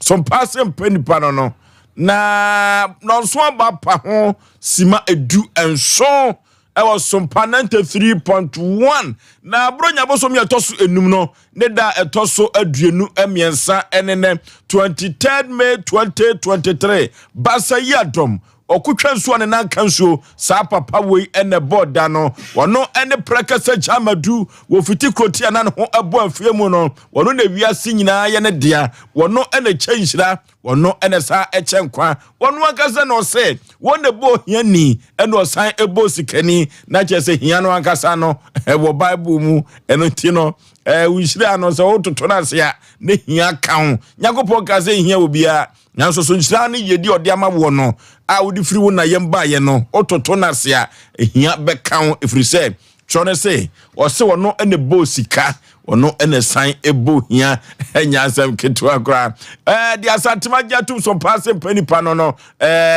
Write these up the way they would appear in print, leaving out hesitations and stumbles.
Sompa Asem Mpe Nipa no na nonso abapa ho sima edu enso I was Sompa 93.1 na bronya bosom ya toso enum no ne da etoso aduenu emiensa enene 23rd May 2023 basa yadom okutwa nso ne nanka nso sa papa wei ene boda no wono ene prekasa jamadu wo fiti kroti ana ho abo afie mu no wono na wiase nyina ye ne dia wono ene kyenhyira wono ene sa ekyenkwa wono akasa no se wona bo hiani ene osan ebo sikani na kyese hia no akasa no wo bible mu eno ti no wishira no se wototo na se ya ne hia kan nyakopo kase hia obia nanso so nhyira ne yedi ode ama wo no a wodi firi wo na yemba ye no ototo na se a hia bekan efiri se chone se o se wono ene bo sika wono ene san ebo hia enya asem ketwa kra di asatima gyatum Sompa Asem Mpe Nipa no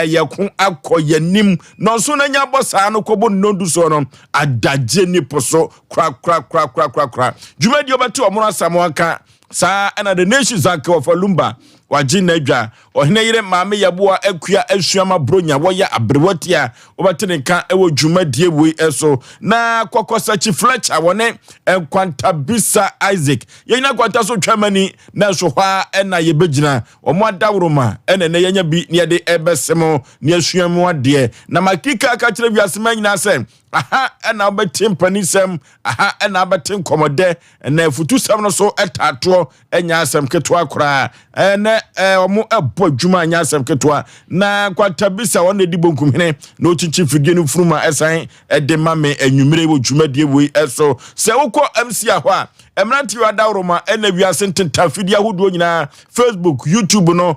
yekun akoyanim no so na nya bosa no kobo nondu so no adaje ni poso kra jumadi obati omono asamo aka sa ana the nations aka of Lumba wagina dwa ohene yire maame yaboa akua asuama bronya woya abrewatia obateneka ewo dwumadie wei eso na kokosa chi Fletcher wone enkwanta bisa Isaac yenya kwanta so twamani na so hwa na yebegina omo adawroma ene ne yenya bi ne de ebesemo ne asuamu ade na makika aka kire wiasema nyina se aha ena obetim panisem aha ena obetim komode na futusem no so etato enya asem keto akora ene omo ebo dwuma anya asem keto na kwatabisa wona di bonkumhene na ochichi fidie no furuma esan ede mame anwumire wo dwumadie wei eso se wokọ MC ahwa emranti wadawroma ena wiase ntenta fidie ahodo nyina Facebook YouTube no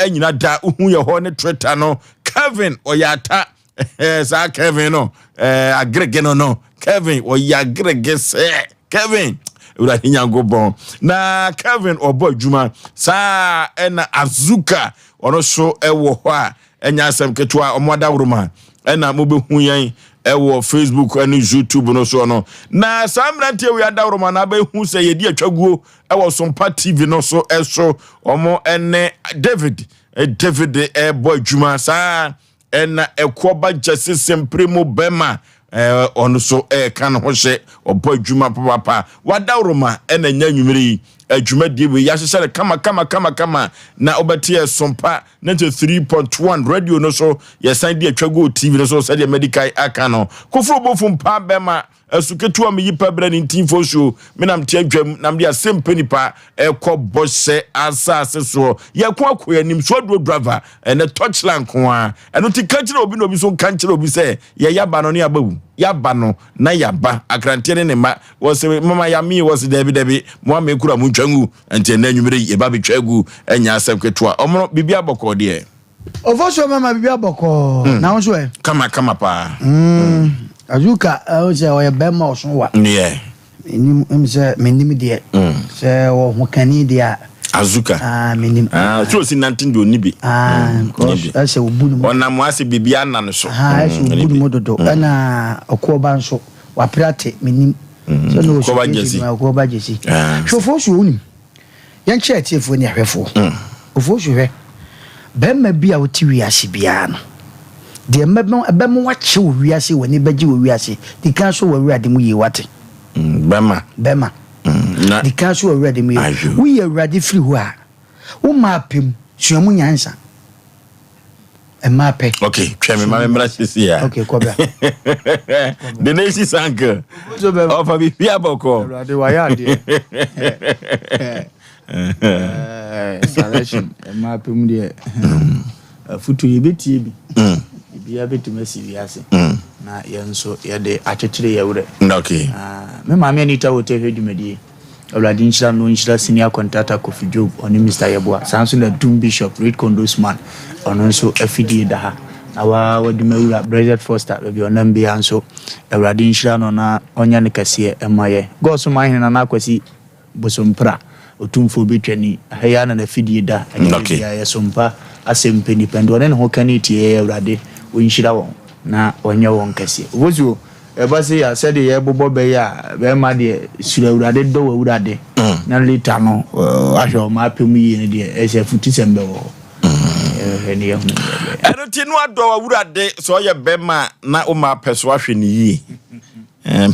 enyina da uhu ye ho ne Twitter no Kevin oyata sa Kevin no agrege no Kevin oyagrege se Kevin ura hinya go bon na Kevin obo dwuma sa ena azuka ono so ewo ho a enya asem ketua omoda wuruma ena mobehu yan ewo Facebook and YouTube no so no na samrante we adawroma na behu se yedi atwaguo ewo Sompa TV no so eso omo ene David boy dwuma sa ena ekoba jase sempremo bema ono so kan ho hye obo dwuma papa wadawroma ena nya nwumiri adwuma die we ya hye kama na obetie Sompa 93.1 radio no so yesan die atwago TV no so said medical akano kofro bofum pa bema asuketu am yipa bra ni tinfo show menam tie adwam nam dia Asem Mpe Nipa ekobose asase so yakwa akoyanim so do driver ene touchland ko a eno ti kanchire obi no obi so kanchire obi se ye yaba no ne abawu yaba no na yaba akrantie ne ma wo se mama ya mi wo se debi mo amekura mu ntwangu ente na nwumire ye ba betwagu enya asem ketua omo bibia boko de Oforisuo mama bibia boko na wonso e kama pa azuka oje o ye bema osonwa yeah menim de se wo hokani de azuka menim so si 19 do ni bi ase obunu ona mo ase bibia na no so ase obunu mododo na okoba nso wa prate menim so no okoba jesi Oforisuo unim yan chetifo ni ahwefo Oforisuo hwe bema bia woti wiase bia no de mebem wache wo wiase woni baji wo wiase di kan so wo awurade mu yi wate bema di kan so wo awurade mu yi wo yi awurade firi ho a wo mapem suamu nyansa mape okay tweme ma membra sisi ya okay kobia the nation sank ofa bi bia boko awurade wa ya de salvation mapem de futu yebetie bi bia betumasi wiase na yenso yede akyekyere yewure okay me maame Anita wote hwedumadi awurade nhyira no nhyira senior contractor Kofi Job oni Mr. Yeboa sanso na Doom Bishop Red Condosman ono nso afidie da ha na wadumawura Brazil Foster be onam bia nso awurade nhyira no na onya ne kase emaye goso mahene na akwasi bosompra otumfo betwani haya na afidie da ya Sompa Asem Mpe Nipa ndo ne ho kaniti awurade onhyira won na onye won kase Oforisuo eba se ya said ye bobo be ya be ma de sura awurade do awurade na later no ahwe ma pemu yi ne de e se futi sembe wo eni ya hunu eno ti no ado awurade so ye bema na o ma peso ahwe ni yi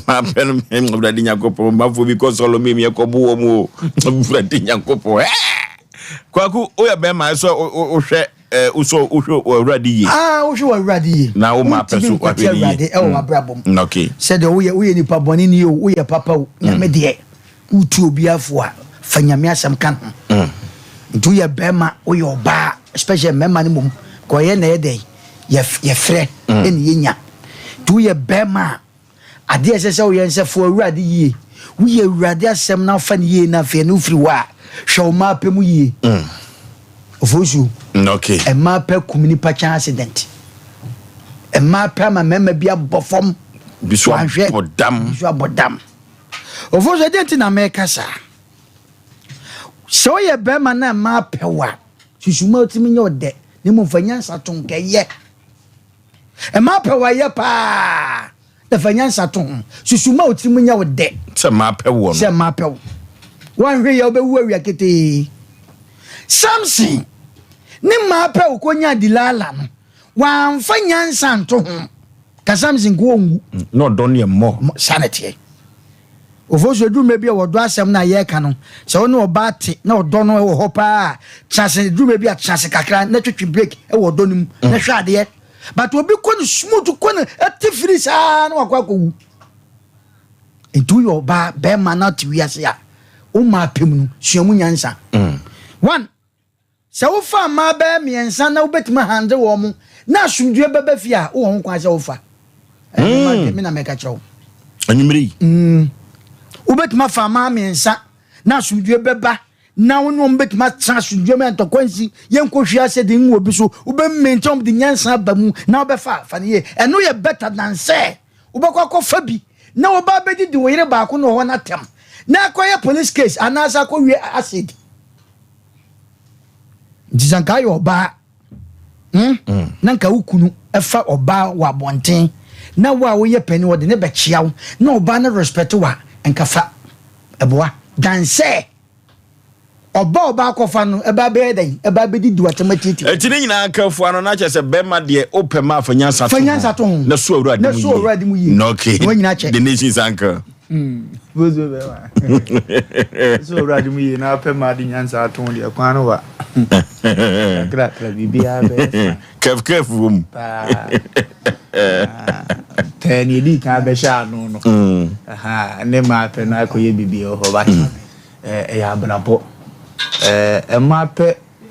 ma pelu awurade nyakopo ma fo because all me yakobo wo mu awurade nyakopo kwaku o ye bema so o hwe uso awurade yi o hwe awurade yi na o ma peso ahwe ni yi e o abrabom okay said o ye nipa boni ni o ye papa nyame de utu obiafo a fanyame asem kan ntu ye bema o ye oba especially mema ni mum ko ye na ye dey ye frɛ eni ye nya tu ye bema ade esese o ye nsefo awurade yie wo ye awurade asem na fa ni yie na fe no firi wa hwe o ma pɛ mu yie Oforisuo okay e ma pɛ kumini pa chan accident e ma pɛ ma mema bia bofom biso abodam Oforisuo de ntina me kasa so ye bema na ma pɛ wa susuma otimi nye ode ni mo fanyansa ton keye e ma pɛ wa ye pa da fanyansa ton susuma otimi nye ode se ma pɛ wo se ma pɛ wo wan hwe ye obewu awia kete Samson ni ma pɛ wo konya dilala no wan fanyansa ton ka Samson ko ongu no don ye mo sanity Oforisuo du mebi wo do asem na ye ka no se woni oba te na odo no wo ho pa chance du mebi a chance kakra na twetwe break e wo do nim na hwa de but obi ko no smooth ko no ati free sa na wakwa ko wu entu yo ba be man na ti wiase a o ma pem no suamu nyansa one se wo fa ma ba miensa na wo betima hande wo mu na asumdue baba fi a wo ho kwa se wo fa me na meka chawo anyimri ubetima fama miensa na asumdue beba na wono betima tsa asumdue me antokwansi yenkohwia se de nwo bi so ube mentom de nyansa ba mu na obefa fa ne ye eno ye better than say ubekwa fa bi na oba bedi de wo yire ba ko no ho na tem na akoye police case anasa ko wi acid dizanka yo ba nanka ukunu efa oba wa bonten na wa wo ye pani wo de ne be chiaw na oba na respect wa enkafa eboa dan say oba akofa no eba be den eba be di automatic etini nyina akafu ano na che se bema de open ma fanyansa to na so awurade mu yi no okay the nation's anchor bozo be wa so awurade mu yi na open ma di nyansa to de kwan no wa kra bibia be kef wum tani di ka be sha no aha ne ma pe na ko ye bibia ho ba ya brabo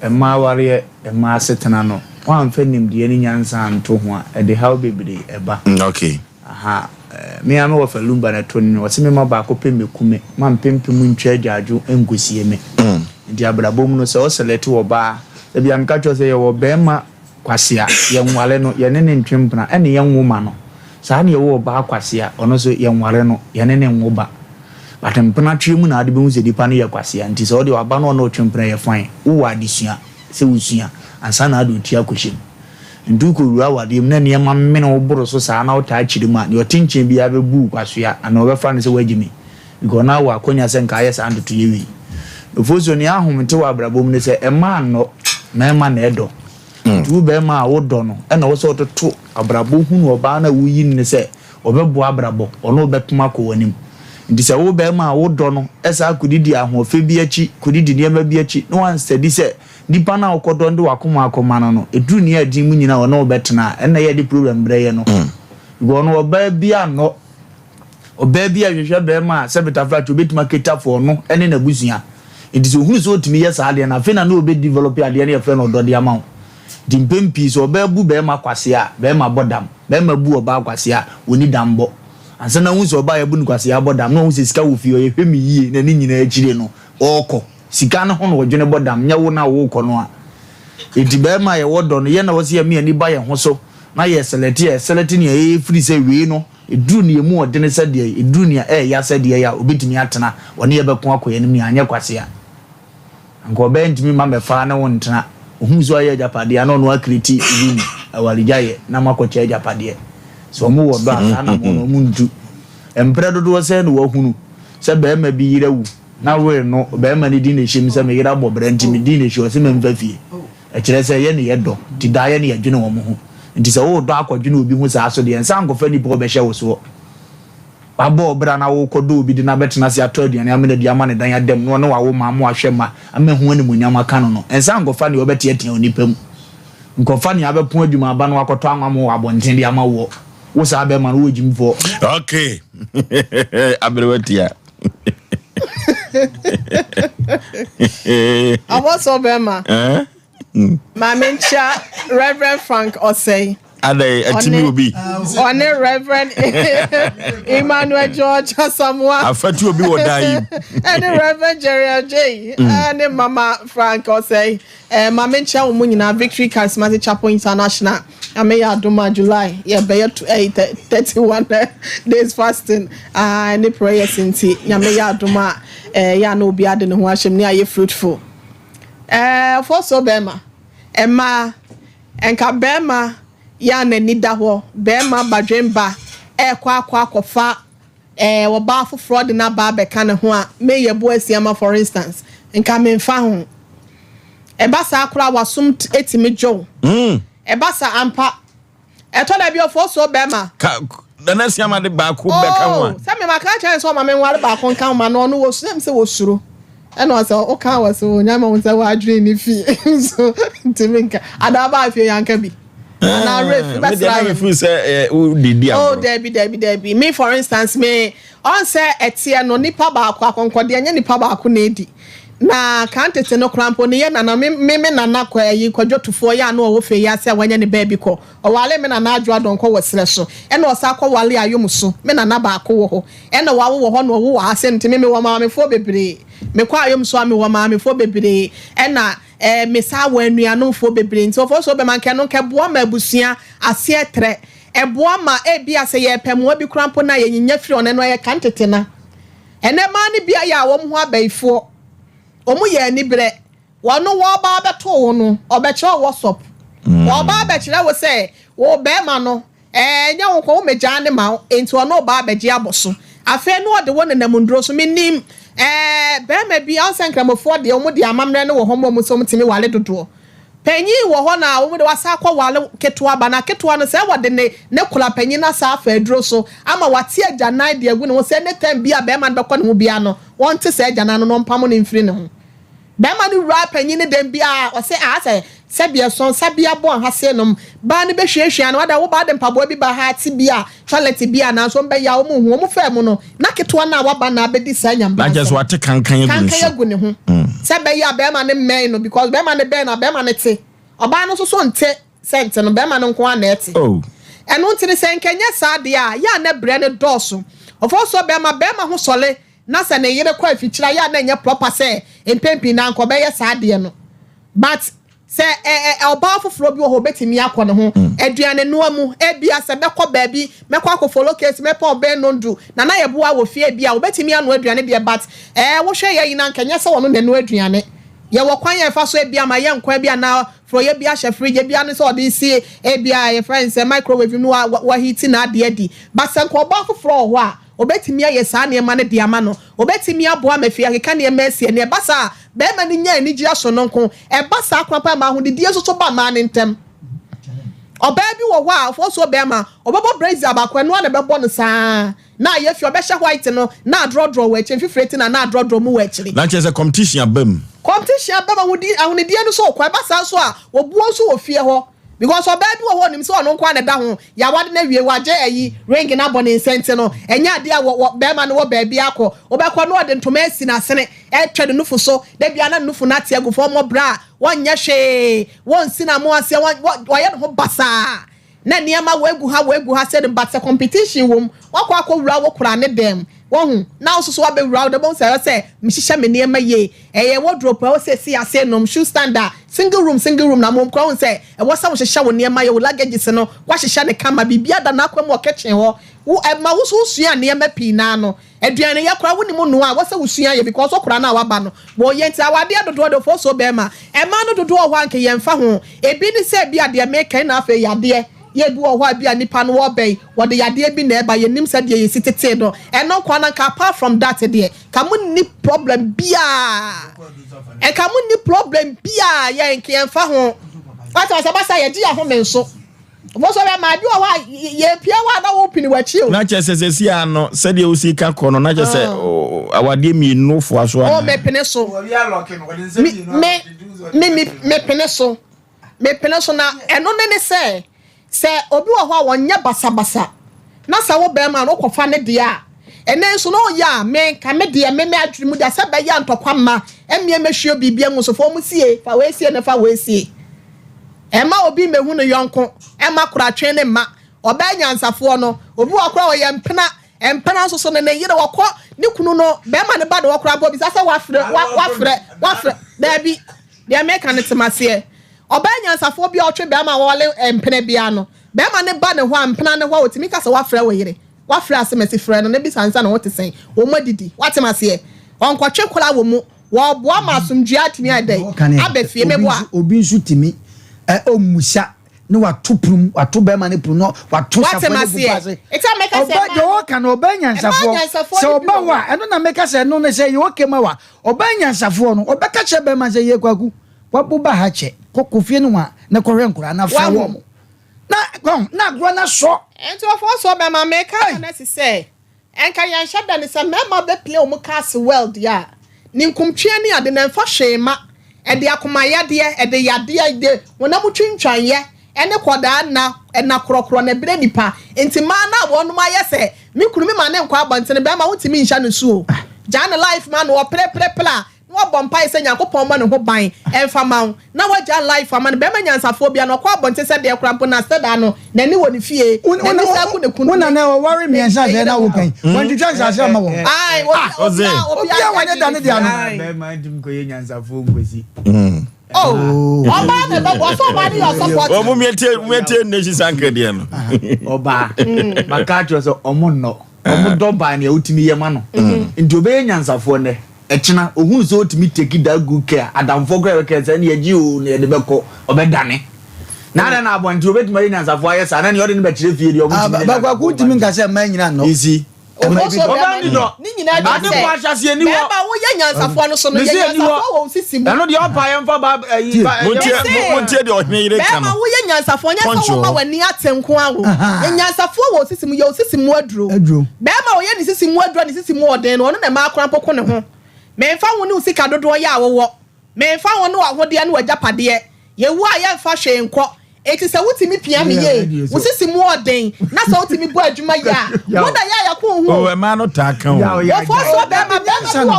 ema ware ema setena no wan fa nimde ni nyansa nto ho a de how bebre eba okay aha me am wo fa lumba na to ni wo se me ma ba ko pemekume ma mpempem ntwa adwaju engosie me ndi abrabom no se o select wo ba e bia nka cho se ye wo be ma kwasea ye nwale no ye ne ntwempna ene ye nwoma no saa ne ye wo ba kwasea ono so ye nwale no ye ne nwoba batempena twemu na ade be hu se dipa no ye kwasea nti se o de wa ba no no twempna ye fan wo wa adesua se wusua ansa na ado tia kohyem nduko ruwa wade mu na ne ma mmene wo boro so saa na wo taa kyiri mu a ne otinchen bia be bu kwasea ana wo be fa ne se wagimi because na wa akonya se nka ye sa ando to ye wi Oforisuo ni ahomte wa abrabom ne se ema no mema na edo tu be ma wo do no e na wo so to abrabo hunu oba na wo yi ne se obebo abrabo ono betuma ko wanim ndi se wo be ma wo do no esa kudidi ahofe bi achi kudidi niema bi achi no wan steady se dipa na okodo ndi akoma no eduru ni adi mu nyina wo na obetena e na ye di problem breye no go no oba bia no oba bia hwehwe be ma se betafra to betuma ketafo no ene na busua it is who so to me yes ade na fe na no be develop ade na fe no do de amount di mpempi so oba bu be ma kwase a be ma bodam be ma bu oba kwase a woni dambo ansa na hu so oba ya bu ni kwase a bodam no hu se sika wo fi o ye hwemi yie na ni nyina akire no okọ sika no ho no dwene bodam nya wo na wo kọ no a edi be ma ye wodo no ye na wo se ya mi ani ba ye ho so na ye select ni e free se we no eduru ni emu odene se de eduru ni ya se de ya obetimi atena woni ye be ko akoye ni anya kwase a anko be ntimi ma me fa na wo ntena ohun so aye japade ana no akriti room awalijaye na makoche japade so mu wo do asa na mo no mu ndu empre dodo se no wa hunu se be ma bi yirewu na we no be ma ni di na him se me yira bo branti me di na him se me mfa fie e kire se ye ne ye do ti da ye ne ye dwene wo mo ho nti se wo do akwadwene obi hu sa so de ensa ankofa ni po be hye wo so abo bra na wo kodo obi di na betena se ato aduane amena di ama ne dan adem no ne wa wo ma mo ahwe ma amahu ani munyam aka no ensa ankofa ni obeti etia onipam nkofa ni abepon adwuma aba no akoto anwa mo abonten di ama wo wo sa be ma no wo jimfo okay abrewatia Aboso Bema Mamencha Reverend Frank Osei Ade atimi obi on Reverend Emmanuel George Samoa afatu obi wodai and Reverend Jerry J and Mama Frank Osei Mamencha umunyina Victory Charismatic Chapel International Ameya Aduma July yeah be to 31 days fasting and prayers inti Ameya Aduma ya no obi ade ne ho ahyem ne aye fruitful for so Bema Emma enka Bema ya na nida ho Bema badwemba kwa akofa wo ba foforo de na ba be kan ho a me ye bo asiama for instance enka me mfa ho eba sa akura wasum etimi jo eba sa ampa eto da bi ofo so Bema na asiama de ba ko be kan ho sa me maka chan so ma me nware ba ko kan ma no wo sem se wo suro and also o kan was so nyama won se wa adwene ni fi so timinka adaba afie yanka bi na ref that's right me say didi am oh Debbie me for instance me on say etie no nipa ba akwa konkode anya nipa ba akwa na edi na kantete no krampo ne ye na me na kwa yi kwadwotufo ya na wo fe ya se wanya ne baby ko o wale me na adwo adon ko wasere so e na osa kwa wale ayom so me na ba akwa wo ho e na wawo wo ho no wo wa ase ntime me wo ma me fo bebre me kwa ayom so ame wo ma me fo bebre e na me sa wa anuanom fo bebre nti ofo so be man ke no ke boa ma abusua ase etre e boa ma e bia se ye pem obi krampo na ye nyinya firi one no ye kantete na ene ma ne bia ya wo ho abaifo omu ye ni bre wono wo ba beto wo no obeche WhatsApp wo ba bechire wo se wo be ma no nya wo ko meja ne ma enti ono ba beje aboso afa no de wo ne namundro so menim be ma bi ansankramofo de omu de amamre ne wo homo mu so mtimi wale dodo panyi wo ho na wo de wasa kwa wale ketoa ba na ketoa no se wo de ne kula panyi na sa afa adro so ama wate agya nan de agu ne wo se ne tam bia be ma bekọ ne ho bia no won te se agya nan no mpam ne mfiri ne ho be ma no ra panyi ne dem bia o se se bia son sabia bo ha se nom ba ne be hwehwea na wada wo ba de mpabo bi ba ha ti bia toilet bia na so be ya wo mu hu wo fa mu no na ketoa na waba na be di sa nyamba na just wate kankan agu ne ho se be ya be ma ne men no because be ma ne be na be ma ne te oba no so nte sent no be ma no nko na ete oh eno ntine se nkenya sa de a ya na bre ne doso ofo so be ma ho sole na se ne yire kwa afikyira ya na nya proper se empempi na nko be ye sa de no but se oba foforo bi wo betimi akọ ne ho aduane no amu bia se mekọ baabi mekọ akofolo case mepo be nondu na ye boa wo fie bia wo betimi anu aduane de but wo hwe ye yina nkenya se wono nanu aduane ye wo kwan ye fa so bia ma ye nkwa bia na fro ye bia hye fridge bia ne so de si bia ye friends microwave no wa heat na ade adi but se nko oba foforo ho a obetimi aye saa ne ma ne de ama no obetimi aboa mafia keka ne ma asie ne basa be ma ne nya ni gira so no nko e basa akwapa ma ho de die so ba ma ne ntem oba bi wo ho a fo so be ma obabo brazier abakwa no na be bo no saa na ye fi obehye white no na draw we chen fifreti na draw mu we chiri na chese competition abam ahudi die no so kwa basa so a obuo so wo fie ho because oba bi wo ho nim so ono kwa na da ho ya wade na wie waje ayi ring na bone sente no enya de a wo be ma no wo ba bi akọ obekọ no de ntoma asi na sene twa de nufu so da bia na nufu na te agufo mo bra wonye hwe won si na mo ase woye no ho basa na niama wegu ha said but a competition wom wakọ akọwura wo kura ne dem won na so wa be wura de bon say mihihye me niama ye wardrobe o say see ase nom shoe standard single room na mom kwa say wo sa wo hihye wo niama ye wo luggage se no wa hihye ne kama bibia da na akwam o kitchen ho wo ma wo so sua niama pi na no aduane ya kura woni mu no a wo sa wo sua ye because o kura na waba no wo ye nti awade adodo do fo so be ma e ma no dodo ho anke ye mfa ho ebi ni say bia de make na afa ya de ye bi wo ho bia nipa no wo ben wo de yade bi na eba ye nim se de ye sitete no eno kwa na ka apart from that de ka mun ni problem bia e ka mun ni problem bia ye nke enfa ho what was abasa ye di ya ho menso wo so be ma bi wo ye pia wa na wo pini wa chi o na chese si ano se de osi ka kono na chese awade mi no fo aso o me pene so me pene so na eno ne se obi wo ho a wonya basa na sa wo be ma no kofa ne de a ene so no ya me ka me de me adwiri mu da se be ya ntokwa ma emie mehwe bibia mu so fo mu sie fa we sie ne fa we sie ema obi mehu no yonko ema kura twen ne ma oba nyansafo no obi wakora wo ye empena so ne yire wakọ ne kunu no be ma ne ba de wakora bo bi sa wafre da bi de America ne temase oba nyansafo bi otwe be ma wole empena bia no be ma ne ba ne ho empena ne ho otimi ka se wafre wo yire wafre asemesi frɛ no ne bi sansa na wote sen wo madidi watemase onkotwe kola wo mu wo boa masomdua atimi adai abefie meboa obi nsu timi omusa no watoprum watobe ma ne prum no wato safo ne bupase eta meka se oba jo kan obanya nsafo se oba wa eno na meka se no ne se ye okema wa obanya nsafo no obeka che be ma se ye kwaku wabu ba ha che kokofie no wa ne kohwe nkura na fa wo mo na gro na so ento of so be ma meka na se se enka yan shada ne se mema be play o mu cast world ya ni nkumtwe ne ade na fa hwema ede akomaya de ede yade de wona mu twintwan ye ene koda na krokro na bere nipa enti ma na wonu ma ye se mi kunu mi ma ne nkwa abantene be ma wutimi nsha no suo jana life man wo prepla no bompa ise yakopon ma ne ho ban emfa ma na waja life ama ne be ma nyansafo bia no kwa abonte se de krampo na seda no na ni woni fie na ni sa ku ne kunu wona na wo worry me nsha je na wo kan won ti chance ase ma wo ai Osei obi a wone da ne dia no be ma ndim ko ye nyansafo ngosi oba ne ba bo so ba ni your support o mu miete nation sanke de no oba makacho so omo do ba ne utimi ye ma no nti obe nyansafo ne echina ohun so otimi take that good care adamfo go ke se ne agi o ne de beko obedane na na abonti obetuma nyansafo aye sa na ne ode ne be kire fie de obutimi ba kwa ku timi nka se ma nyina no easy oba ni do ni nyina de ade kwa hwase ani wo ba wo ye nyansafo no so no ye nyansafo wo sisi mu eno de opa ye mfa ba montie de ohnyire kan ba wo ye nyansafo nya so wo ma wani atenko awo nyansafo wo sisi mu ye sisi mu aduro ba ma wo ye ni sisi mu aduro ni sisi mu oden no na ma akran poko ne ho me mfa wo ni usika dodo ya awowo me mfa wo no ahode ne wajapade ye wu a ye mfa hwe enko eti se wutimi pia me ye usisi mu oden na se wutimi bu adwuma ya wo da ya ko hu o ma no ta kan wo fo so be ma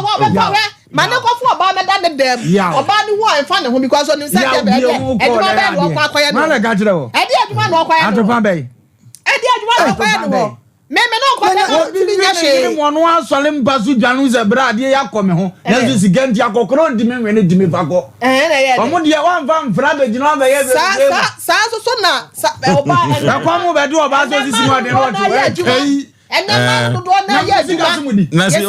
wo ba we mane ko fo ba me da ne dem oba ni wo enfa ne ho because on say be eduma be no kwa akoya no na ga jire wo edi eduma no akoya no atopa be edi eduma no akoya no me no kwa na timi nya she mo no asole mpasu dwanu ze bra de yakome ho na so siganti akokoro ndi me ne dimi fako na ye omo de wa mfa mfra be jina be ye sa so na oba e kwa mo be de oba so sisi mo de no to ene ma do na ye aduma na si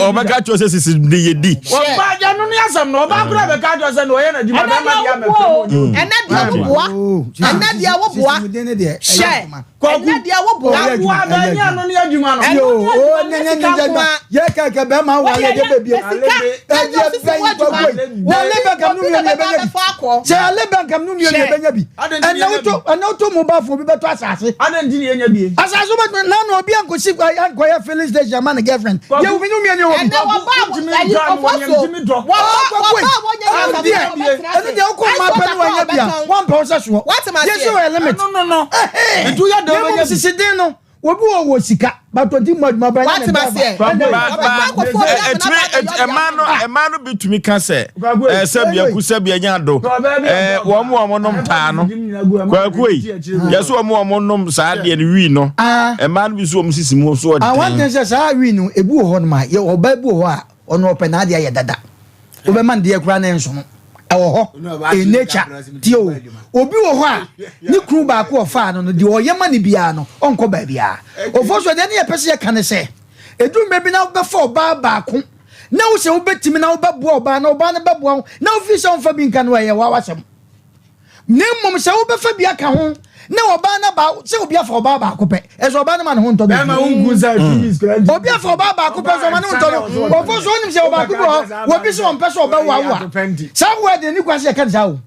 oba ka cho se sisi de yedi oba ja no yasam no oba kura be ka cho se no ye na dima be ma dia me ene dia wo boa ene dia wo boa she ene dia wo boa wa be nya no ne aduma no yo o nya ye ka be ma wa ye de be na leba kam no ye be nya se leba kam no ye be nya bi ana to mo ba fo bi be to asase ana ndi ne nya bi asase be na no obi ankosi ankoya Felix de German girlfriend ye wo minyu mi nya wo ene wo ba ayi ofoso wo ene de ko ma pe no nya bia one pound so yes you limit no ntu ya do nya sisi din no obi wo sika ba to di mod mobile what ma say emano bitumi ka se sabia ku sabia nya do wo mo nom taa no kwaku yi yeso wo nom saa de ne wi no emano bi so wo sisi mu so de one thing say saa wi no ebu ho no ma ye oba ebu ho a ono ope na de aye dada obe man de kura na enso no ewo ho nature tio obi wo ho a ni kru ba ko ofa no de oye mani bia no onko ba bia ofoso de ne ye pese ye kan se edu mebi na be fo ba ko na wo se wo betimi na wo ba bo oba na oba na ba bo na wo fi se onfa bi nkan wo ye wa wasem Nemmom se wo be fa bia ka ho na oba na ba se obi afa oba ba ko pe eso oba na ma ho nto be ma ungu za finish grand obi afa oba ba ko pe so ma no nto no ofo so onim se oba ko wo obi so on pe so oba wa sa wo de ni kwase ka za wo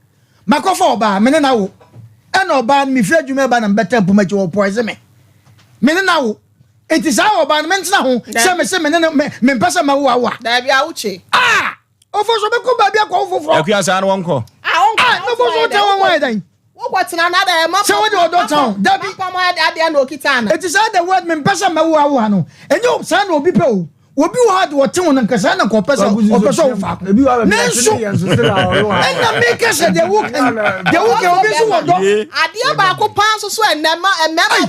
makofa oba me ne na wo e na oba mi fi adwuma ba na mbeta mpoma chi wo poise me ne na wo enti sa oba me ntena ho se me ne me mpasa ma wo wa da bia uche ofo so be ko ba bia ko foforo akua sa no wonko no fo so te won wa dan wo tina na da ma se wo de odo town da bi pa mo ade na okitana it is the word me mpasa ma wo no enyo sa na obi pe o obi wo hard wo te won nka sa na ko pesa o pesa o fa ebi wa be nenso enna make us the work obi so wo do ade ba ko pan so enema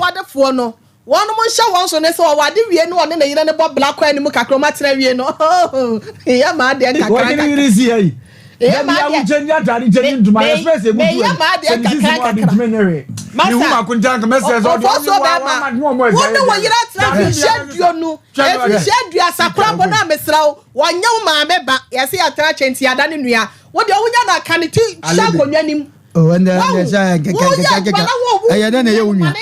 wadefo no one mo hye won so ne so wade wie no one na yire ne bo black kwa ni mu kakro ma tena wie no ya ma ade kakra wo ni yire si ai ya ma ade jenya tari jenya nduma express e butu ya ma ade kakra ni hu ma kunja ka message o wo ne wo yire tena sheduo no e shedu asakra bo na mesra wo wonya wo ma me ba ya se ya tena chenti ya da ne nua wo de wo nya na kaniti sha konwa nim oh and ayada na ye wunwa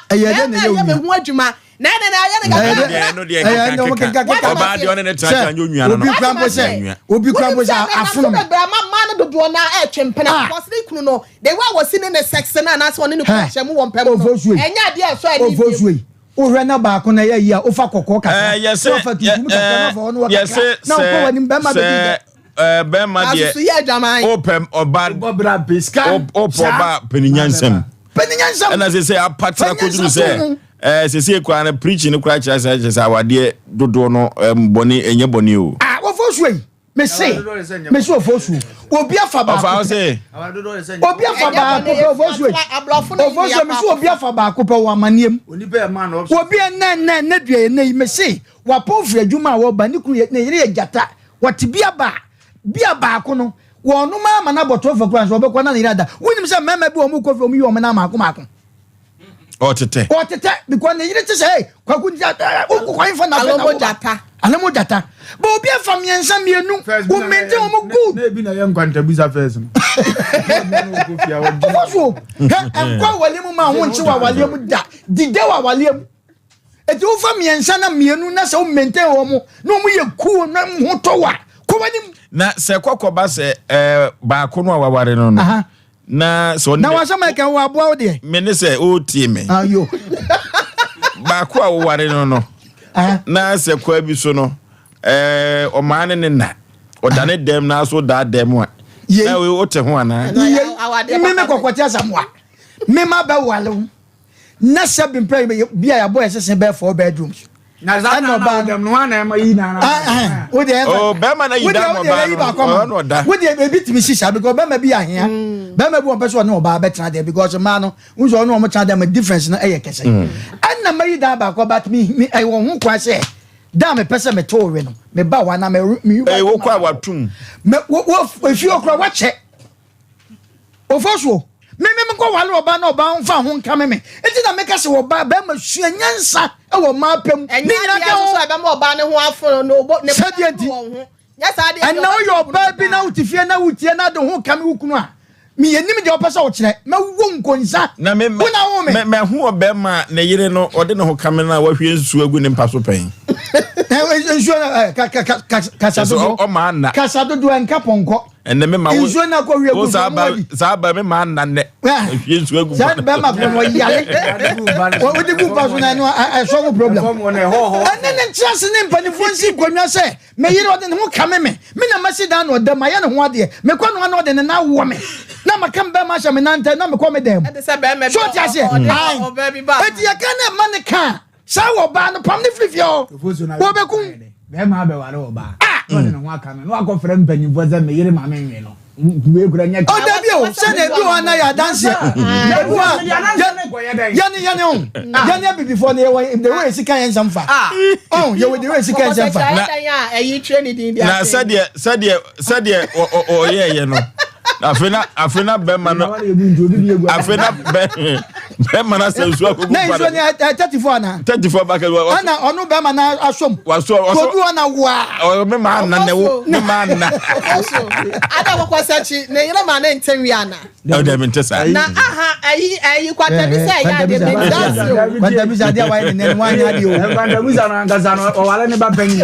ayada na ye wunwa adwuma na oba de one ne tra nwa no obi krambo se afuno ma no dodo na e twempena wasiri kunu no they were seen in the sex na na so ne ne kwahye mu won pem enya de so ani ofosui ohwe na ba ko na ye yi a ofa kokko kaka yes na ko wani bema be Bema de open oba biska oba peninyansam and as they say apatra koduru say say kwa na preaching kwa kira say awade dodo no boni enye boni o ofosui me say ofosu obi afa ba ofa say obi afa ba ko ofosui ofosu me say obi afa ba ko pe wa maniem onipa e man no obi na due na me say wa pofri adwuma wo ba ni kuru na yire jata watibia ba ko no wonu ma na boto fa kwan so be kwa na yire da wonim se mema bi o mu kofi o mu yi o me na mako otete because na yire te say kwaku jata o kwa infa na alamo jata ba obi afa miensa mienu o mente o mu good na bi na ye nkwanta bisa first no ofoso kwa wale mu ma ho nchi wa wale mu da dide wa wale mu eti o fa miensa na mienu na se o mente o mu na o mu ye ku na ho to wa ko wani na se kokoba se ba ko no aware no no na so na wa sama kan wa boa de me ne se o tie me ayo ba ko aware no no na se kwa bi so no o man ne na o da ne dem na so da dem a na we o te ho ana me kokotia samwa me ma ba wale na sabin pray bia ya boy sesen be 4 bedrooms na za na ba dem no na ma yi na wo de oh be ma na yi da mo ba no da wo de e bitimi sisa because be ma bi ahia be ma bi won person no ba betra there because man no unzo no mo cha dem difference na e ye kese na ma yi da ba ko but me I won hu kwa se da me pese me to we no me ba wa na me wo kwa watum me wo fi okra wa che ofosuo me ko wale oba na oba nfa ho nka me enti na meka se oba ba ma sua nyansa e wo ma pem ni nyina ka so ba ma oba ne ho afo no ne sadienti yes ade and now your baby na utifie na utie na de ho ka me wukunu a me yenim de opesa wo kire ma wo nkonsa na me ho oba ma ne yire no ode ne ho ka me na wa hwie nsu agu ne mpaso pen nsu na kasado o ma na kasado do enka ponko ene me ma wo nsu na ko wie gu za ba me ma na ne hwie nsu agu za ba ma ko no yale wo de gu paso na no I solve problem ene chance ne mpanifo nsi gonwa se me yire ode ne ho ka me na masi da no de ma ye ne ho ade me kwa no ode ne na wo me na makam ba ma sha me nante na me ko me dem so ti ase o baby ba eti ya kana man ka sa wo ba no pam ne flifio wo be kun be ma be ware wo ba no ne ho aka me no akofre mpanyimfo za me yire ma me nwe no we gura nya o da bi o se ne bi o na ya dance ya bi before ne the way sika yen samfa oh you the way sika yen samfa na yi training din dia na sadia o ye no afena be ma no Bema na se nsu akogu na nsu ni 34 na 34 back ana onu bema na asom waso kodu na wa o me ma na ne wo me ma na ada ko kwasachi na yira ma na ntemi ana o de mentesa na aha ayi kwata bi say ya de me dance kwata bi say dia wa ni ne wanya di o kwata bi say na ngasa no o wale ne ba panyi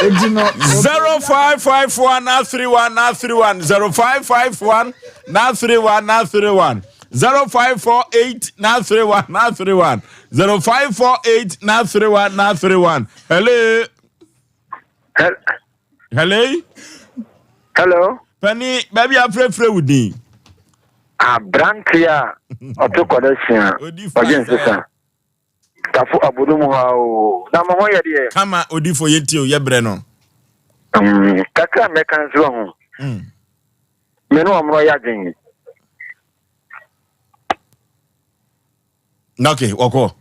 ejino 0551 na 31 na 31 0551 na 31 na 31 0548 na 31 na 31 0548 na 31 na 31 hello hello hello Penny baby afrefre wudi Brantia otokodesia ojensa tafu abudumu hao na mo hoye de kama odifo yetio yebre no kaka mekanzo ho menu amro ya gin okay wako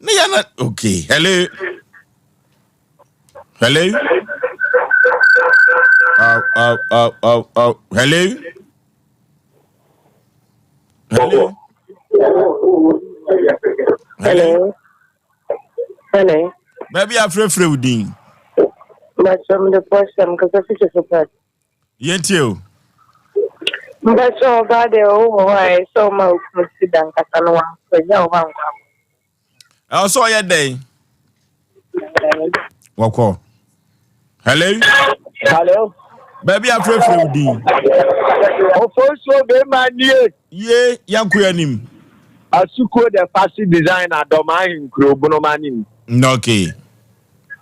ne yana okay hello hello hello hello Hello. Hello. Baby afrefre udin. But from the first time, because I think it's a part. Yentio. But so bad, why so much consider Catalan, so you want. I saw your day. Wako. Hello. hello Baby afrefre udin. Oforisuo be manie Ye yankuyanim. asuko the fashion designer domain krobono manim Okay.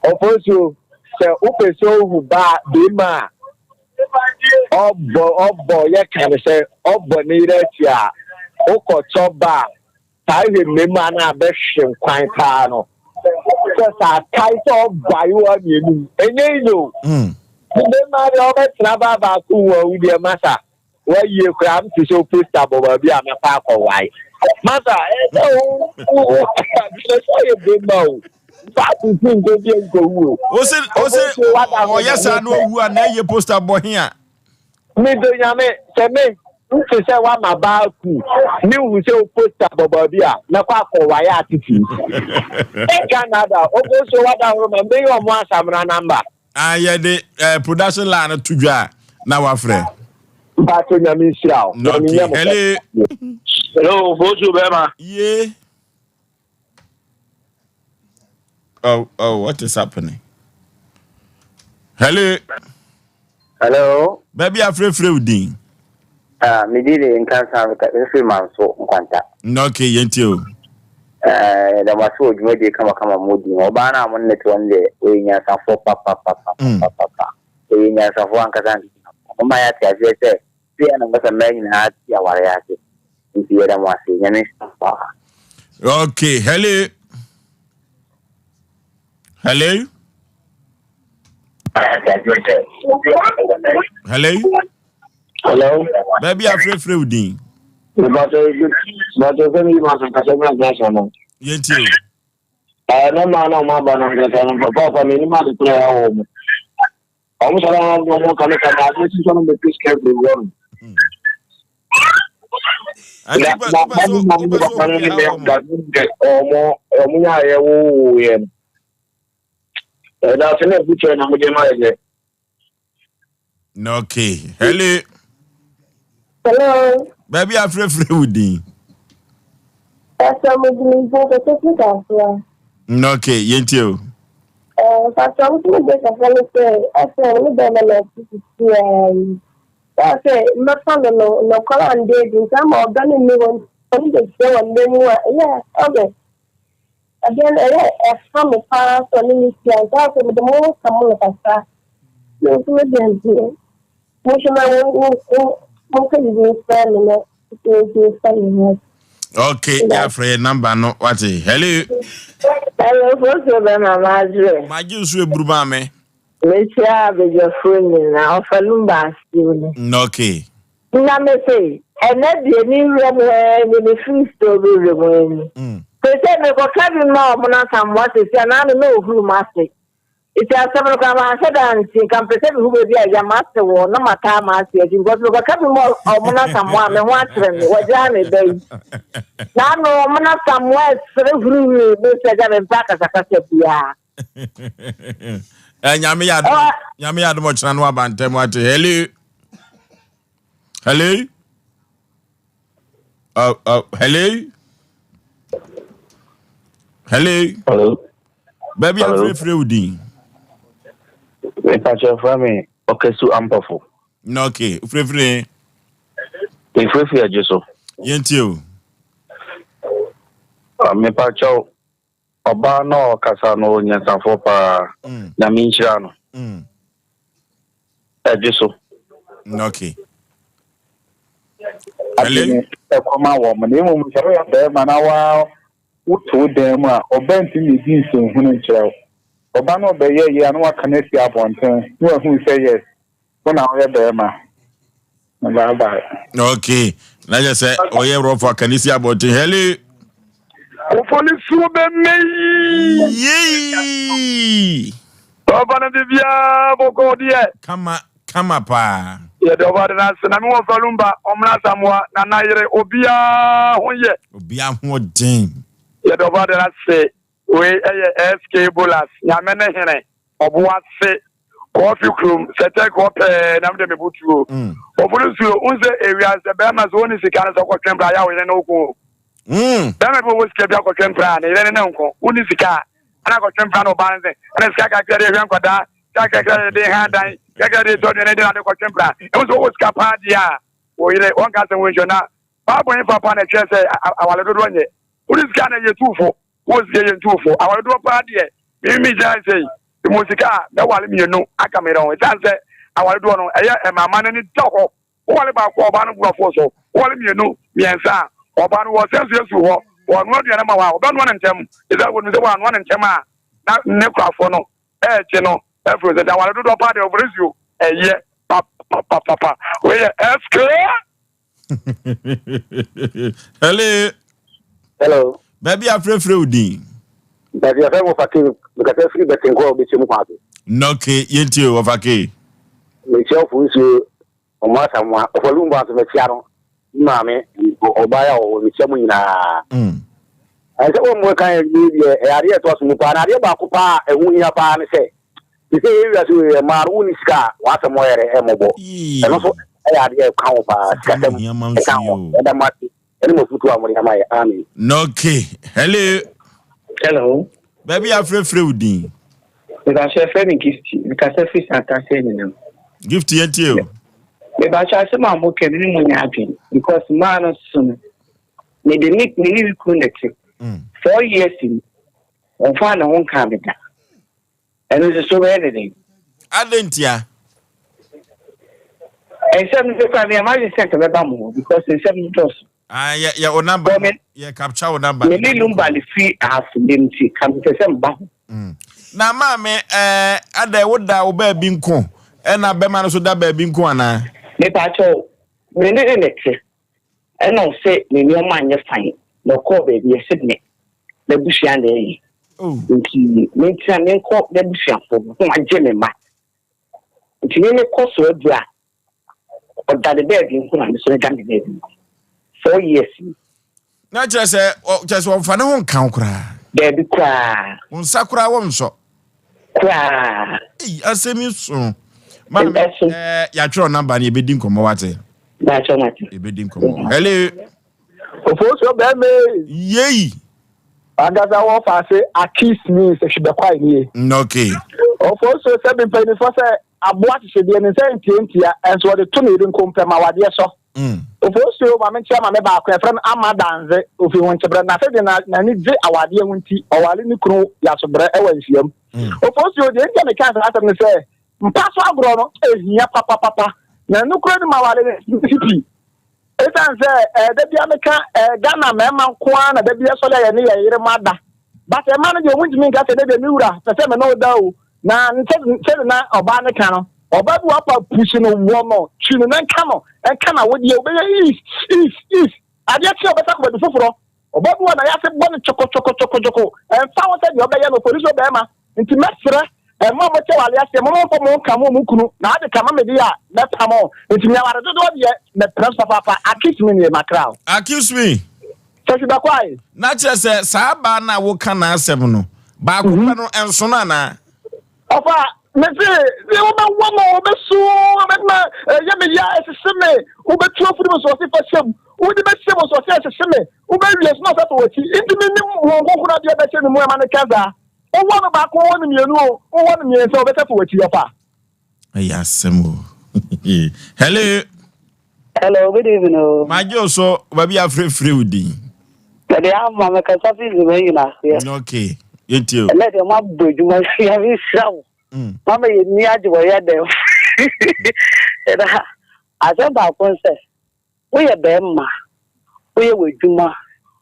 Oforisuo se upeso hu ba be ma obo ye kan se obo ni reti a ukocho ba tai me ma na be hwen kwan pa no se sa kai so ba yo amienu enye yo be ma de obetra ba ku wo udi masa wa ye kra am ti so poster bo bi amepa akowai masa so ye be ma o ba ku tin go bi go wu Ose oyesa no wu na ye poster boy here. me do nyame se me nti se wa ma ba ku ni wu se poster bo bi a na kwa akowai atiti Canada ogo wa da ro me yo mo asamra number Yeah, the production line to dwa na wafre. Bato nyame shirao. Hello. Hello, Bosu Bema. Yeah. Oh, what is happening? Hello. Hello. Baby afrefre udin. Me did in cancer every month so nkwanta. Okay, yentio. Da maso odwuma de kama modi. Obana mo net one day we nya safo papa. We nya safo ankasa. Mama ya ti aje se pia na ngasa mai na ti aware yake. Nti yeda mo ase nyame safo. Okay, hello. Hello. Hello. Hello. Baby afrefre udin. But me ma san kasa na gasa no. Yentio. No man no ma ba na gasa no papa me ni ma de play home. Omo sala no kan ka na se so no be peace care program. Omo nya ye wo ye. Da se na buche na mo je ma ye. Okay. Hello. Hello. Baby afrefre udin. Asem Mpe Nipa ko Okay, yentio. Pastor Mpe Nipa say asem ni be na ti say my family no call and dey do some organic me one the show and then yeah okay again a family pass on ni ti and so the more come on pastor no so dem here mo can you family Okay, yeah, for your number no what? Hello. hello Bosu Bema madre My juice we bruba me. me tia be your friend na ofalumba asiu Okay. na me say ene de ni remo ni free story remo ni se me ko kabi ma mo na kam what say na no ohuru ma say It's a several come said and can present who will be a master war, no matter master, you got to come more or Mona someone and watching what Johnny Day. Now, no, Mona somewhere, through Mr. and back as a cassia. And Yami had much than one bantem. What hello? Hello? Hello? Hello? Baby, I'm free with you. Me patch from me. Okay, so I'm powerful. No, okay. Free. If we just so. Yentio. Me patch Oba no kasa no nyansanfo pa na minchira no. Just so. Okay. Hello? Ekoma wo me mu share ya be mana wa utu dem a obenti ni din so hunu nkyerɛ. Oba no be ye anu aka na si abonten. No hu say yes. Bona wo ye be ma. Bye. Okay. Na just say oye rough aka na si abonten. Hello. Oforisuo be me. Yee. Oba na bibia boko die. Kama pa. Ye do ba na se na me wo falumba omna samwa na nayire obia hoye. Obia ho den. Ye do ba na se we SK Bolas nyame ne hene oboa se coffee cream sete kope na me butuo. Oforisuo unze area se be ma so ni sika na so kwetwempra ya we ne oku. Dama bo wo sika bia kwetwempra na ile ne nko uni sika ana kwetwempra no banze ana sika ka kere hwan kwada sika ka de handan sika de to ne de na kwetwempra e wo so wo sika pa dia wo ile on ka se wo jona ba bo yin papa na chese awale dodo nye uni sika na ye tufo wo sika ye tufo awale dodo pa dia mi ja sei mo sika na wale mi no aka me ron e say awale dodo no eye e mama ne ni toko wale ba ko ba no gbo so wale mi no mi ensa Oba no was sensu ho won no de na ma wa oba no na ntem is that when me say wa no na ntem a na ne kwafo no che no every say that wa do pa de Oforisuo eye papa we SK. Hello. Baby afrefre udi. Baby afa mo fakir because free betting go be chemu kwato. No ke yentio ofake. Me che Oforisuo o ma samwa ofalumba so me tiaro. Mame obaya o michemu ina ase o mo kan ni area to so pa na area ba ko pa ehu hia pa ne se ise area so maru ni ska wa se mo yere e mobo e no so area kan pa ska tem e kan e da mati e mo futu amori ama ya amen no ke hello baby afrefre udin we ga share friend gift because free santa say ni nam gift yentio me ba cha se ma mo ke ni mo nya adwen because man so me de nick me connect 4 years in on fa na won ka beta and it's so anything adentia and some people are my sent to be because in 7 years ya o number ya capture o number me lumba le free as dem ti kam te sem ba na ma me ada woda wo ba bi nko e na be ma no so da ba bi nko ana me pa cho me ne ne and no say me no man ye fine no call baby ye Sydney the bush and the nti me try me call the bush for no agye me ma nti me call so adua o da the baby nko na me so da the baby 4 years na just one fa na won kan kura baby kura won sakura won so kura asemi so man ya tro number ni ebedi nkomo wate na tro mate ebedi nkomo hello Oforisuo be me yei agaza wo fa se accuse me se hwe be kwai ni okay Oforisuo se be pani for se aboa hye de ne se ntientia enso wo de to ne ri nkompa ma wade so Oforisuo ma me chia ma me ba akwa friend amadanze ofi won chebre na se de na ni je awade wonti owale ni kunu ya sobre e wansiam Oforisuo de ntia me kan asem ne se mpaso agro no ehia papa na no kunu ni ma wale ni esan se da bia meka Ghana mema nkoa na da bia so le ye ne ye yire mada but e ma no je wunji mi ga se de mi wura se me no da o na nse na oba ne ka no oba bu apa push no wo no chi no nka no enka na wo die obe is ade ti obeta ko be foforo oba bu na ya se bo ne choko en fa wo se de oba ye no Oforisuo be ma nti mesre mo mo che wale ase mo mo kamo mo kunu na ade kama me dia na tamo ntimi aware dodo de na transfer papa accuse me ne makra accuse me so should akwai na che se sa ba na wo kana asem no ba ko pe no enso na na ofa me se wo ba wo mo be so be ma ye me ya eseme wo be tuo fu so se fa shem wo di be shem so se eseme wo be wi esmo sa to wati ntimi ni wo kokura de be shem mu ma ne kaza o wonu ba ko wonu mienu o wonu mienu so be tafu wati yofa Asem Hello, good evening. my jo so baby afrefre udi They have mama kasafi zume ina. okay yetio Let them up do my very show. Mama you ni aje wo ya dem. Asem ba kon se. Wo ye be ma. Wo ye weduma.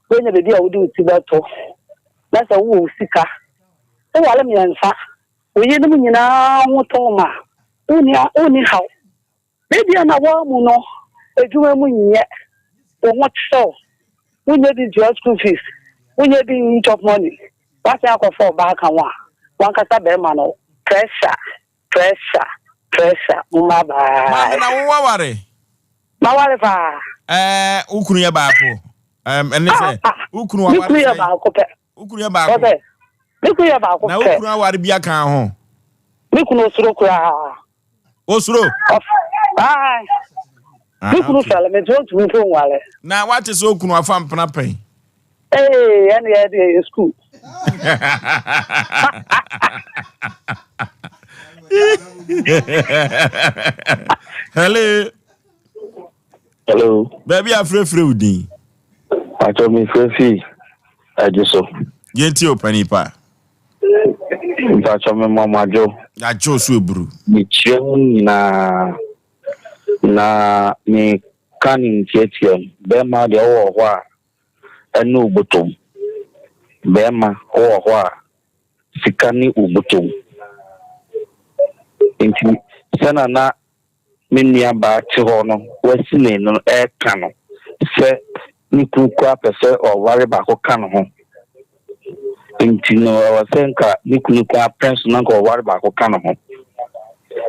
Wo ye be dia wo di uti beto. Na se wo sika. E wale mi ansa. Wo ye dum nyina wo to ma. Oni haw. Maybe na wa mu no. Ejuma mu nye. Wo what so. We need the school fees. We need the top money. What's our for back and one casta bermano. Pressure. Mama na wo ware Mawalefa. Ukunu ya ba ko ene se ukunu wa ware ya ba ko pe. Ukunu ya ba ko Niku ya ba ko pe. na ukunu aware bia kan ho Niku no suro kura. Osuro Ai. Niku no sala me don't me fo wale. na what is okunu afa mpena pen And the school. Hello baby afrefre udi I told me Frefi Ajuso. yeti opanipa I told me Mama Joe. ajo so ebru Me chemu na me kanin tietiem bema de wo ho a enu butum bema wo ho a sikani ubutum enti sana na minia ba ti ho no wasine no e ka no se ni kuku apese o ware ba ko ka no ho enti no wasenka ni kuku apese na ko ware ba ko ka no ho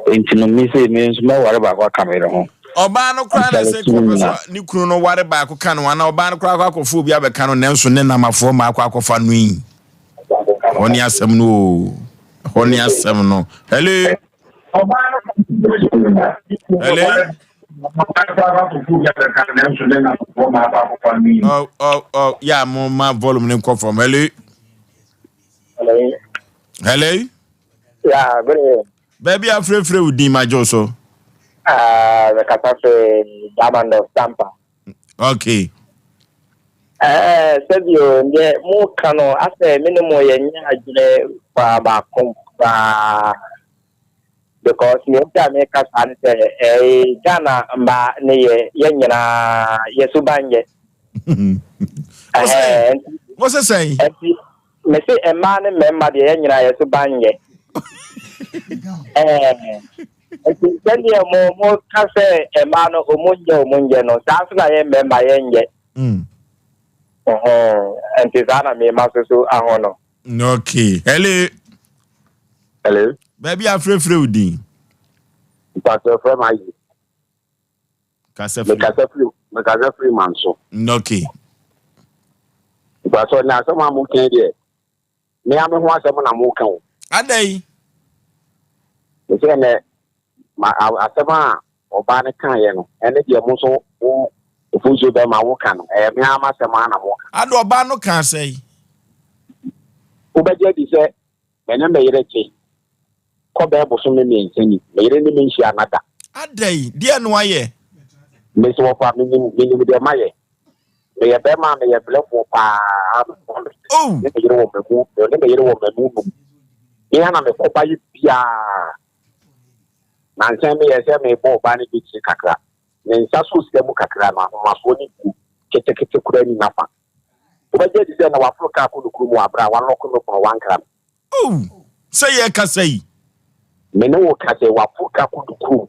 enti no mi se mi nso ma ware ba ko ka me ho oba no kra na se ko ni kunu no ware ba ko ka no ana oba no kra akofo bi abeka no nenso ne namafo ma akwafa no yi oni asem no Honey Asem no. Hello. Oh, yeah, my volume name come from. Hello. yeah good Baby, I'm free with Dima Joso. the catastrophe diamond of Sompa. Okay. Said you yeah more cano after minimum yeah ba because me make us answer Ghana mba ne yenyina yesubanye What's it saying? Me say a man member de yenyina yesubanye then you more can say a man omunje no that's na ye member yenye and Tizana me maso ahono. Okay. Hello. Baby, I'm free with Dean. Pastor from my Casa free man so. Okay. Pastor na so ma mu kan de. Me am ho asem na mu kan. Adai. Me say na ma asem a oba ne kan ye no. Ene de mu so ofuzo be ma wo kan. Me am asem na mu kan. Ado oba no kan say. Ubeje di se me me yere chi. Ko be bo so me nsani. Me yere ni me nshi anada. Adai, dia no aye. Me so fa me ni de maye. Me ye be ma me ye blefo pa. Oh. Me yere wo me mu. Ihe na me ko ba yi bia. Na nse me ye se me bo ba ni bi chi kakra. Ne nsa so se mu kakra na ma so ni ku kete kura ni nafa. Ubeje di se na wa froka ko dukuru mu abra wa no ko no ko wan kram. Oh. Say ye ka say. Me no wo ka se wa froka ko dukuru.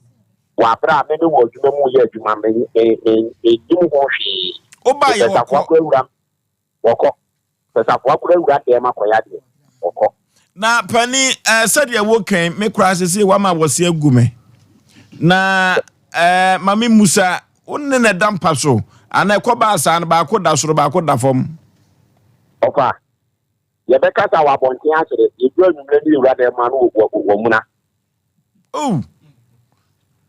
Wa abra me no wo djuma mu ye djuma me dum ho hwe. Oba ye wako. Woko. Pesa kwa kura ura de ma ko ya de. Woko. Na pani said ya woken me crash say wa ma wose agume. Na mami Musa wonne na dampa so ana ekoba asa na ba ko da soro ba ko da fom. Ofa. Ye be kasa wa bontin asere, ye do anumre ni wura de ma no wo muna. Oh.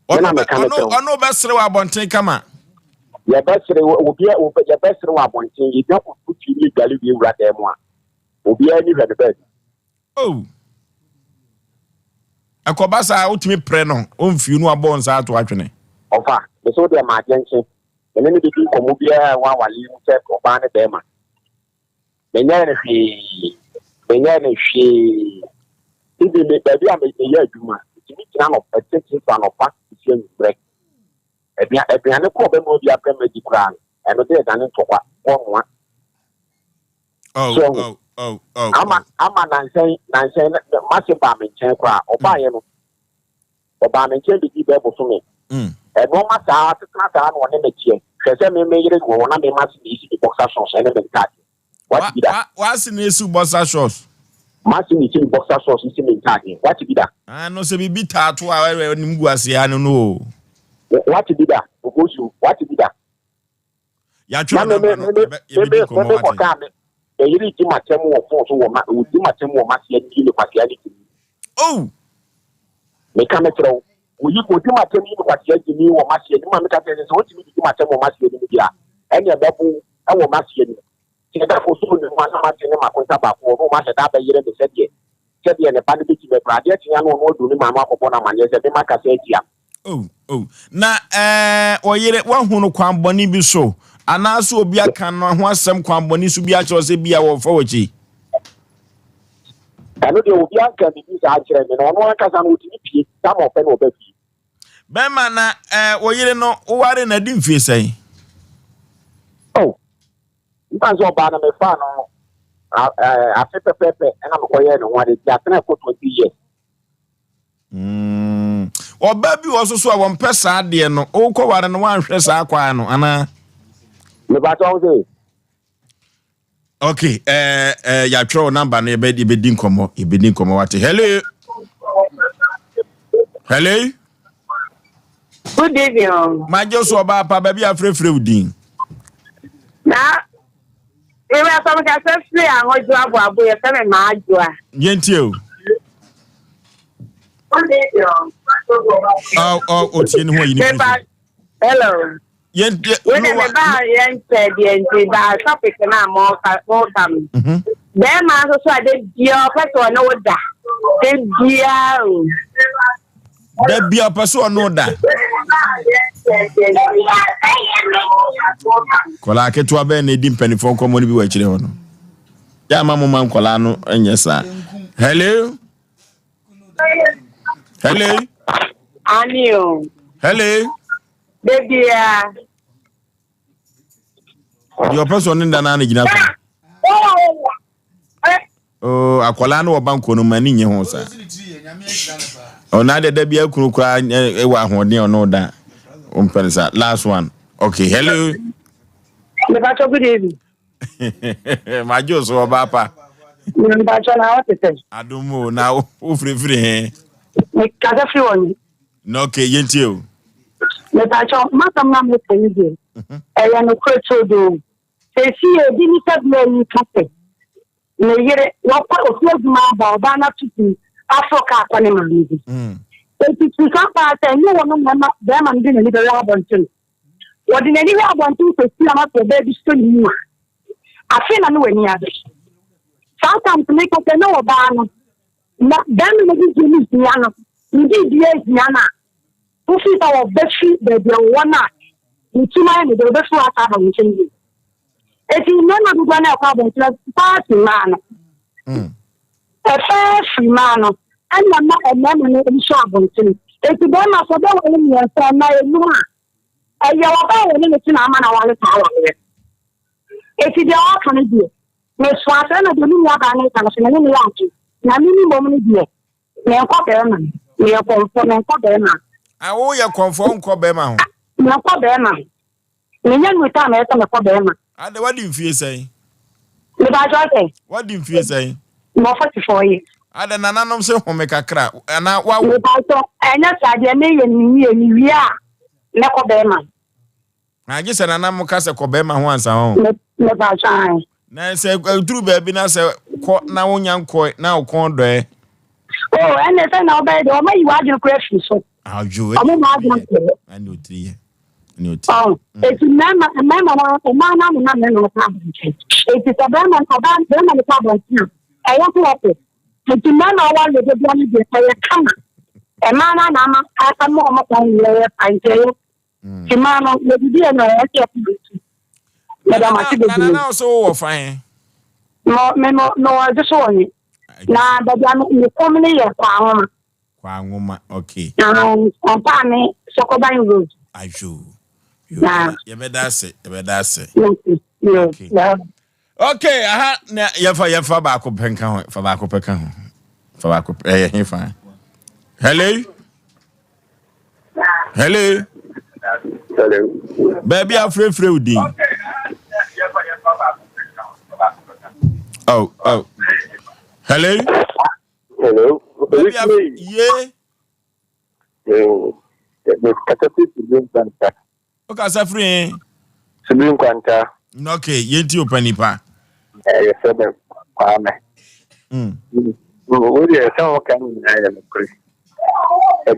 Ono be sere wa bontin kama. Ye be sere obi ye be sere wa bontin, ye do ko tuti ni gali bi wura de mo a. Obi ani hwe de be. Oh. Akoba sa utimi pre no, onfi nu abon sa ato atwene. Ofa, me so de ma agency. Ene ni bi komo bia wa wali mu se oba ne be ma. Menya ne hwe. Ibi me baby a me ye adwuma. Timi tina no petete fa no pa tie nbre. Ebia ne ko be mo bia pre me di kura. Eno de dan ntokwa onwa. Oh. Ama nansen masi ba me nchen kura. Oba ye no. Oba me nchen bi be bo so me. Eno ma ta tata no ne me tie. Hwese me yire wo na me masi bi si boxer shorts ene me card. What be that? What's in the boxer shorts? Masi ni tin boxer shorts isi me card. What be that? No se bi tattoo a ni mgu asia no. What be that? What be that? Ya twa na me ko ka me. E yiri ti matemu wo fon so wo ma wo ti matemu wo masi ni le kwasi ali. Oh. Me ka me tro. Wo yi ko ti matemu ni kwasi ali ni wo masi ni ma me ka te so wo ti mi ti matemu wo masi ni bia. Eni e bebu e wo masi ni. Ti da ko so ni ma na masi ni ma ko ta ba ko wo ma se da ba yire me se die. Se die ne pa ni bi ti be bra de ti ya no no do ni ma ma ko na ma ne se be ma ka se dia. Oh. Na oyire wa hunu kwan boni bi so. Anaso obi aka no ho asem kwan boni so bi a kire se bia wo fa wachi. Anu de obi aka bi sa kire me no no aka sa no ti pie ta mo pe no ba fi. Be ma na oyire no wo ware na di mfie sai. Oh. Ntanzo ba na me fa no afepepepe na me koye no ware dia tena ko 20 years. Oba bi wo so a won pesa de no wo ko ware no wan hwe sa akwa no ana. Me ba to say. Okay, ya throw number na be din komo wate. Hello. Good evening. Ma joso oba pa ba bi afrefre udin. Na we were some ka se free an ojo abo ye se me ma ajo a. Yentie o. Good evening. Oh, tie ni ho yi ni. Hello. Yentie. We ne ba yente de ba topic na mo kam. Be ma so ade dio peto no da. De dia o. Da bia paso no da. Kola ketua be na di mpanifo komo ni bi wa kire ho no. Ya ma mo man kola no enye sa. Hello. Anio. Hello. Baby Your person in na gina so. Oh, akola no banko no mani nye ho sa. Ona de bia kunu kwa e wa hoden ono da. Umpensa last one. Okay, hello. Me ba to good evening. Ma jo so ba pa. Me ba to na what it is. Adumo na o free he. Me ka da free one. No, okay, yentie o. Me ba to ma tam na me tani de. E ya no kweto do. Se si e di ni tab me kafe. Me yere wa kwa ofu ma ba na tutu Africa kwa ne ma ni. Eti Sompa say no one no be man di ni be abontin. Wodi na ni abontin se si ama pe be bi so ni mu. Afi na no wani ade. Sometimes me ko se no ba no. Na dem no di ni si ana. Ni di si ana. Ufi ta wo be fi be de wona. Ntuma ni de be fu ata ba nchenji. Eti no na du na kwa abontin party man. Free man. And I'm not a man in trouble. If you don't have to go in your son, my luma, and you are going to let you know, I want to tell you. If you don't can do, Miss Watson, I don't know what I need to say. Any lucky, now, minimum, dear. May I call them? May I call them? I owe you conform Cobema. No call them. Million with time, I call them. And what do you feel say? What do you feel say? No 44 years. Ada nananom se home kakra ana wa Mepato enya sade me ye ni wi a ne ko be ma. na je se nanam ka se ko be ma ho ansa ho. Mepato an. Na se duru ba bi na se ko na wonya nko na okon do e. Oh, ene se na obe de o ma yi wa je kura fi so. Ajo. O ma ga ko. Ani otiri. Ani otiri. Oh, eti mama na no ta. Eti sabema ko ba na ta ba ti. Eya ko opo. Eti mama wa le de bi de ya kama. E mana na ma aka mo ko ye anje. Ti mama le bi na ya ti opo. Madam ati be. Na so wo fine. No just one. Na baba no ko me ye Kwa ngoma okay. Sompa me Sokoban road. Ajo. Nah. You better say. Okay. Okay, aha na yefa ba ko penka ho, fa ba ko peka ho. Fa ba ko he fine. Hello. Hello. Baby afre udi. Oh. Hello. Baby yeah. Okay, Safri. Sibin kwanta. Okay, yenti opanipa. Yes, sir. Wodi e san kan na ya mkri. E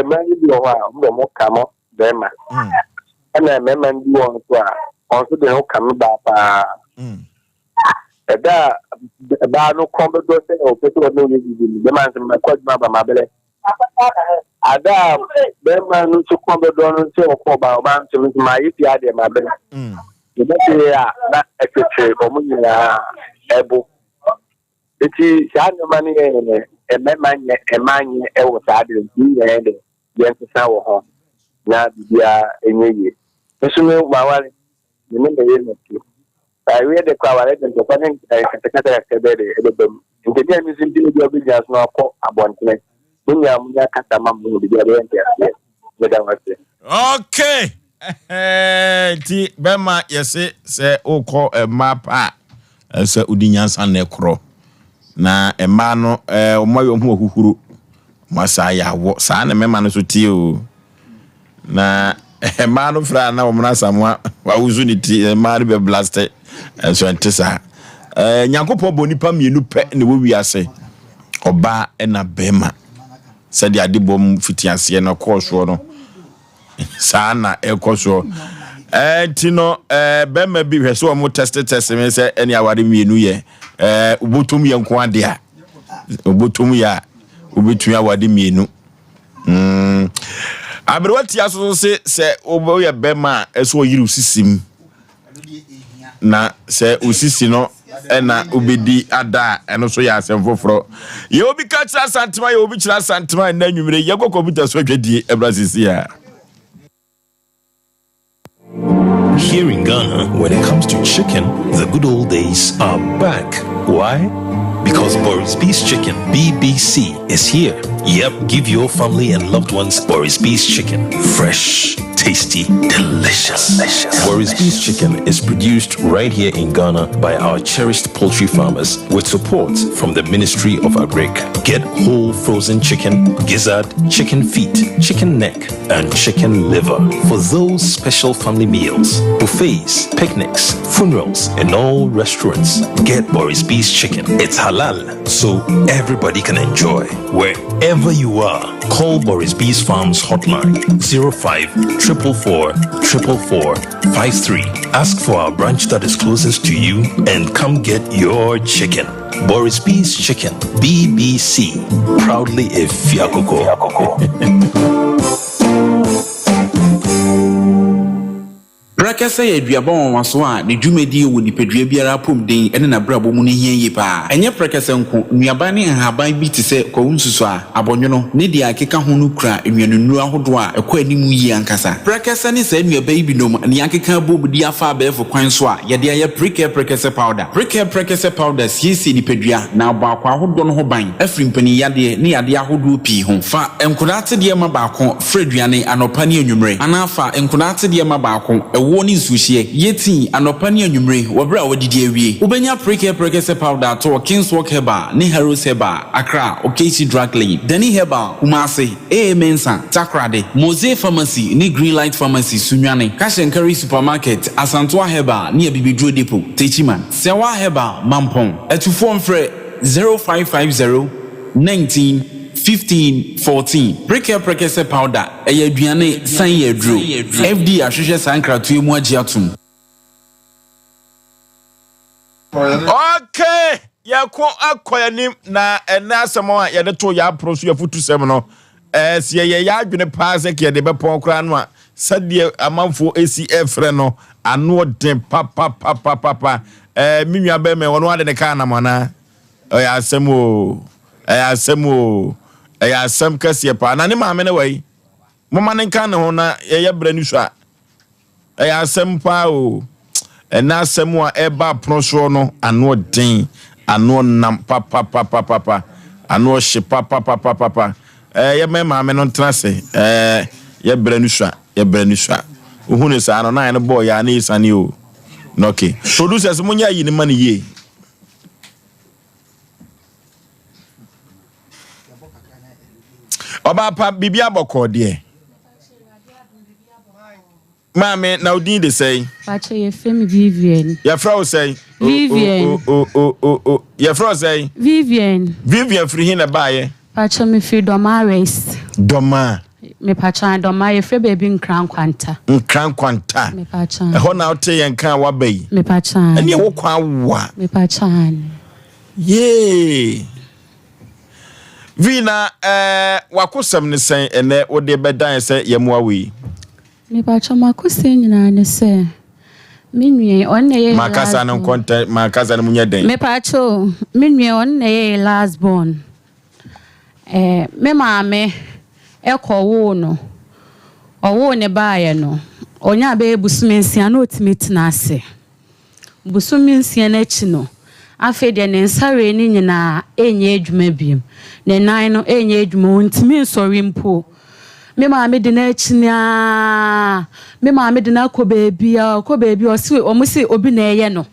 man bi o ha, mo kamo be ma. Ana me man bi won so a, on so de ho kam ba pa. Eda ba no kombe do se o pe to no ni bi. Be man se ma kwajuma ba ma bele. Ada be man no so kombe do no se o ko ba o ba se ma yi ti ade ma bele. Yebete ya na ekete omunya ebo eti sanu mani emanye ewo sade ni ende yensa wo ho na bia enyeye esume mawale ni me ye no ti ai we de kwa wale de kwa ne kata kebede ebem ndedi amizim di bi obi jas no akọ abontene munya munya kata mamu bi de ente ase weda wase Okay. Ti bema yese se ukọ mapa se udinyansa na ekro na ema no omayo hu ohuhuru masa ya wo sa na mema no so ti o na ema no fra na omna samwa wa uzu ni ti ema no be blast so ntesa nyankopọ bonipa mienu pe ne wo wiase oba na bema se de adebom fitiase na koso no sana ekoso tino bema bi hwese o mo test me se eni awade mienu ye ubotum ye nko ade a ubotum ya ubetu awade mienu abrewati aso se obo ye bema eso yiri usisim na se usisi no na obedi ada eno so ya asem foforo ye obi ka kira santima ye obi kira santima na nwumire ye go computer so dwedie ebrasisi ya. Here in Ghana, when it comes to chicken, the good old days are back. Why? Because Boris Beef's Chicken, BBC, is here. Yep, give your family and loved ones Boris Beef's Chicken. Fresh, tasty, delicious. Boris Beef's Chicken is produced right here in Ghana by our cherished poultry farmers with support from the Ministry of Agric. Get whole frozen chicken, gizzard, chicken feet, chicken neck, and chicken liver for those special family meals, buffets, picnics, funerals, and all restaurants. Get Boris Beef's Chicken. It's halal, so everybody can enjoy. Wherever you are, call Boris Beef's Farms hotline 05-444-444-53. Ask for our branch that is closest to you and come get your chicken. Boris Beef's Chicken, BBC, proudly a Fiakoko. Brakasa ye duabon waso a ne dwumadi wo nipadua biara pomden ene na brabo mu ne hienye pa enye brakasa nko nuaba ne nhaban bi te se kwawunsusu a abonwono ne dia akeka ho no kura enwanunu ahodo a ekwa animu yi ankasa brakasa ne sa nuaba yi binom ne akeka bobudi afa abefo kwan so a ye de ya brakasa powder siesi nipadua na abakwa ahodo no ho ban afrimpani yade ne yade ahodo pi ho fa enkodate de ma baako freduane anopa ne anwumre anafa enkodate de ma baako ewo ni nsuhye yeti anopa ne anwumre wobra wodidi awie ubenya preke se powder to Kingswalk Herbal ne Heroes Herbal Accra Okesi Drug Lane Dani Herbal Kumase Mensa Takrade Mose Pharmacy ne Greenlight Pharmacy Sunwane Cash and Carry Supermarket Asantwa Herbal ne Bibidro Depot Techiman Sewa Herbal Mampong etufo mfre 0550 19 15 14 preke se powder aduane san yedro FD ahwehwe sankratu mu agiatum. Okay, yako akoyanim na enasemo a yede to ya proso yafutu sem no sie ye ya adwene paase ke de bepon kra no a sade amanfo ACF no ano den papa minwa be me wono ade ne ka na mona oya asemo eya asem kase pa na ne maame ne wai mama ne kan ne ho na ye brani so a eya asem pa o ena asem a eba proso no ano den ano nam papa ano hye papa ye me maame no ntrase ye brani so uhunu sa no na ne boy ya na isane o no okay producers munya yi ne man ye Oba pa bibia boko de. Mame na odin de say. Pacho ye femi Vivian. Your fro say. Vivian. Your fro say. Vivian. Vivian free hin na baye. Pacho me free Doma race. Doma. Me pacho Doma ye free baby nkran kwanta. Nkran kwanta. Me pacho. E ho na ote ye nkan wa bayi. Me pacho. Eni wo kwa wa. Me pacho. Yay. Vina wakosam ne sen ene wo de bedan se yemwa wi. Me pacho makose nyina ne se. Minwe onne ye makasa no content makasa no munye den. Me pacho minwe onne ye last born. Me maame ekowo no. Owo ne baaye no. Onya be busumensia na otimetina ase. Busumensia na chi no. Afi de ne nsare ni nyina enye adwuma biem ne nan no enye adwuma ontimi nsori mpo me maame de na achinia me maame de na ko baabi osi omusi obi na eye no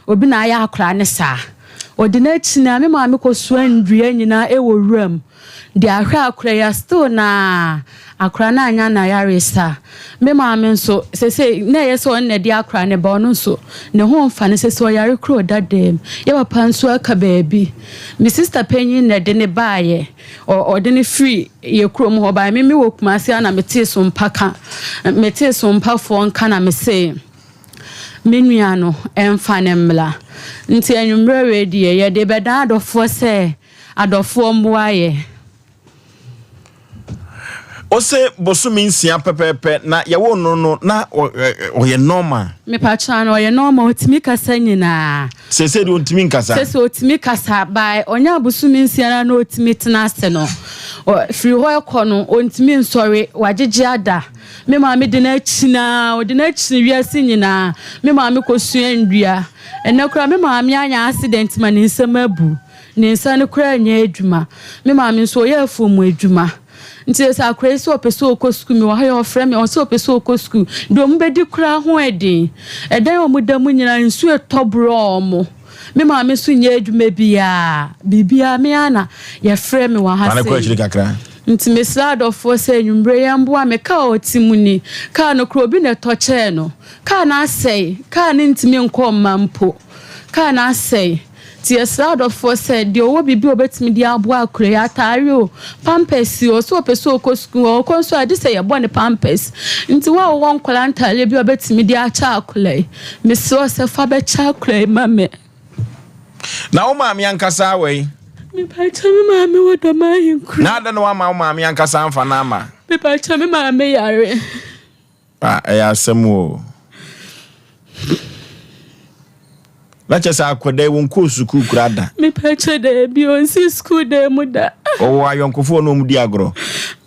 obi na aya akra ne sa odi na achinia me maame ko so andua nyina ewo wuram de ahwa akra ya still na akra na anya na yaresa me maame nso sese na yeso on na di akra ne ba no nso ne ho mfa ne sese o yare kro dadem ye papa nso aka baabi me sister penyin na de ne baaye o de ne free ye kro mo ho ba me wo kumase na mete so mpaka mete so mpafo nka na me se menua no emfa ne mla nti anwumre ready ye de beda adofo se adofo mboaye Ose bosumi nsia pepepe na yawo no na oye normal. Me pacha no oye normal otimi kasa nyina. Sese de otimi kasa. Sese otimi kasa by onya bosumi nsia na otimi tenase no. Free ho ekono ontimi nsori wagege ada. Me maame de na china, o de na chini wiase nyina. Me maame kosua ndua. Ene kura me maame anya accident ma ne nsam abu. Ne nsan kura anya adwuma. Me maame nso oye afomu adwuma. Nti sa akwesi opeso okosku mi wa ha yo frame o so opeso okosku do mu bedi kura ho edi edan o mu da mu nyina nsu etobro mo me ma me so nya adwuma bibia me ana ye frame wa ha se ana ko chiri kakra nti me slide of for say nwumbre yambo a me ka otimuni ka no kro bi na toche no ka na asai ka ni ntimi nko mampo ka na asai ti slide of for said de owo bibi obetimi di abo akure atare o pampers o so peso okosku o konso ade say ye bone pampers nti wa won kola ntale bi obetimi di acha akule me so se fa be cha akule mame na o maami ankasa we me pa cha me maame wo do ma hinku na da no wa ma o maami ankasa amfa na ama me pa cha me maame yare ya asemo Lacha sa akwada won ko suku kurada. Me pacho de bi on si school de muda. O ayonkofo no mu di agro.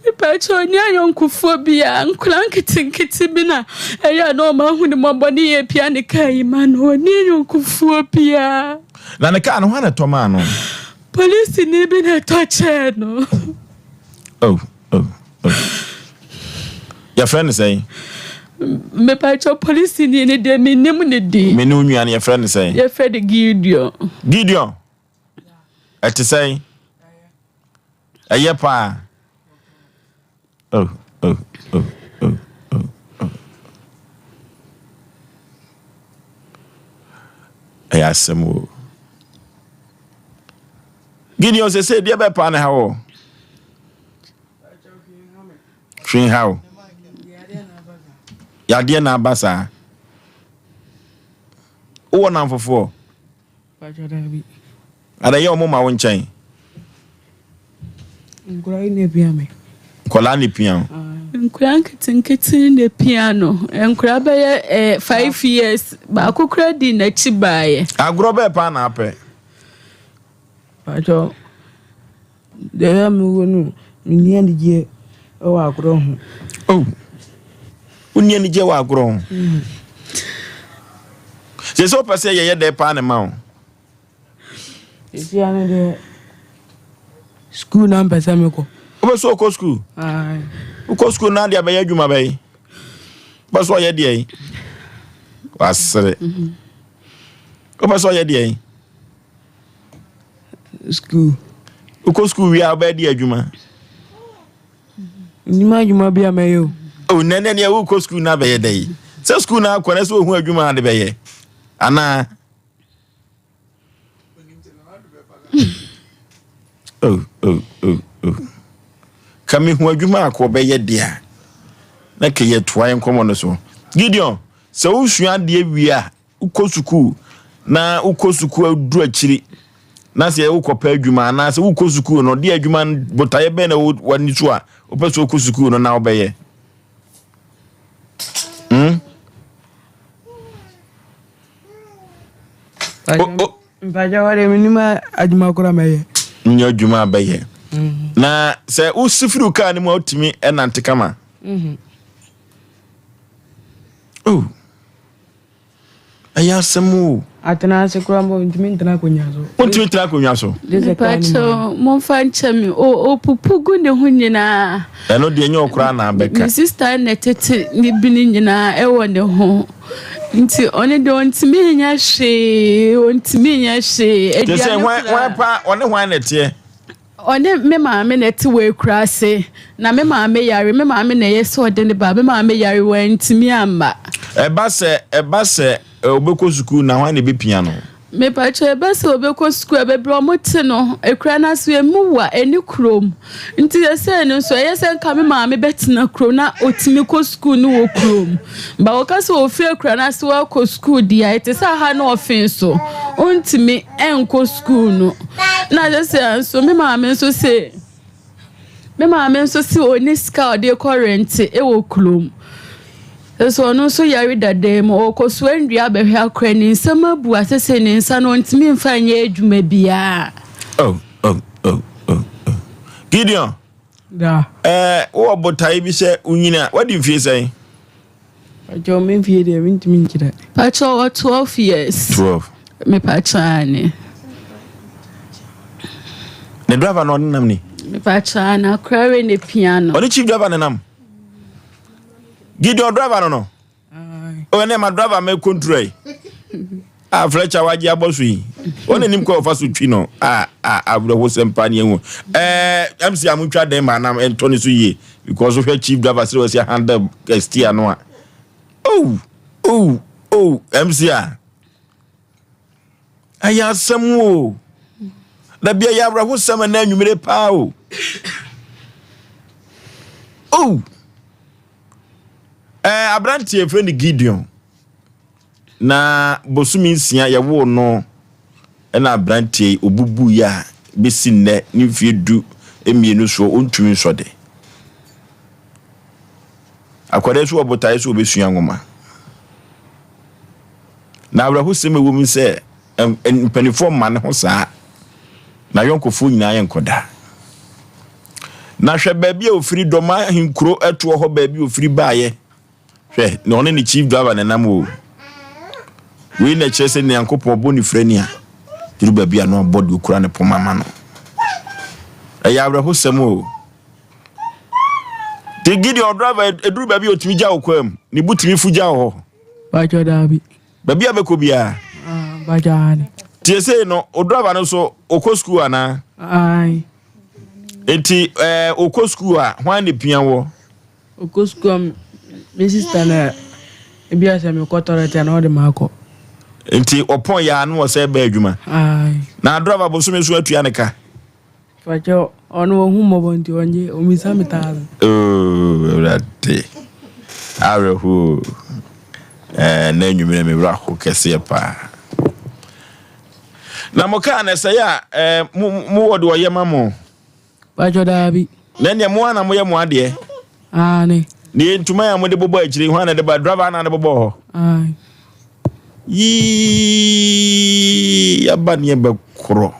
Me pacho ni ayonkofo bia nkran kitinkiti bi na eya no ma hu ni moboni ye pia ne kai ma no ni ayonkofo bia. Na ne ka no hana to ma no. Police ni bi na to che no. Oh. Your friend say me pacho police ni de me nim ne di me no nua ne friend say your friend Gideon at say pa oh Asem o Gideon say dia be pa na ha wo Twin how Yade na abasa o na mfofo ada ye omo ma wo nchen nkura ne piame kola ne pian nkura nketenkete ne piano nkura be 5 years ba kokura di na chi baaye agro be pa na ape pacho de am wonu ni ande je o agro ho oh unye ni je wa agro ho je so pese ye de pa na ma o esi ane de school na pese me ko o so ko school ko school na dia be adwuma be ba so ye de wasere o so ye de school ko school wi aba de adwuma ni ma adwuma bia me yo o nene ne wo ko school na be ye de se school na akwa so hu adwuma de be ye ana oh kami hu adwuma akọ be ye dia na ke ye toan komo no so Gideon se wo sua de wi a uko suku na uko suku adu akiri na se wo kopa adwuma na se uko suku no de adwuma botaye be na wani so a opeso uko suku no na obeye Mpaja wale minima adwuma kora meye nya adwuma beye na se usifuru ka ni mo otimi enante kama oh ayasemu atena se kora mo ntimi ntena konya so pacho mo fancha mi o pupugu ne hu nyina eno de nya okra na beka mi sister na tete ni bini nyina e wo ne ho nti one de ontimi nya hwe e say wan pa one hwan na tie one me maame na ti we kurase na me maame yare me maame na yeso de ne ba me maame yare wa ntimi amba e ba se obeko school na hwan na be piano me pacho e ba se obeko school be bro mote no ekura na so emuwa eni krom nti yese no so yese nka me maame betina krom na otimi ko school no wo krom ba wokase wo fie ekura na so wa ko school dia ite sa ha na ofin so ontimi enko school no na yese so me maame so se oni ska de current e wo krom so no so yari dadem okoso andua behwe akra ni nsama bu asese ni nsa no ntimi mfanye adwuma bia oh Gideon da wo botai bi se unyina wadi mfie sai pacho me mfie de ntimi nkira pacho 12 years 12 me pacho ani ne driver no nam ni me pacho ana kware ne piano oni chief driver nam Gideon driver no o ne ma driver me control a fletcher waje abosu yi one nim ko fa so twi no abro ho sempa ne hu MC amutwa den ma na Anthony so yi because of chief driver say was handle steer no MC aya samu da bia ya abro ho sem na anwumere pa Abrantie friend Gideon na bosumi nsia ye wo no na abrantie obubu ya besi nne ni fiedu emienu so ontumi so de akwade so obotae so obesua ngoma na abrahu seme wo mi se penifom man ho saa na yonkofo nyina ye nkoda na hwe baabi a ofiri doma hinkuro eto ho baabi ofiri baaye hwe na one ni chief driver na nam o we na chese ne yankopon boni frania diru baabi a no body okura ne pomama no ya abrahu semo Te Gideon driver eduru baby otimi gya okwam. Ni butimi fuja ho. Bajo dabi. Baby abeko bia. Bajane. Tie say no o driver no so okọ school ana. Ai. Enti okọ school a hwan ne pia wo. Okọ school me sister na ebi ase me kotorete na o de mako. Enti opon ya no se ba adwuma. Ai. Na driver bo so me so atua ne ka. Bajo ono hu mo bonti onje o mi sa metala. Oh, rate. Arehu. Na enwumere me bra ho kese pa. Na moka na se ya mu wode wo yema mo. Bajo dabi. Na ne mo ana mo ye mo ade. Ani. Ni ntuma ya mo de bobo akiri ho na de ba driver na de bobo ho. Ai. Yi aba ne be kro.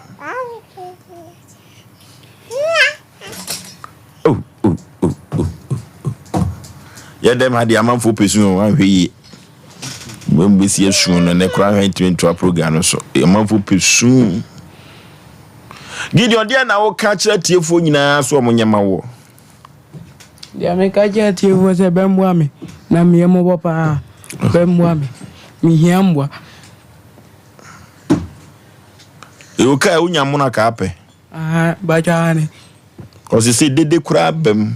Ya dem hadi amanfo pesu wan hwe mbembe si esu no ne kra 2020 program so amanfo pesu Gideon dia na wo ka kira tiefo nyina so omonyema wo dia me ka kira tiefo se bemwa me na me mo bopa bemwa me mi hiambwa e ka unyamu na ka ape bajane ko se dede kra bem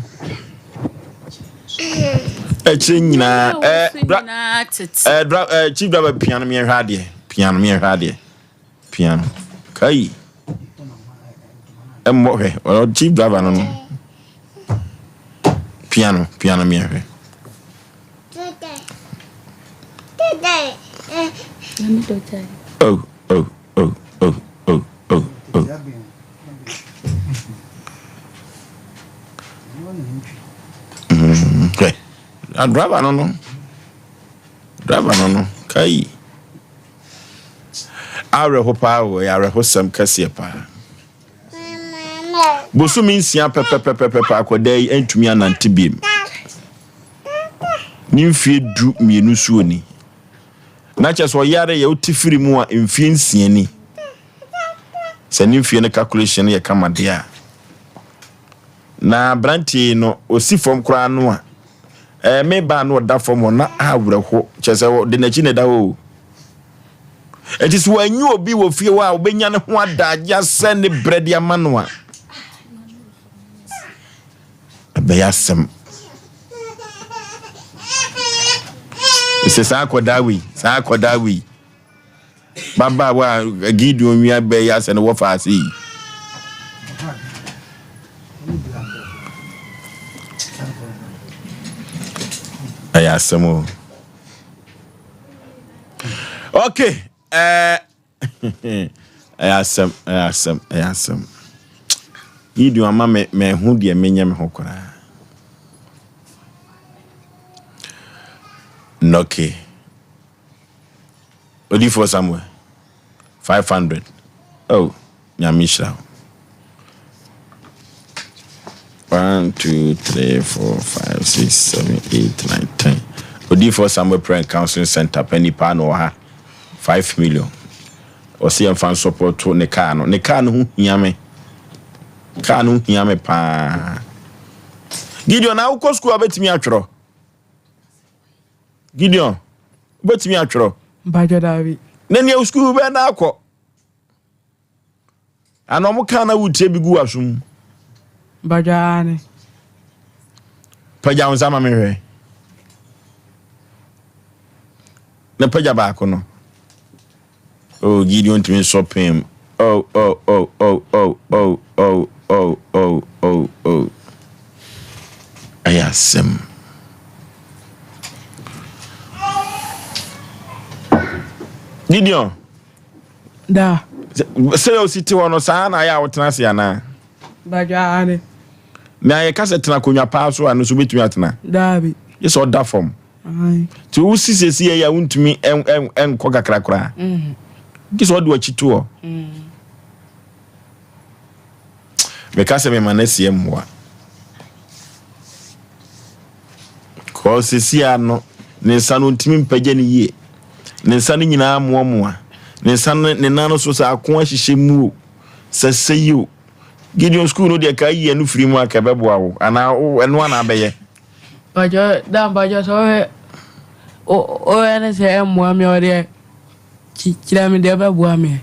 nyina chief driver piano me hade piano kai emmohe o chief driver no piano me hwe oh okay. Driver no kai are hopa wo ya re hosam kase pa bosu minsia pepe akodai antumi anante biem nimfie du mienu suoni na cheso yare ya utifiri mu a mfie nsia ni se nimfie ne calculation ye kamade a na branti no osifom kra no a me ba no da fom na awre ho chese de na chi ne da ho etis wanyu obi wo fie wa obenya ne ho adagya se ne bread ya mano a be yasem ise sa kodawi baba wa Gideon wi be yase ne wo fa asi ayasemo okay ayasem Gideon ama me hu de menye me hokora noke odi for somewhere 500 oh nyamishra 1 2 3 4 5 6 7 8 9 10 odi for somewhere prayer counseling center penny pan or ha 5 million Osei fan support to ne car no hu hiame pa Gideon na uko school abetimi atworo Gideon betimi atworo bajo davi nani school be na akọ anomu kana wutie bigu asum bajane paja unzama mehwe na paja ba akono oh Gideon to me shopping oh ayasem Gideon da say o city wono sa na ya wotena se ana bajane na ye kase tena konwa pa so anu so betumi atena dabi yes order form ai ti wo sisesi ya wuntumi enko kakrakra yes order achito me kase me manesi emwa ko sisi ano ne sanu ntimi mpagye ne ye ne sanu nyina moamoa ne sanu ne nano so sa akon ahihye mu saseyo Gideon school no de ka yi anu firi mu aka beboa wo ana eno ana abeye Bajo dan bajo so o ene se mo mi o de kira mi de ba bo ami.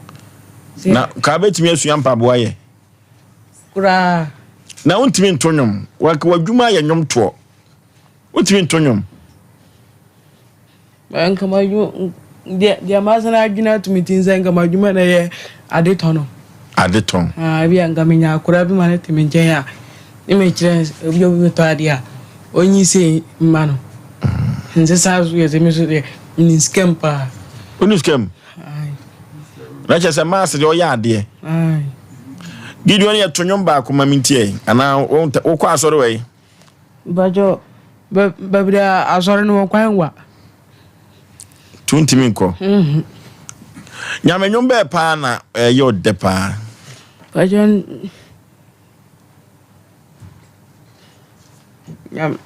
Na ka betimi asua mpa boa ye. Kura. Na untimi ntonyom, wadwuma ye nyom to. Untimi ntonyom. En kama yu dia masana adwuna to mitinza en kama adwuma na ye adeton. Adeton. Bi anga menya kura bi mane timi nchen ya. Ni me kire obi to ade a. Onyi se mma no. Nze sa so ye temi so de ni scam pa. Uni scam. Ai. Na chese mass de oya ade. Ai. Gideon ye tonyom ba kuma mintie ana wo kwa asore we. Bajo babida asore no kwan wa. Tuntimi nko. Nyame nyom be pa na ye ode pa. Bajo Nyam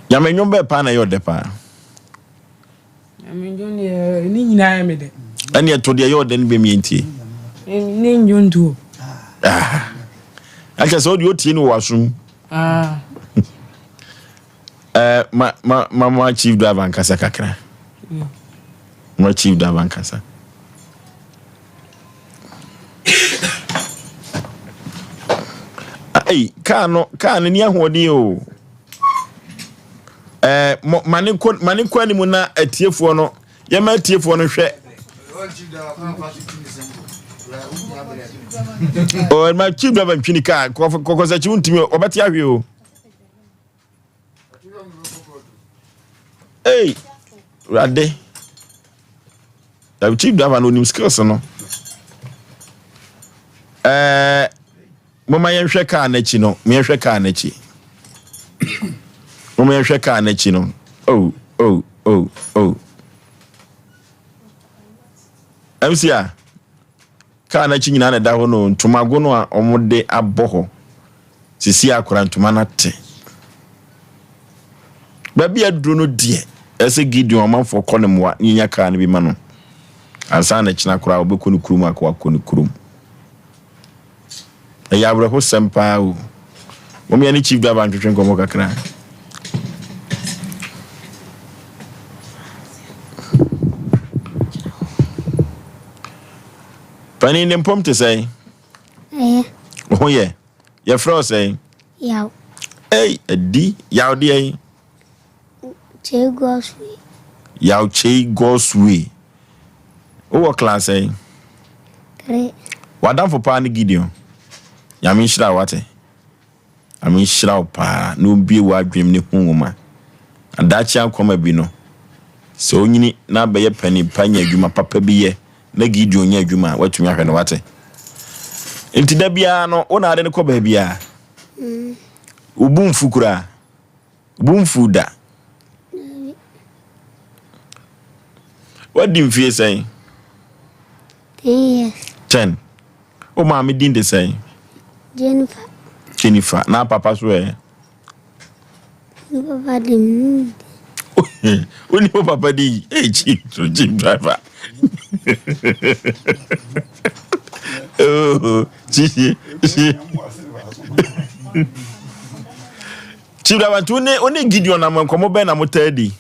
Nyame nyom be pa na ye ode pa. Nyame nyom ni nyina ya me de. Ani to de ye ode ni be mientie. Ni njuntu. Acha so di otie ni wasum. Ma chief driver nkasa kakra. Ma chief driver nkasa. Ka ni ahodi o. Mani kwa ni mu na atiefo no. Ye ma atiefo no hwe. Oh, my chief driver mpini ka kokoza chi untimi obati ahwe o. Hey, rade. The chief driver no nim skills no. Mama yenhwe ka na chi no, me yenhwe ka na chi. Mama yenhwe ka na chi no. Oh. MCA ka na chi nyina na da ho no ntomago no a omode aboho. Sisi akora ntoma na te. Baby aduro no die. Ese Gideon manfo konemwa nyinya ka na bi ma no. Ansa na china kora obekọ no kurum akwa ko no kurum. Ya abro ho Sompa o. Momi ani chief driver ntwetwe nkomo kakra. Pani nem pom te say. Oh yeah. Your fro say. Yaw. Hey, edi, yaw di ay. Che goes way. Yaw che goes way. What class say? 3. Wadam for pa ni Gideon. Ya min shira wate. Amin shira pa no bi wa dwem ne hunwoma. Adachi akoma bi no. So nyini na be ye pani panya adwuma papa bi ye. Na Gideon nya adwuma watumi ahwe no wate. Enti da bia no wona ade ne ko ba bia. Ubumfu kura. Ubumfu da. What do you feel saying? 10 years. 10. O ma me din de say. Jennifer. Na papa so e. Papa di. Oni papa di. Hey chief driver. Oh, chief. Chief driver tu ne oni Gideon na mo nkomo be na mo tadi.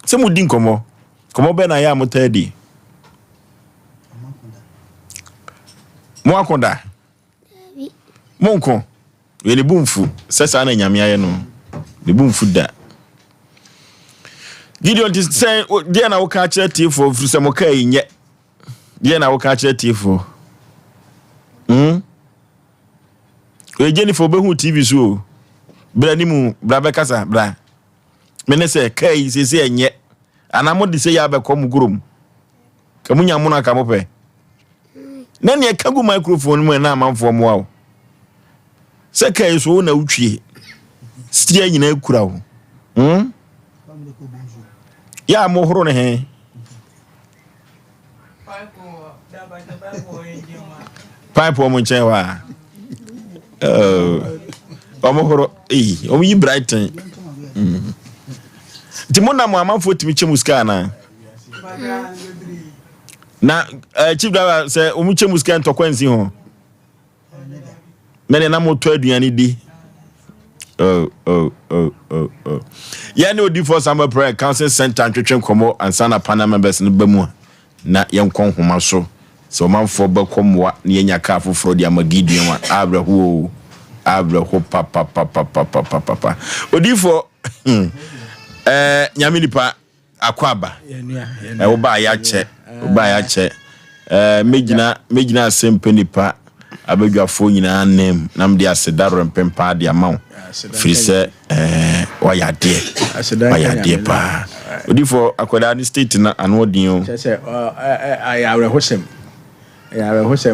Se mo din komo be na ya mo tadi. Mo akonda. Mo nko. We ne bumfu. Sesa na nyame aye no. Ne bumfu da. Gideon is saying dia na wo ka kire tifo furu se mo ka yenye. Dia na wo ka kire tifo. We Jennifer be hu TV so. Bra ni mu bra be kasa bra. Mene se kai se enye. Anamo de se ya be kom gurum. Kamunya mu na ka mo pe. Na ne ka gu microphone mu na amanfo mo wa. Se kai so na utwie. Stia nyina ekura wo. Ya mo horo ne he. Pipe mo nche wa. Omo horo omo yi Brighton. Timona mo amanfo timi che muska na. Na chief driver say omu che muska ntokwansi ho. Mene na mo to aduane di. Oh. Yeah, no do for Sompa prayer council center and twetwen komo and sana panel members no bamu na yenkon homa so manfo bekomwa na yenya ka foforo dia Gideon wa abrahu papa odi for Nyame nipa akwaba oba ya che megina Asem Mpe Nipa abadwafo nyina nem nam dia sedaro mpempa dia mawo frise wayade pa odi for akoda ni state na anodin o say ayawre hosem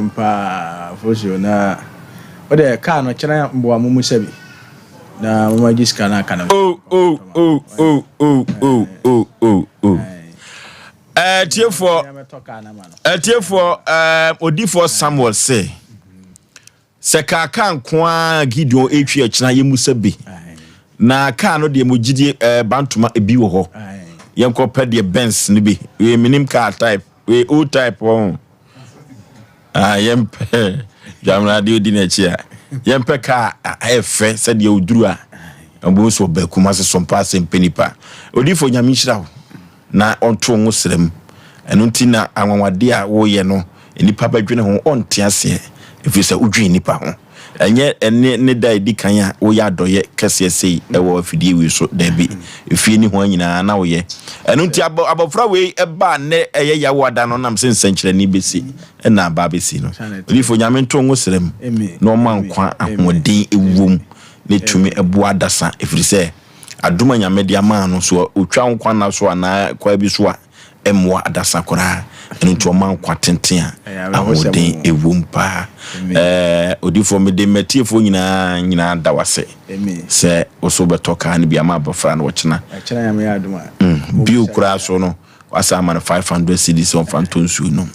pa fosio na ode ka no kyena mbo amumu sabi na mama jiska na kana tiefo odi for Samuel say seka kan kwa Gideon etwi akina yemusa bi na ka no de mogidi bantuma ebi wo ho yenko pɛ de Benz ne bi we minim car type we old type on yempe jamna de odi na chi a yempe ka efe sɛ de oduru a ambo so ba kuma se Sompa Asem Mpe Nipa odi fo Nyame hira na onto ngo srem eno ntina anwanwade a wo ye no nipa badwene ho onte ase efisa udwi nipa ho enye ne dai di kan a wo ya doye kase sei ewo afidie wi so da bi efie ni ho nyina na wo ye eno nti abofra we eba ne eye ya wada no nam se nsankyere ni besi na ba besi no bifo Nyame nto ngo srem no mankwa ahodin ewum ne tumi eboa dasa efrise aduma Nyame dia ma no so otwa nkwa na so na kwa bi so a emwa adasa kora eno nto mankwa tenten a ahodin ewum pa odifo me de metiefo nyina dawase se oso betoka ne bia ma bafra no wachina Nyame ya aduma biu kura so no wasa man 500 cedis on fantonsu no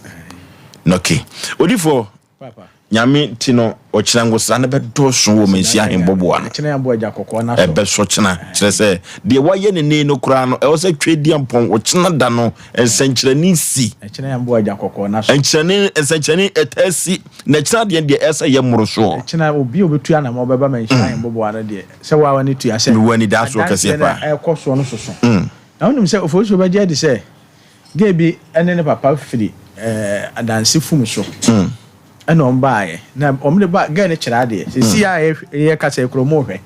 okay odifo papa Nyame tino ochina ngosa na bedoso wo mensia hemboboa no China Aboagye akoko na so beso china kire se de waye ne no kura no e wo se twedi ampon ochina da no ensankyere ni si China Aboagye akoko na so ensankyere etasi na china de esa ye moro so China obi obetu ana ma obeba mensia hemboboa na de se wa wani tu ase wani da so kase pa e koso no so na wonu se Oforisuo Aboagye de se gebi ene ne papa firi adanse fum so ana ombaye na omde ba ga ne kirade sisi ya ye kasa ekromo hwe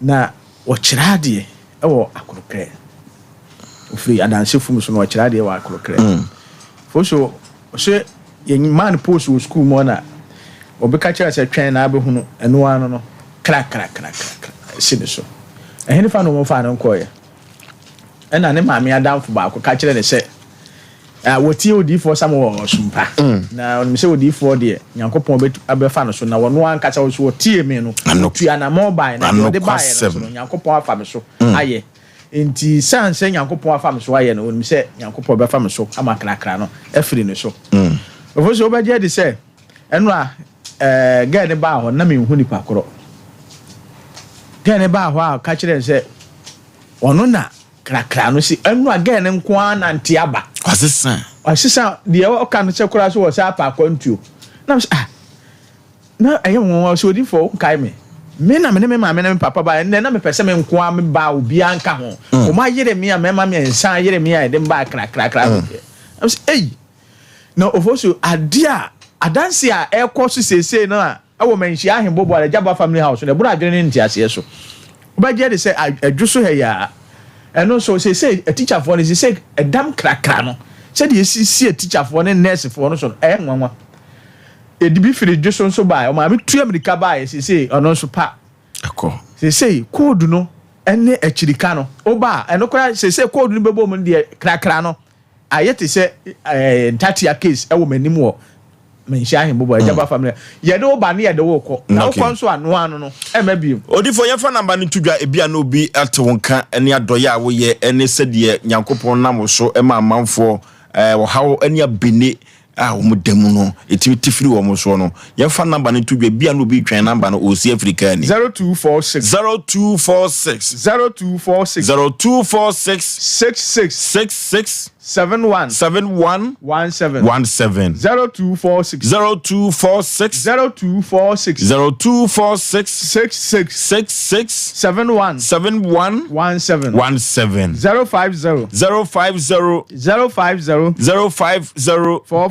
na o kirade ewo akrokre ofri adanse fum so no o kirade wa akrokre fosho se ye man post wo school mo na obeka kira se twen na abehunu eno ano no kra sine so ehne fa no mo fa no nkoye ena ne maame adamfo ba ko ka kira ne se woti odifo samo Sompa na on me se odifo de Nyankopon abefa no so na wono anka cha so tie me no tua na mobile na de buy no Nyankopon afa me so aye enti sanse Nyankopon afa me so aye no on me se Nyankopon befa me so amakrakra no afiri no so Oforisuo Aboagye de se eno a ga ne ba ho na me hu nipa koro ga ne ba ho a ka kire se ono na krakra no si enu aga ne nko ana ntiaba asisa de o kan che kura so wo sa pa kwantuo na na aye won so di fo kai me na me ma me papa ba na me pese me nko a me ba obi anka ho o ma yere me a me ma me nsan yere me a de ba krakra am say na Oforisuo adia adanse a ekoso sese na awo menhia ahembobo ala jaba family house na bura adwene ntiase so Aboagye de se adwuso he ya eno so say a teacher for is say a damn krakra no say the see a teacher for ne nurse for no so nwanwa e di bi firi dwoso so ba o ma me tu America ba say ono so pa akọ say code no ene achirika no o ba eno kora say code no bebo mo de krakra no ayete say tatia case e wo manim wo menhia hembobo ajaba family ye de oba ne ye de wo ko na wo konso ano no e ma bi odifo ye fa number ni tudwa ebia na obi ate wonka ene adoye a wo ye ene sede Nyankopon nam so e ma manfo wo hawo ene abene demu no etimi tifiri wo mo so no ye fa number no to dwa bia no bi twen number no Osei Africa ni 0246 66 71 17 66 71 17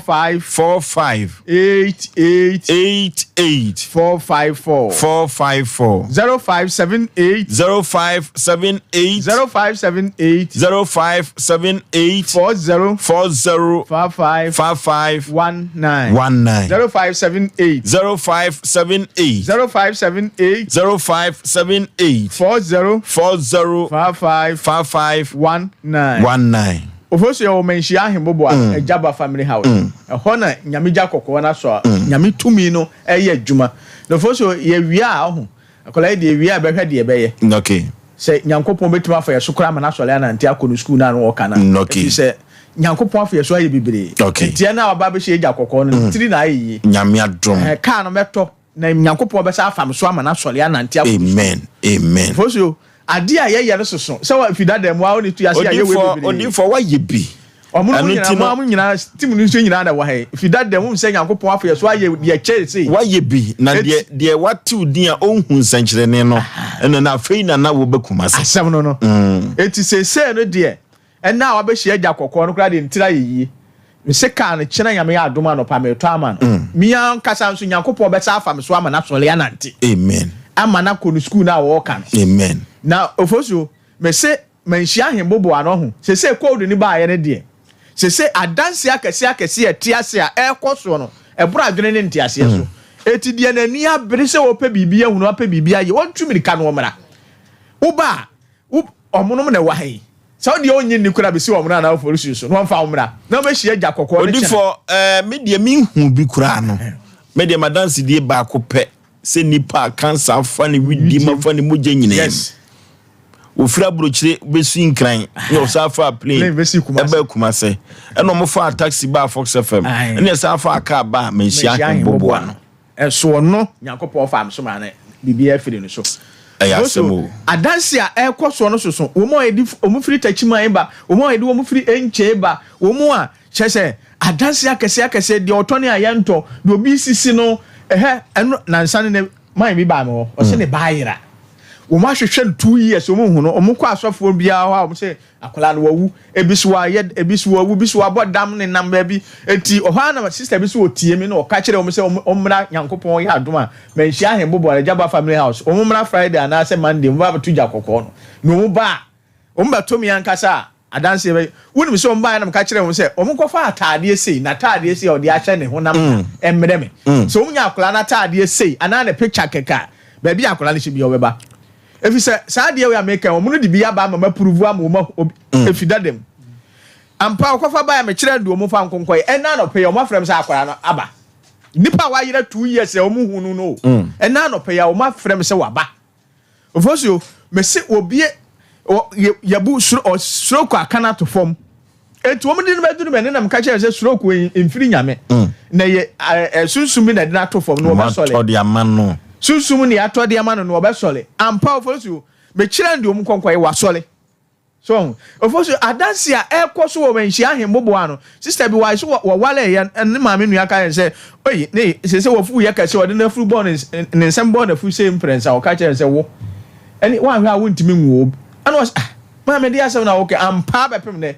45 88 454 0578 40 55 19 0578 40 55 19 Ofosu yo menshi ahembobo a Jaba family house. Ho na nyame gya kokko na so nyame tumi no eye adwuma. No fosu ye wia ho. Akola de wia be hwede be ye. Okay. Say nyankopon betuma fa ye sokora ma na so le na ntia akonu school na no wo kana. Okay. Say nyankopon fa ye so aye bibire. Okay. Tie na aba be hye gya kokko no tiri na aye. Nyame adom. Ka no meto na nyankopon be sa afam so ama na so le na ntia. Amen. Fosu ade a ye no soso se wa fida dem wa oni tu ya se ye we bibire. Odi for wa ye bi. Omu nyina team nu so nyina da wa he fida dem mu se nyankopon afa ye so aye ye chese wa ye bi na de watu din a onhu sankyere ne no eno na afei na wo bekuma se asem no eti se no de en na wa be hye agya kokko no kra de ntira yeyi me se ka no kyena nyame ya adoma no pa me to ama no mi an kasa nso nyankopon be sa afa me so ama na so le ya nante amen ama na ko no school na wo kan amen na ofosu me se manhia hembobo ano ho se code ni ba ye ne de se adanse akese etiase a ekoso no ebura adwene ne ntiase so eti de na ni abere se wo pa bibia hunu pa bibia ye wontumi ka no mra wo ba omonom na wa he so de onyi ni kura be si omra na Oforisuo so no mfa omra na ma hia agya kokko ne odi for me de mi hu bi kura no me de madanse die ba ko pe se nipa cancer fa ne widi ma fa ne moje nyina yes ofira brochire besu nkran no safa plane ebe kumase eno mo fa taxi ba Fox FM ene safa aka ba menhia bobo ano so no nyankopon fa am so ma na bibia firi no so ayasemo adanse a ekoso no so wo mo edi omu firi tachiman ba wo mo edi wo mu firi enche ba wo mo a chese adanse akese de otone ayento de obi sisi no eno nansane ne man bi ba me o se ne baayira wo ma hwehwe 2 years wo mu hu no o mu kwa asofo bia ho a wo se akola no wawu ebisu wawu bisu abodam ne namba bi enti o ha na sister bisu otie mi no o ka kire wo se o mra nyankopon ya adoma manhia hembobo na Jaba family house o mu mra Friday ana se Monday mu ba to gya kokko no mu ba o mba to mi ankasa adanse be woni se o mba na ka kire wo se o mu kofa atade sei na atade sei o de ahye ne honam emre me so o nya akola na atade sei ana na picture keka ba bi akola ne hye bi o beba if say sadia we America o mu di bia ba ma prove am o ma efida dem ampa okofa ba ya me kire ndo mu fa nkonkoi ena no pay o ma frem say akwara no aba nipa wa yira 2 years e o mu hunu no ena no pay o ma frem say waba Oforisuo me se obie yabu stroke akana to form etu o mu di no beduru me na me ka kire say stroke emfiri nyame na ye sunsumi na di na to form no o ba sole o di amano sunsum ni atode ama no obesole ampa Oforisuo me kire ndi omkonkoye wasole so Oforisuo adanse a ekoso wo manhia ahembobo ano sister bi wise wo wale ya ne maame nua ka say oyi ne se wo fu ye ka se wo de na furu born ne nsem born na fu se imprensa o ka kire say wo eni wa hwa wo ntimi nwo ana was maame de asem na wo ke ampa bepem ne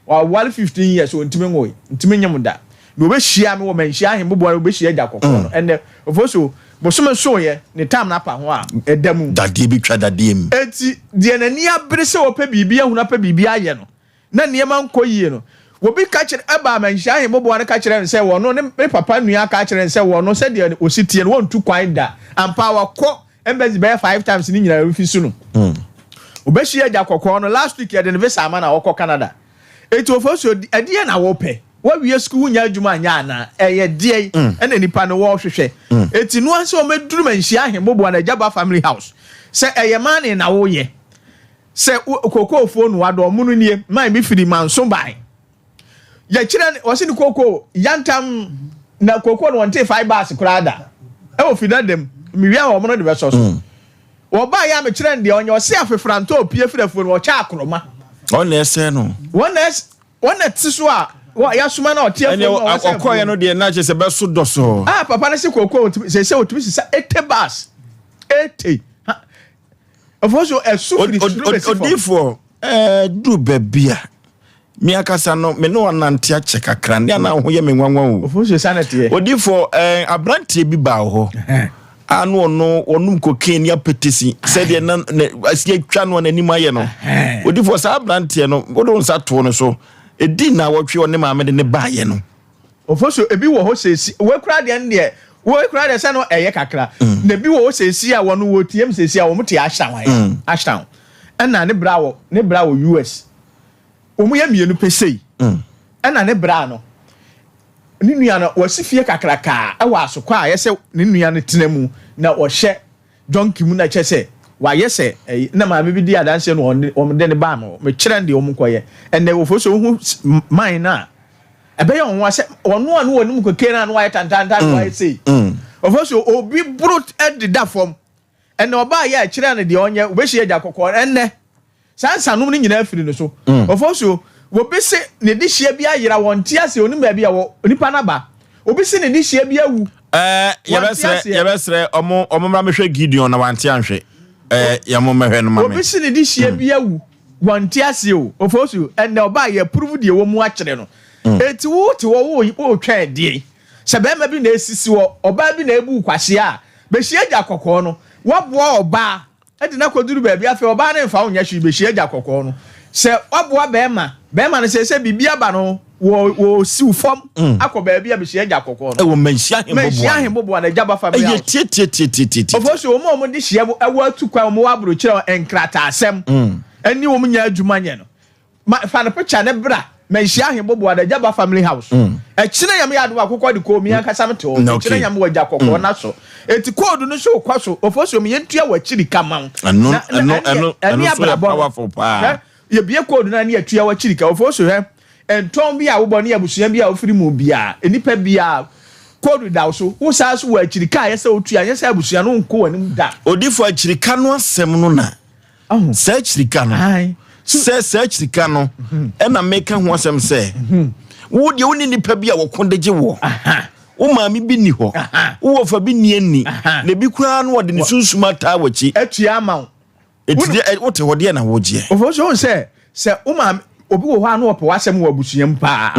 wa wale 15 years wo ntimi nwo ntimi nyem da no obehia me wo manhia ahembobo ano obehia gya kokko no ene Oforisuo bosome so ye ne tam na pa ho a edamu dade bi twa dade em enti de na ni abere se wo pa bibia hu na pa bibia ye no na niema nkoyie no wo bi ka kire aba manhia ahembobo no ka kire nse wo no ne papa nua ka kire nse wo no se de ositie no wontu kwan da ampa wakọ embassy be 5 times ni nyina refi su no obehia agya kokọ no last week ye de ne visa ama na wakọ Canada eti Oforisuo adie na wo pe wa wie school nya adwuma nya na eye die ena nipa no wo hwehwe eti no anse o meduru manhia ahembobo na Jaba family house se eye man na wo ye se kokofo no wado munu nie man bi firi manso bai ya kyerɛ wɔse ne koko yantam na koko no wɔnte 5 bars koraa ɛwɔ fida dem miwia wɔ mo no de bɛsɔ so wɔba ya me kyerɛ deɛ ɔnyɛ ɔse afefranto opie firafo no ɔkyɛ akroma ɔna ɛsɛ no wɔna ti so a ya suma na ɔte afo no ɔkɔɛ no deɛ na kyɛ sɛ bɛso dɔ so papa no se koko sɛ otumi sisa 80 bars 80 ɔfɔ so ɛso firi odifo du babia mi akasa no me no nante ache kakra ne na ho ye me nwanwa o ofuso sanete odifo abrantie bi ba ho anu ono onum cocaine ya petisi said de na asie atwa no na anim aye no odifo sa abrantie no wodo nsa to no so edi na wotwe one maame de ne baaye no ofuso ebi wo ho sesi we kura de ne we kura de se no eye kakra na bi wo ho sesi a wono wo tiem sesi a wo mte ashtown na ne brawo US omu ya mienu pesei na ne bra no ne nua no wasifie kakraka e wa asokwa a yese ne nua no tenamu na ohye donki mu na kyese wa yese na ma me bi di adanse no on de ne ba no me kyerɛ de omu koye ene ofoso hu mine na ebe ye on wa se ono anu onum kokena no wa tantanta wa yese ofoso obi brut e de da fom ene oba ya kyerɛ ne de onye obehie agya kokɔ enne sansanum ni nyina afiri no so ofoso wobi se ne di hye bia yira wonte ase oni ba bia wo nipa na ba obi se ne di hye bia wu yebesre omo mra mehwe Gideon na wante anhwe yamo mehwe no mame obi se ne di hye bia wu wonte ase o ofoso ene oba ya prove de wo mu akyere no eti wo te wo twa de se be ma bi na esisi wo oba bi na ebu kwase a be hye agya kokɔ no wo boa oba edi na koduru ba bia fe oba na mfa wonya hwe be hye agya kokɔ no se oboa bema no se bibia ba no wo siw fom akɔ bia be hye agya kokɔ no wo manhia hembobo na jaba family e tie ofo omo de hye ewo atukwa omo wa bro kyerɛ enkrata asɛm ani wo nya adwuma nye no fa no picture ne bra manhia hembobo na jaba family house kyerɛ yam ya do akokɔ de ko mi ankasa mte o kyerɛ yam wa agya kokɔ na so eti code no so kwaso ofo so mi yentua wa kyiri kama no so powerful pa ye bie code na ne atua wa kyiri ka ofo so he enton bi a wo bɔ ne abusua bi a ofiri mu bia enipa bia code da so wo sa so wa kyiri ka yesa otua yesa abusua no nko wanim da odifo kyiri ka no asɛm no na sa kyiri ka no sa kyiri ka no e na meka ho asɛm sɛ wo de woni nipa bi a wo kondegye wo wo maami bi ni ho wo fa bi ni ani na bi kura no de ne sunsuma taa wachi atua ama eti wo te hode na wo gye ofo so sɛ wo maami obi wo ha no wo asɛm wo abusuam pa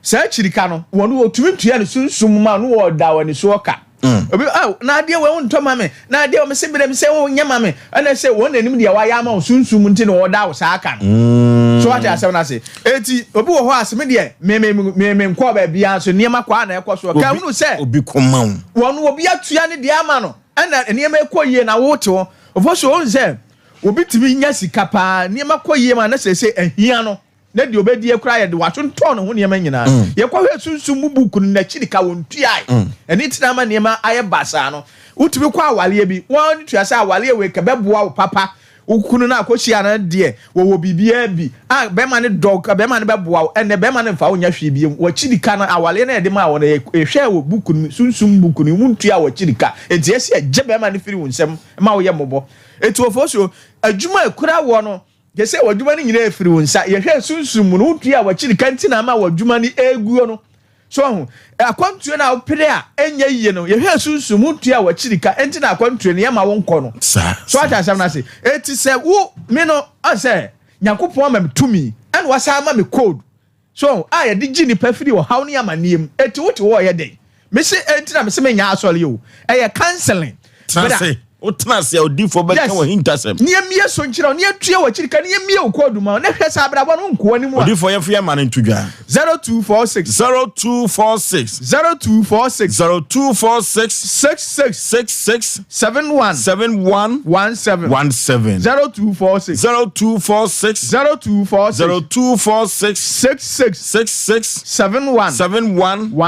sɛ kyirika no wo no otumi tua ne sunsum ma no wo da wani so ka obi na ade wo ntoma me na ade wo me se bere me se wo nyama me ana se wo nanim de wa ya ma sunsum nti no wo da wo sa aka no so ate asɛm na se eti obi wo ho asɛm de me nkɔ ba bia so niema kwa na ekɔ so ka hunu se obi kɔma wo no obi atua ne de ama no ana niema ekɔ yie na wo te wo ofo so on se obi timi nya sika pa niema kɔ yie ma na se ahia no na de obedi ekura ye de watonton no ho niema nyina ye kɔ hwe sunsum mu buku na kyirika wontuai eni tina ma niema aye basa no utumi kɔ awale bi won tuasa awale we ka beboa wo papa ukunu na akohia na de wo bibia bi be ma ne dog be ma ne beboa wo ene be ma ne mfa wonya hwe bi wo kyirika na awale na de ma wo na ehwe wo buku sunsum buku ni muntua wo kyirika enti ese agye be ma ne firi wo nsem ma wo ye mobɔ eti ofo adwuma ekura wo no yese wadwuma ni nyina efiri wonsa ye hwe sunsum no utua wakyiri kanti na ma wadwuma ni eguo no so ho akwantuo na opere a enya yiye no ye hwe sunsum utua wakyiri ka enti na akwantuo ne ma wonko no so ata asam na se eti se wo me no ase nyakopon ma metumi ene wasa ma me code so a ye de gini pafiri wo haw ne amaniem eti wote wo ye den me se enti na me se me nya asole yo eye counseling o tnase odifo beka wo hintasem ne mie so nkyira ne atua wa kyirika ne mie o kodu ma ne hwɛ sa abrabo no nko ani mu odifo ye fia ma ne ntudwa 0246 66 71 17 66 71 17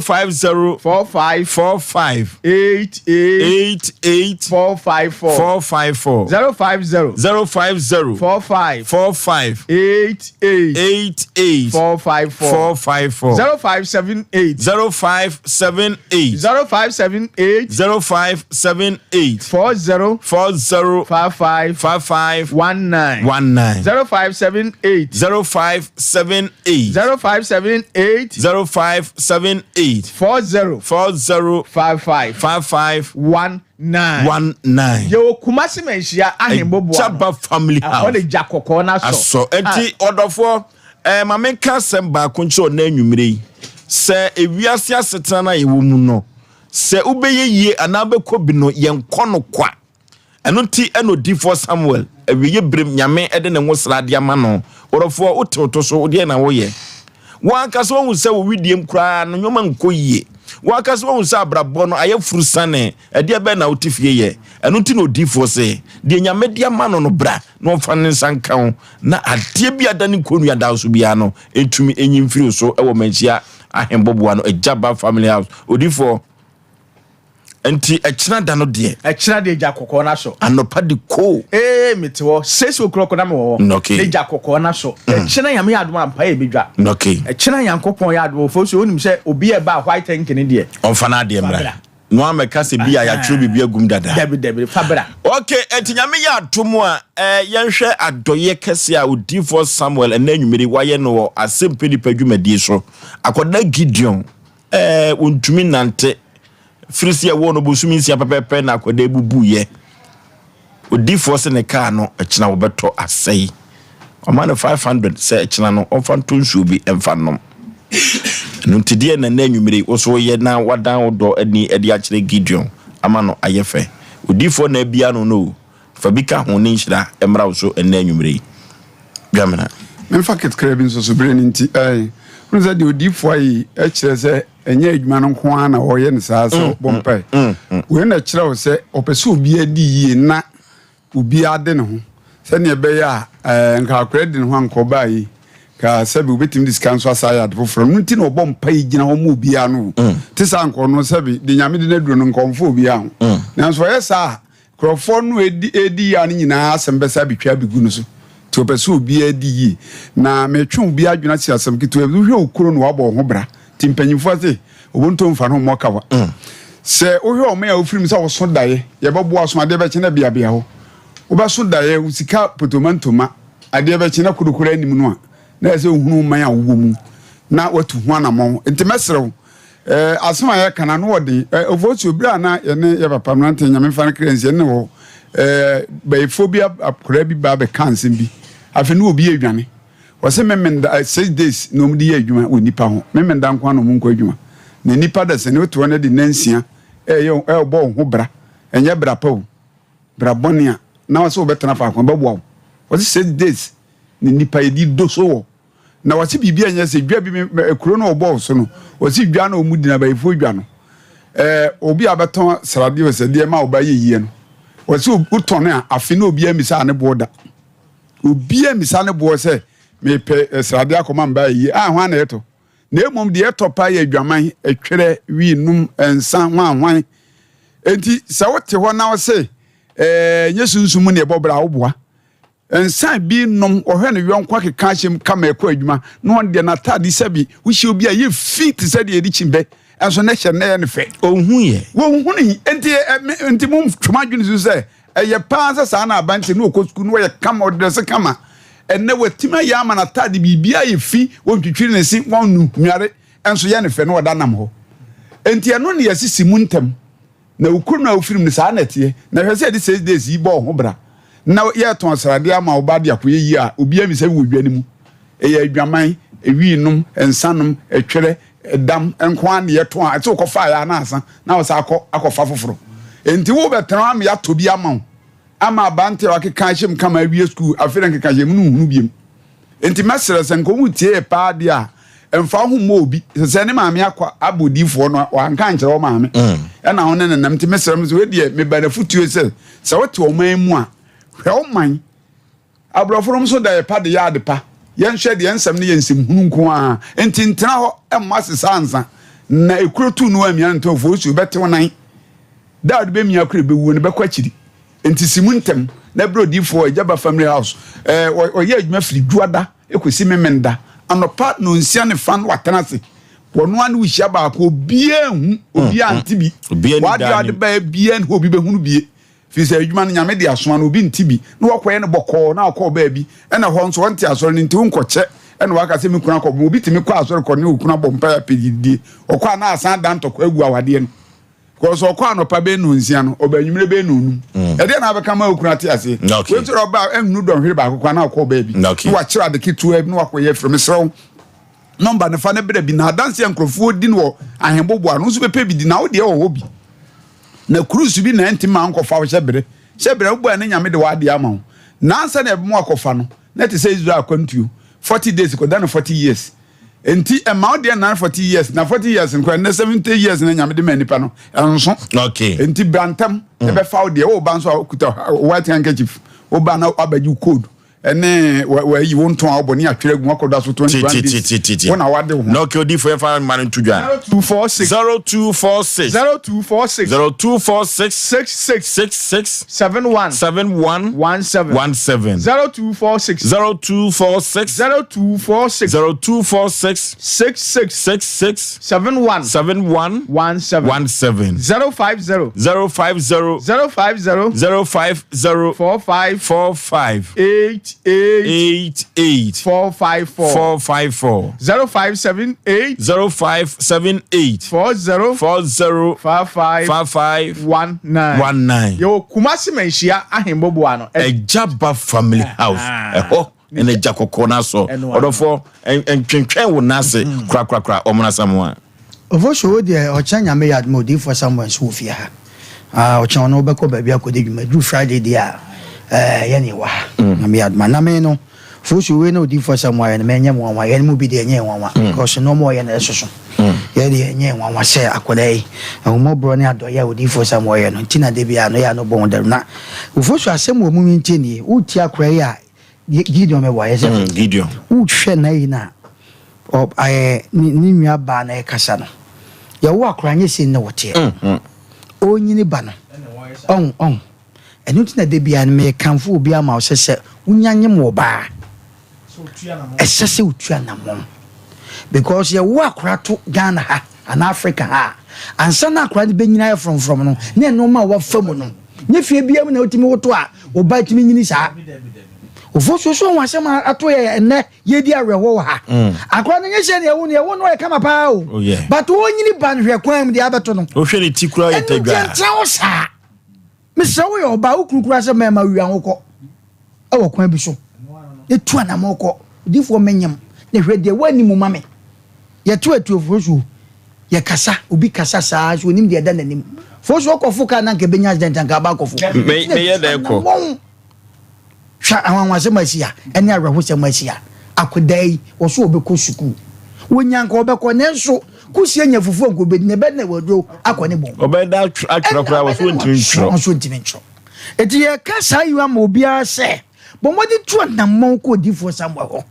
050 050 45 45 88 88 454 454 050 45 45 88 88 454 454 0578 0578 0578 0578 40 40 55 55 19 0578 0578 0578 0578 40 40 55 55 19 yo kumasi menhia ahembobo Jaba family house ole jakoko na so aso enti odofo ma menka semba kuncho na anwumire se ewiase asetana na yewo mu no se ubeye yie anabekọ bi no yenko no kwa eno ti enodi for Samuel ewiye brem nyame ede ne nwosrade ama no odofo ototo so ode na wo ye wanka so hu se wo widiem kura no nyoma nko yie wanka so hu se abrabọ no aye furusane ede be na otifie ye eno ti no di for se de nyame de ama no bra no fa ne sanka na ade bi adane konu ya da so bia no etumi enyimfiri so ewo manhia ahembobo no ejaba family house odi for enti echina da no de echina de jakoko na so anopa de ko metewo 6 o'clock na me wo de jakoko na so echina yame yadom ampa e bedwa echina yankopon yadom fosu onim se obi e ba white tank ne de onfa na de mra no ameka se bia ya tro bibia gum dada debe fabra okay enti nyame ya atomo a yenhwe adoye kese a odi for Samuel enanwumere waye no Asem Mpe Nipa dwumadi so akoda Gideon ontumi nante Frisia wo no bosumi nsia pepepe na akoda ebubu ye odi for se ne car no echina wo beto asai o man 500 se echina no onfa ntonsuo bi emfa nom no tidie na nanwumere wo so ye na wadan wodo ani ede a kire Gideon ama no ayefe odi for na bia no fabika ho ne nhira emra wo so nanwumere gamena memfa ketkra so breni nti unza di odi for yi e kire se enye adwuma no nko ana wo ye ne saa so bompai we na kire wo se opese obi adi yi na obi ade ne ho se ne be ya nka akra de ne ho ankoba yi ka sabi obetim diskanso asaya de foforo nti na obompai gina ho mu obi anu te sa nko no sabi de nyame de na duro no nkomfo obi anu nanso ye sa krofo no edi ya nyina asem be sabi twa bigu no so to opese obi adi yi na metwe obi adwuna si asem kitu e hwe okuro no wabo ho bra timpanyimfo ase obonto mfa no mo kawa se ohwe o me ya ofirim sa wo so dae ye bebo aso ade be kye na bia ho wo ba so dae usika potomantoma ade be kye na kudukura anim no a na ese ohunu man a wo mu na watu ho anamon enti mesrew asema ya kana no wode ofotu obira na ye ne ye papa mrante nyame fa na krenzi ne wo bayfobia akora bi ba be kansen bi afi no obi adwane wose memenda 6 days no mudi adwuma wo nipa ho memenda nko no munko adwuma na nipa da se ne oto na de nansia bo ho bra enye bra pa wo bra bonia na wose obetena fa akon babo wose 6 days ni nipa yedi doso na wase bibia nya se dwa bi kuro no obo so no wase dwa na omudi na bayfo dwa no obi abeton srade wase de ma oba yeyie no wase uton a afi na obi amisa ne boda obi amisa ne bo se me pe srade akoma mba yeyie ho na eto na emom de eto pa ye adwaman etwere wi num ensan hwan enti sa wote ho na wase nyesunsumu ne bobra wo boa ensan bi nom ohwe ne yonkwa keka hyem kama ekọ adwuma no on de na tade sabi wo hye obi a ye fit said ye di chimbe enso na hye na ye ne fe ohun ye wo hu ne enti mum twoma dwene so se eye paansa sa na abante no okosku no ye kama odrese kama enne watima ya ama na tade bibia ye fi wo ntwitwiri ne si won nu nware enso ye ne fe no oda nam ho enti eno ne yesisi muntem na ukuru na ofirim ne sa na tie na hwe se di 6 days yi bo ho bra na ye ton srade ama obade akoye yi a obi ami se wo dwane mu eye adwaman ewi num ensanom etwere edam enko an ye ton a te ko fa ya na asa na wo sa akofa foforo enti wo betran am ya tobi ama bante wa keka hyem kama awie school afere nkeka hyem no hunu biem enti mesere se nko mu tie pa de a emfa ho mo obi se ne maame akwa abodifo no wa nka nkere wo maame e na ho ne nam enti mesere me so we de me bana futuo se wote o man mu a hwe o man abroforom so da pa de ya de pa yen hwe de ensem ne yensem hunu nko a enti ntena ho emma sesa ansa na ekuro tu no amia nto Oforisuo bete wonan da de be mia kure be wu ne be kwachiri enti simuntem na brodifo ejaba family house oye adwuma firi duada ekosi memenda anopa no nsia ne fan watenase wono anu hia ba ko bia hu obi antibi wade ade ba bia ne obi be hunu bie fi se adwuma no nyame de asoma no obi ntibi na wakoye ne bokọ na akọ ba bi na ho nso wonte asore ne nti unkoche ena waka se mekuna ko obi timi kwa asore ko ne okuna bompa ya pedidi okwa na asan danto ko agu awade no ko so okwa no pa be no nsia no obanyumre be no nu e de na abeka ma okuna te ase we tro oba ennu don hwere ba akwa na akọ ba bi wa kira de kitu e na wakoye from sro number ne fa ne bere bi na dance enkrofo di no ahembobo anu so be pe bi di na wo de wo bi na cruise bi na enti ma nkofa wo hyebere wo ne nyame de wade ama na ansa na ebe mo akofa no na te say Israel akwantuo 40 days ko dan 40 years enti e ma de na 40 years na 40 years nko na 70 years na nyame de ma nipa no enso okay enti brantam e be fa wo de wo ban so akuta white handkerchief wo ba na abaju code ene wa yi won ton aboni atwere gun akoda so 20 wona wade ho no ke odi for fa man ntudwa 0246 71 17 66 71 17 050 45 88 454 0578 40 55 19 yo kumasi menhia ahembobo ano ejaba family house eho ene jakoko na so odofo entwentwen wo nase kra omna samwa Oforisuo de ochanya me yad modi for someone so fia ha ochanya no beko ba bia kodi dwuma du Friday dia yani wa na me yad maname no Oforisuo we no di for someone me nya mo wa yani mu bi de nya nwa because no mo yana esoso ya de nya nwa se akodai ahumobro ne adoya odi for someone no ntina de bia no ya no bon da na Oforisuo asem wo mu ntini uti akora ya Gideon me wa yese Gideon uhwe na yi na ni nua ba na ekasa no ya wo akora nye sin na wote onyini ba no on enu tina de bia me kanfo obi ama o sese unyanye mo ba esese utua na mo because ya wo akora to Ghana ha an Africa ha ansa na akora de benyina from no na no ma wa famu no nye fie bia mu na otimi woto a oba timi nyini sa Oforisuo so wasema ato ye ene ye di arewo ha akora no nyehye ne ye wo no ye kama pa o but onyini ban hwe kwan mu de abeto no o hwe ne tikura ye tagwa Mr. we oba ukurukura se mema wi anwoko e wo kwan bi so e tu anamoko difo menyam ne hwe de wani mu mame ye tu etu Oforisuo ye kasa obi kasa saa so nim de da nanim Oforisuo kofu ka na nke benya accident ka ba kofu me ye da eko sha anwanwa se masia ene areho se masia akodai wo so obeko suku wonyanka obeko nenso kusie nya fufu nko be ne be na wadro akone bon obeda atwrakura wo so ntimi ntro eti ye kasa yiwa ma obia se bo modi tu na mon ko di fo samwa ho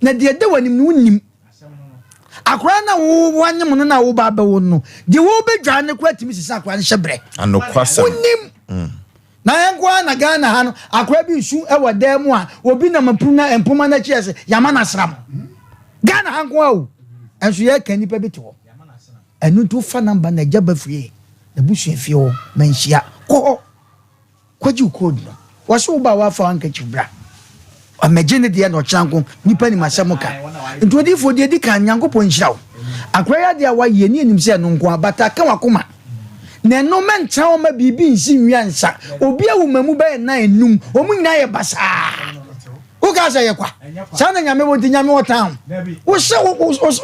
na de de wanim no nim akora na wo wanyem no na wo ba be wo no de wo be dwa ne kwa timi sisa akora ne hyebre anokwasa nim na yankwa na Ghana ha no akora bi su e wada mu a obi na mapuna empoma na chiese yama na sram Ghana hankwa o enso ye kan nipa bi to enu to fa number na jaba fie na busu fie o manhia ko kwaji code no wo so ba wa fa anka chibra amagene de na ochanko nipa ni masamuka nto di fo de di kan nyankopo nhirawo akora ya de wa ye ni enim se no nko abata kan wakoma na no mentra o ma bibi nsi nwiansa obi awumamu ba na enum o mu nyina ye basa o ga sa ye kwa sa na nyame wonti nyame wotan o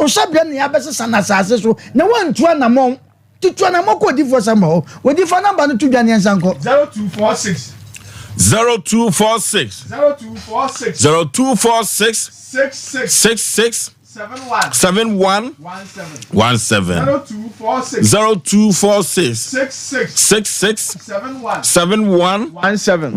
sha bia na ya besa sana sase so na wantu anamon tutu anamon ko di for sama o di for number no tu dwa ne nsanko 0246 0246 66 71 17 0246 66 71 17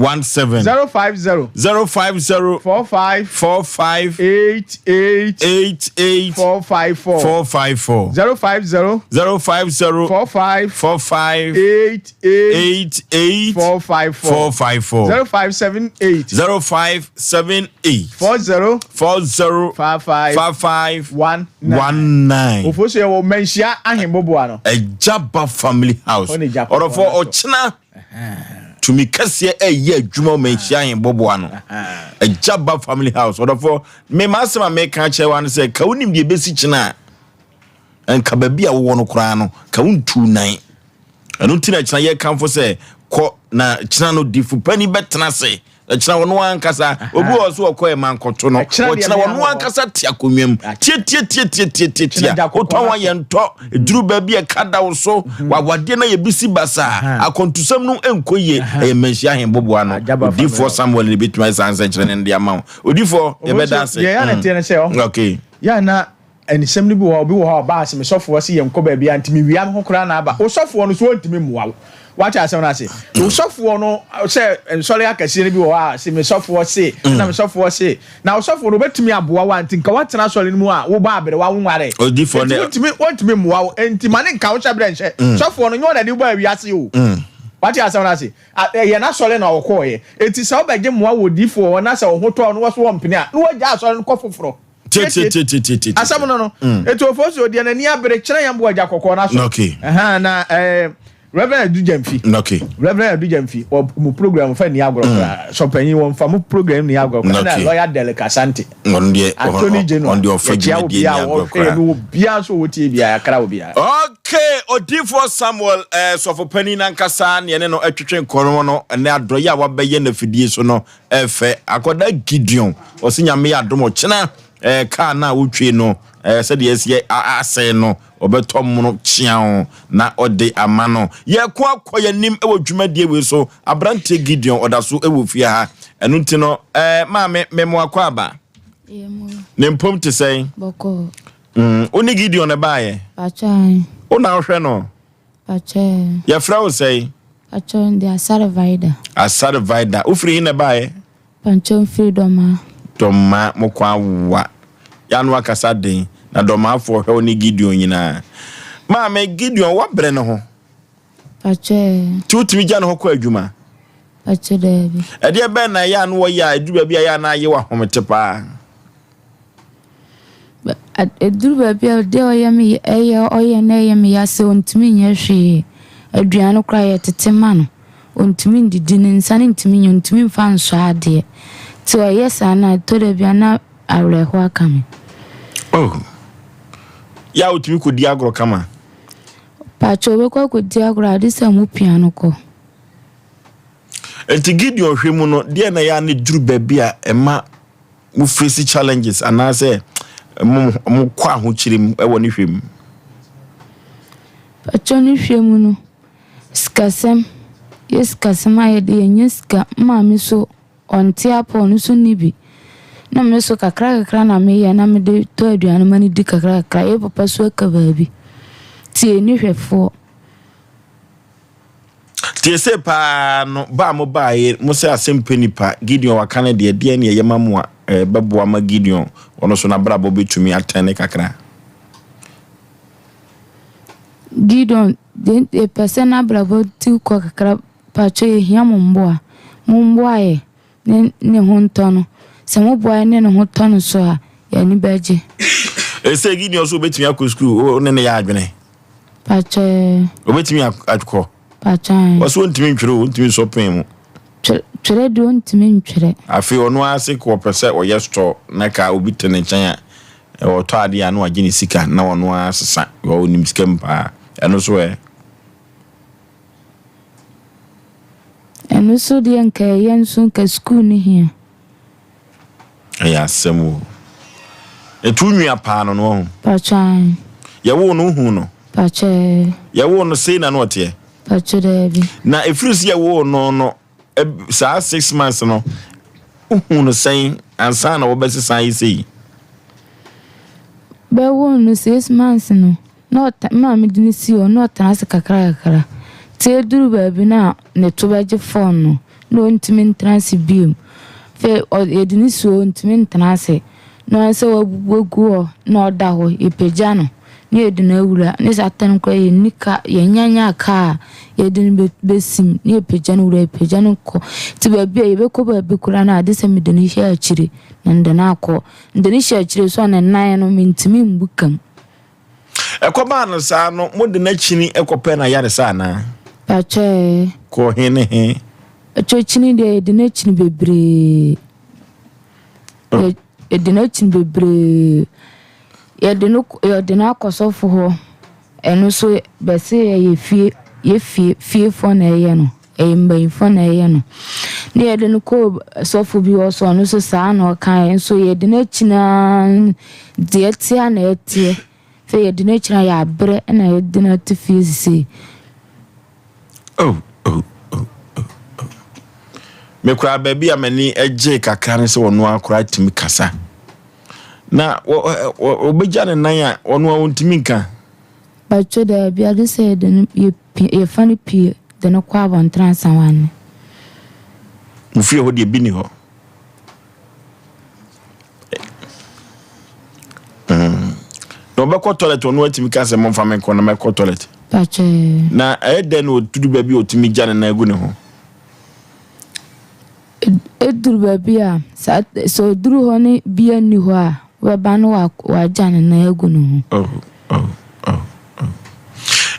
050 45 88 454 050 45 88 454 0578 40 55 19 Ofosu ye wo menhia ahemboboa no Ejaba family house orofo ochina tumi kase eye adwuma menhia ahemboboa no Ejaba family house orofo me masema me ka chewa no se ka unim de besi china enka babia wo no kura no ka untu nan enu tina china ye kanfo se ko na china no difu pani betena se china wono ankasa obi oso okoye mankoto no china wono ankasa tia konwem tie oton wa yento eduru ba bia kada wo so wawade na ye bisi basa akontusam no enkoye e menhia hemboboa no odifo Samuel ne bituma sanse chire ne ama odifo ye bedanse ya na tie ne se okay ya na enisem ni bi wo ba asem sofo si ye nko ba bia ntimi wiam ho kra na aba o sofo no so ntimi muwa Watch out, someone say. You suffer no say sorry I can see be wa say me suffer say na me suffer say. Now suffer no betimi aboa wa nti nka wat na sori mu a wo ba abere wa nware. Odi for ne. Want me mu wa enti mane nka wo chabere nche. Suffer no nyo na de bo wi ase o. Watch out, someone say. Ye na sori na wo ko ye. Enti sa wo begye mu wa wo di for na sa wo hoto no wo so wo mpene a. No wo ja sori no kofoforo. Asam no. Eto Oforisuo de na ni abere kire yam bo agya kokko na so. Okay. Na Reverend Dujemfi. Okay. Reverend Dujemfi or mu program for ni agro so panyin won fa mu program ni agro na lawyer Delicasante. On the Attorney General on the official media no bia so wotie bia akra wo bia. Okay, Odifo Samuel so for penny nankasa ne no atwetwe nkoro no na adroye a wabeye na fidie so no efe akoda Gideon osinya me adomo chena ka na wotwe no said yes ye asay no obetom no chiao na ode amano ye ko akoye nim e wodwumadie we so abrante Gideon odaso e wo fie ha enu nti no ma me mo akwa aba ne mpom te say boko oni Gideon e baaye pachai ona hwe no pachai ye fra wo say pachon de asare vida ufri ne baaye Panchon freedom Toma mokwa wa yanu akasa den na doma afo hwe oni Gideon nyina ma me Gideon wa bre no ho pache tutimi gya no ho kwa adwuma pache debi e de be na ya no ya adwuma bia ya na ye wa homete pa eduru bia de oyemi oye na yemi ya se ontimi nyehwe aduano kra ye tetema no ontimi ndidi ne nsane ntimi nyontimi mfa nso ade ti oye sana to de bia na awreho akame oh ya utimi ko di agro kama pacho we ko di agro adisa mu piano ko enti Gideon hwemu no de na ya ne duru babia ema mu face challenges anase mu kwa ho chirim e woni hwem pacho ni hwemu no skasem yes kasema ye de nyeska mami so onti apo no so nibi na me so kakra na me ya na me de to aduane mani di kakra e papa so aka baabi tie ni hwefo tie se pa no ba mo ba ye mo se Asem Mpe Nipa Gideon wakane de ne yema mo beboa ma Gideon ono so na brabo betumi atene kakra Gideon de persona brabo ti ko kakra pacho ye hia mumboa ye ne hontono se mo boa ne hontono so a ya ni baje ese Gideon so betumi akọ school o ne ya adwene pacho obetumi akọ pacho waso ntimi ntwere ntimi so pen mu twere do ntimi ntwere afi ono ase ko pese o ye store na ka obi tene nchen a o to ade anu agye ne sika na ono asesa o nim sika mpa eno so eno so de nka yenso nka school ni hia ya semu etu nwia pa no no pacho ya wo no hu no pacho ya wo no sei na no te pacho debi na efirisi ya wo no sa 6 months no hu no sei ansa na wo bese san yi sei Be won 6 months no. Not ma me didn't see or not as kakra. Te duru baby na ne to beje phone no. No ntimi transi beam. Fe o edini so ntimi transi. No anse wagu no da ho ipeja no. Ni edina wura ni satan kwa ye nika ye nyanya ka ye edini besim ni ipeja no wura ipeja no ko. Ti baby ye be ko baby kura na ade se me deni hia akire. Ndana akọ ndani hia akire so na nan no ntimi mbukam. Ekoba no sa no mo de na chini ekope na yare sa na. Pache Ko hene he. Chini de na chini bebre. De na chini bebre. Ya de na akosofo ho. Eno so be se ye fie fo na ye no. Mba fo na ye no. Ne ye de no ko sofo bi wo so no so sa na kan so ye de na china de etia na etie. Fe ye de na china ya bre na ye de na tifisi. Oh. Me kura baby amani eje kakra ne se wono akura timi kasa. Na obeja ne nan a wono wontimi nka. Ba cho da bia de se de ye fani pie de no kwa bon transawan. Mufie ho de bi ni ho. No be ko toilet wono atimi kasa mo fa men ko na me ko toilet. Pache Na den o tudu baby otimi jane na egu ne ho. Eduru baby a so duru ho ne bia ni ho a we ba no wa jane na egu no ho.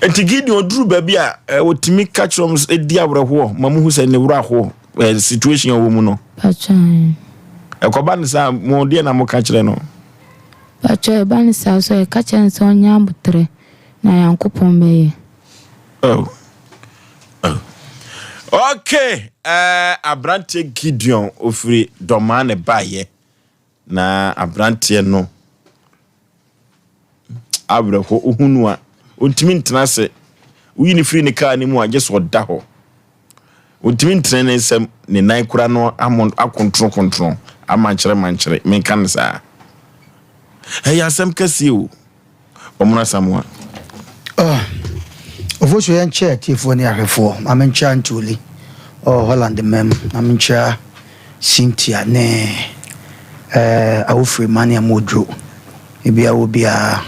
Enti Gideon duru baby a otimi catchroms edi awreho mamu hu se ne wura ho situation wo mu no. Pache Ekoba ne sa mo de na mo ka kire no. Pache ba ne sa so e ka chen so nya butre na yankopon meye. Okay, Abrante Gideon ofri domane baye na Abrante no abre ho ohunu a ontimi ntena se uyini free ne car ni mu a just oda ho ontimi ntena ne nsem ne nan kura no akontron amankyere men kan sa hey asem kase o omuna samwa Ofosho yan chair tifo ni ahefo amencha ntuli Holland mem amencha Cynthia ne awofre mania modro ebia obia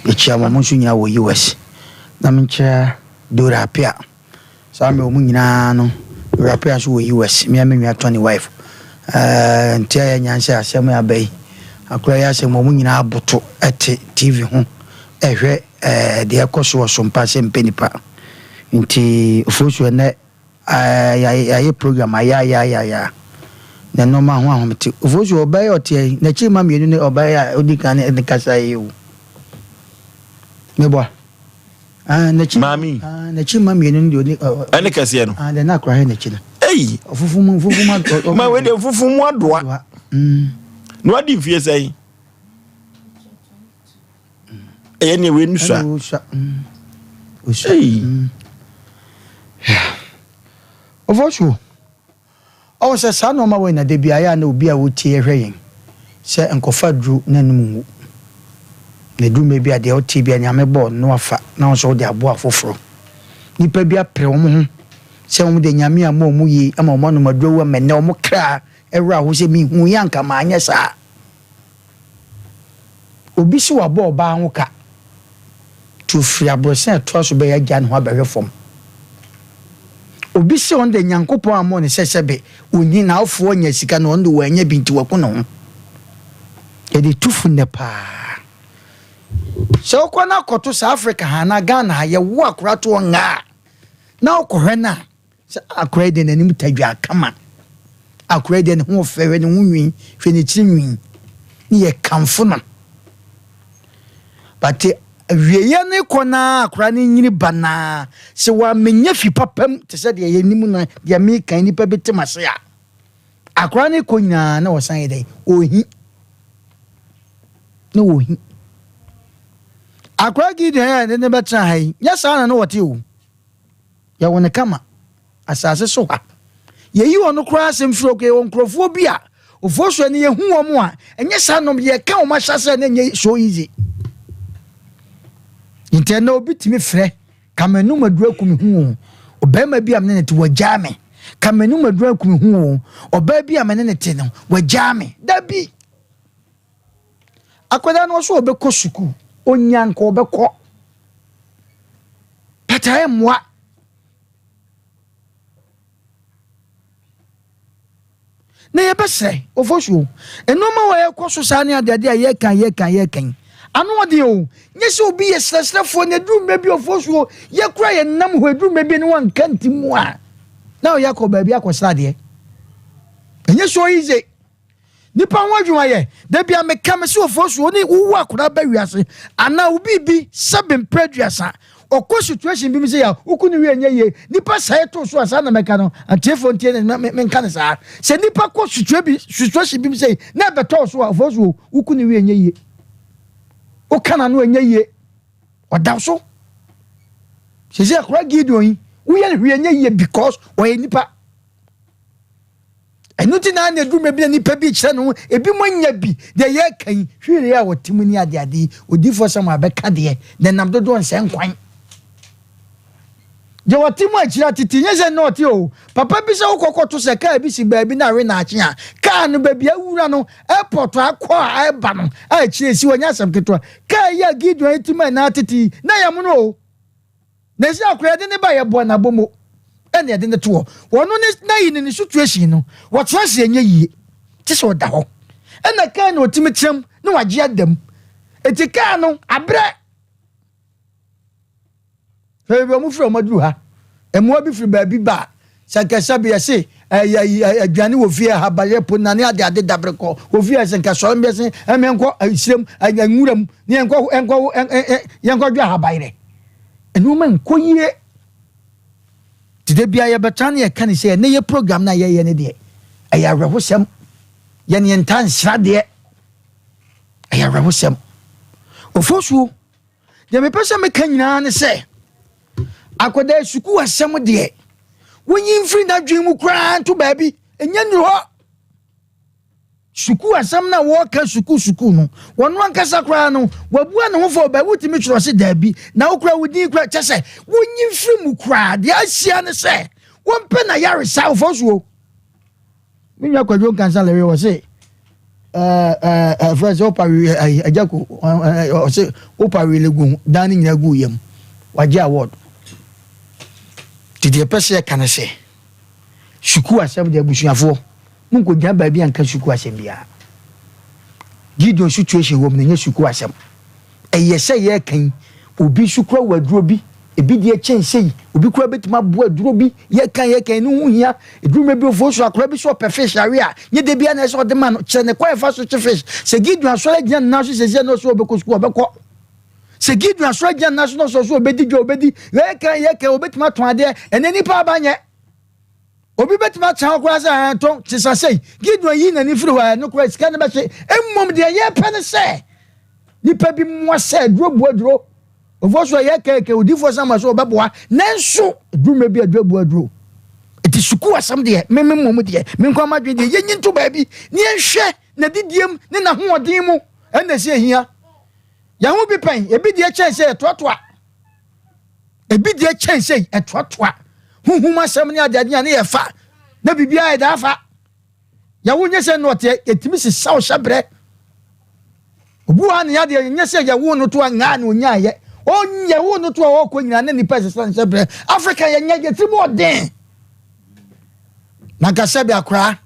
echia mamunsu nya wo US amencha Dora Pia sa me omu nyina no Dora Pia so wo US me amenwa 20 wife ntia ya nyanse asem abai akura ya asem omu nyina aboto ete TV ho ehwe de ekoso Sompa Asem Mpe Nipa nti Oforisuo ne ya program ya na normal ho ahomte Oforisuo obey otie na chi ma mienu ne obey a odika ne kasa yewu mebo na chi mami na chi ma mienu ne odi ene kase no de na akra he na chi na ei ofufumu ma we de ofufumu adoa no adi mfie sai ene we nusa Oforisuo o se sa no ma we na de bia ya na obi a wotie hweyen se enkofa dru nanum na dru me bia de otie bia nyame bo no afa na so de abo afoforo nipa bia pre wo ho se wo de nyame a mo yi ama mo no madru wa menne wo kra ewra ho se mi hu yanka ma anya sa obi si wa bo ba ho ka to free abrosen to so be ya gya no abehwe fom obi si on de nyankopon amo ne sesebe oni na afo nya sika no on de wanya binti wakono e de tufu ne pa so kwa na koto South Africa ha na Ghana ha ye wo akura to nga na okohwe na akura de nanim tadwa kama akura de ne ho fewe ne ho nwin hwe ne chinwin ni ye kamfo na but wieye ne kona akura ne nyini bana se wa menya fi papam te se de ye nimu na de me kan ni pa betemase a akura ne konya na wosan ye dai ohi no ohi akura Gideon ne betra hai ya sa na wote o ya wona kama asase so ha ye yi wono kura asem firo ke won krofo bi a ofosuo ne yehu omo a enye sa nom ye ka o ma hyase na enye so easy intena obi timi frɛ kamenu madura kumi hu obema bi amne ne te wajame kamenu madura kumi hu oba bi amne ne te no wajame dabi akwada no so obekɔ suku onyanka obekɔ patae mwa na yebese ofosuo enoma wa yakɔ so sane adade a yekan anu ade o nyese obi yesresrefo ne drum bi ofosuo yekura ye nam ho drum bi ne wan kantimu a na o yakɔ ba bi akɔsra de enye so easy nipa ho adwuma ye da bia meka me se ofosuo ne wo akora ba wiase ana obi bi seven preduasa okɔ situation bi mi se ya ukunu wi enye ye nipa sai to so asa na meka no antefo ntie ne menka ne sa se nipa kɔ situation bi mi se na beto so ofosuo ukunu wi enye ye o kana no enye ye oda so se akora Gideon wo ye hwe enye ye because o ye nipa enuti na na drum bi nipa bi kire no ebi monya bi de ye kan hwire ya wotimu ni ade odifo sam abeka de de nam dodo nsen kwan je wotimu akira titi nyese no ti o papa bi se ukokoto se ka bi si ba bi na we na ache a ka no ba bi awura no airport akọ a eba no a kire si wonya asem keto ka ya Gideon etimu na titi na yam no na si akura de ne ba ye bo na bomo ene de ne to wono ne na yi ne situation no wo transe enye yie ti so da ho ena ka na otimi trem na wagye adam etika no abre febe mu fro maduru ha emu abi firi ba bi ba sakasa bi ese adwane wo fie ha ba yepo na ne ade dabreko wo fie ese nka so mbese emenko isrem anwuram ne enko dwa ha ba ire enu man koyie tide bia ye betan ye kan se ne ye program na ye ne de aya rehosem ye ne entan sra de aya rehosem ofosuo ye me pese me kan nyina ne se akoda suku asem de wonyi mfiri na dwen mu kra to baabi enya nru ho suku asem na wo ka suku no wono ankasa kra no wabua ne ho fo ba wutimi tworo se daabi na wokra wudi kra kyese wonyi mfiri mu kra de asia ne se wompe na yare sa ofosuo minya kwadwo kansa lewe wo se first opari ajako o se opari legun dani nyina gu yam waje award did pese kan se suku asem de abusuafo munko gya ba bi anka suku asem bia Gideon situation wo mne suku asem eyese ye kan obi sukura waduro bi ebi de chense obi kura betima bo aduro bi ye kan no huhia eduruma bi ofosu akura bi so perfect area nye de bia na so de man che ne kwa fa so fish se Gideon so agya na so se no so obeko suku obeko se Gideon so agya na so so obedi jo obedi ye kan obetima ton ade eneni pa abanye obi betima chan okura sa ton tisasei Gideon yi na ni firi wa no kura sika ne be se emmom de ye pene se nipa bi mo se duro aduro ofoso ye keke odifo sama so obeboa nanso duro bi aduro eti suku asam de memem de menkwa madwe de yenyi nto ba bi ne ehwe na didiem ne na hoodin mu ena se ehia ya ho bi pen ebi de chense etotoa ebi de chense etotoa huhuma asam ne adade ne ye fa na bibia e da fa ya wo nyese no te etimi se sawo shabre obu ha ne ya de nyese ya wo no to anga na onya ye onye wo no to wo ko nyina na nipa se shabre Africa ye nya ye timo den na gasabe akra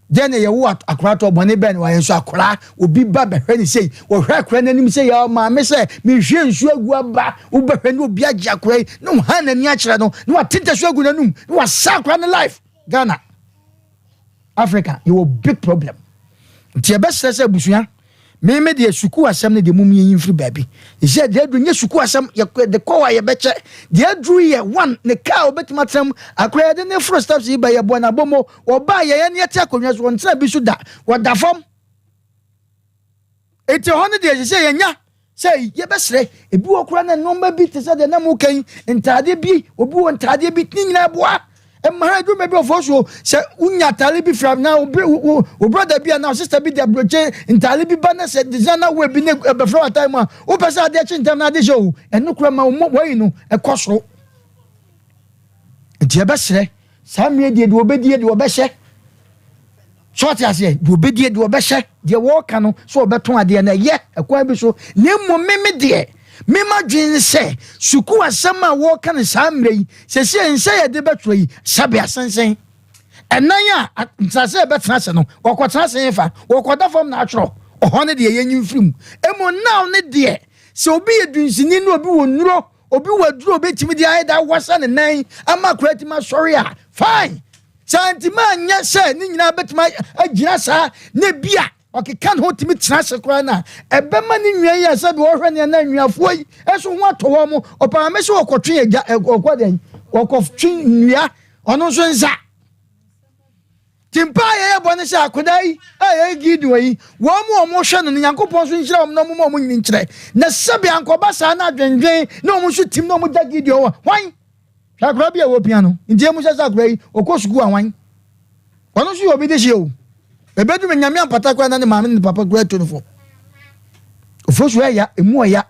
dene ye wo akra to bone ben wa yenso akra obi ba behwe ni sei wo hwe akra nanim sei ya ma me se me hwe nsu agu aba wo behwe ni obi agi akra no ha na ni akra no no atinte su agu nanum no wa sakra na life Ghana Africa you a big problem nti e be sese busua me de suku asem ne de mum yin firi baabi e je de adu nye suku asem ye de kowa ye beche de adu ye one ne ka obetima tram akra de ne fro steps yi ba ye bo na bomo oba ye ne yete akonwa so ntra bi su da wada fam eti hono de je ye nya say ye besre ebi okura na number bi te se de na mu kan ntade bi obi won ntade bi nyina boa Emma do maybe of also say unya talibi from now o brother be now sister be the broche in talibi banner said designer we be before time o pesa de chintam na de show and no krama we no e koso e be sere sam ye de obedie de obehye short as ye obedie de obehye de wo ka no so obeton ade na ye ekwa bi so nemo meme de Mima dream say, Suku asama walk and samray, say, and say a debate, Sabia Sansen. And Naya, Sasa Betrasano, or Quatrasefa, or Quata from natural, or honey the yen film. Emo now, ne dear. So be a dream, Sinino, Buno, or be what drew bit to me the eye that was on a name, I'm not creating my sorry. Fine. Santiman, yes, sir, Nina bet my Jasa, Nebia. Okay, can't hold to me transacrana. A bemani ya said warren and then you have way as what to warm or parameso or cotria or quadrant or of chinia or no senza. Timpaya Bonesa could I give away one more motion and Yanko Ponson no more in tre. Nasabian Cobasana Dren, no one should Tim no more Gideon. Why? Shakrabia or piano in James Gray or Cosgu wine. Why don't you obey this show? The bedroom Yamian Patakwa and the man in the Papa Great 24. First way, ya, a more ya.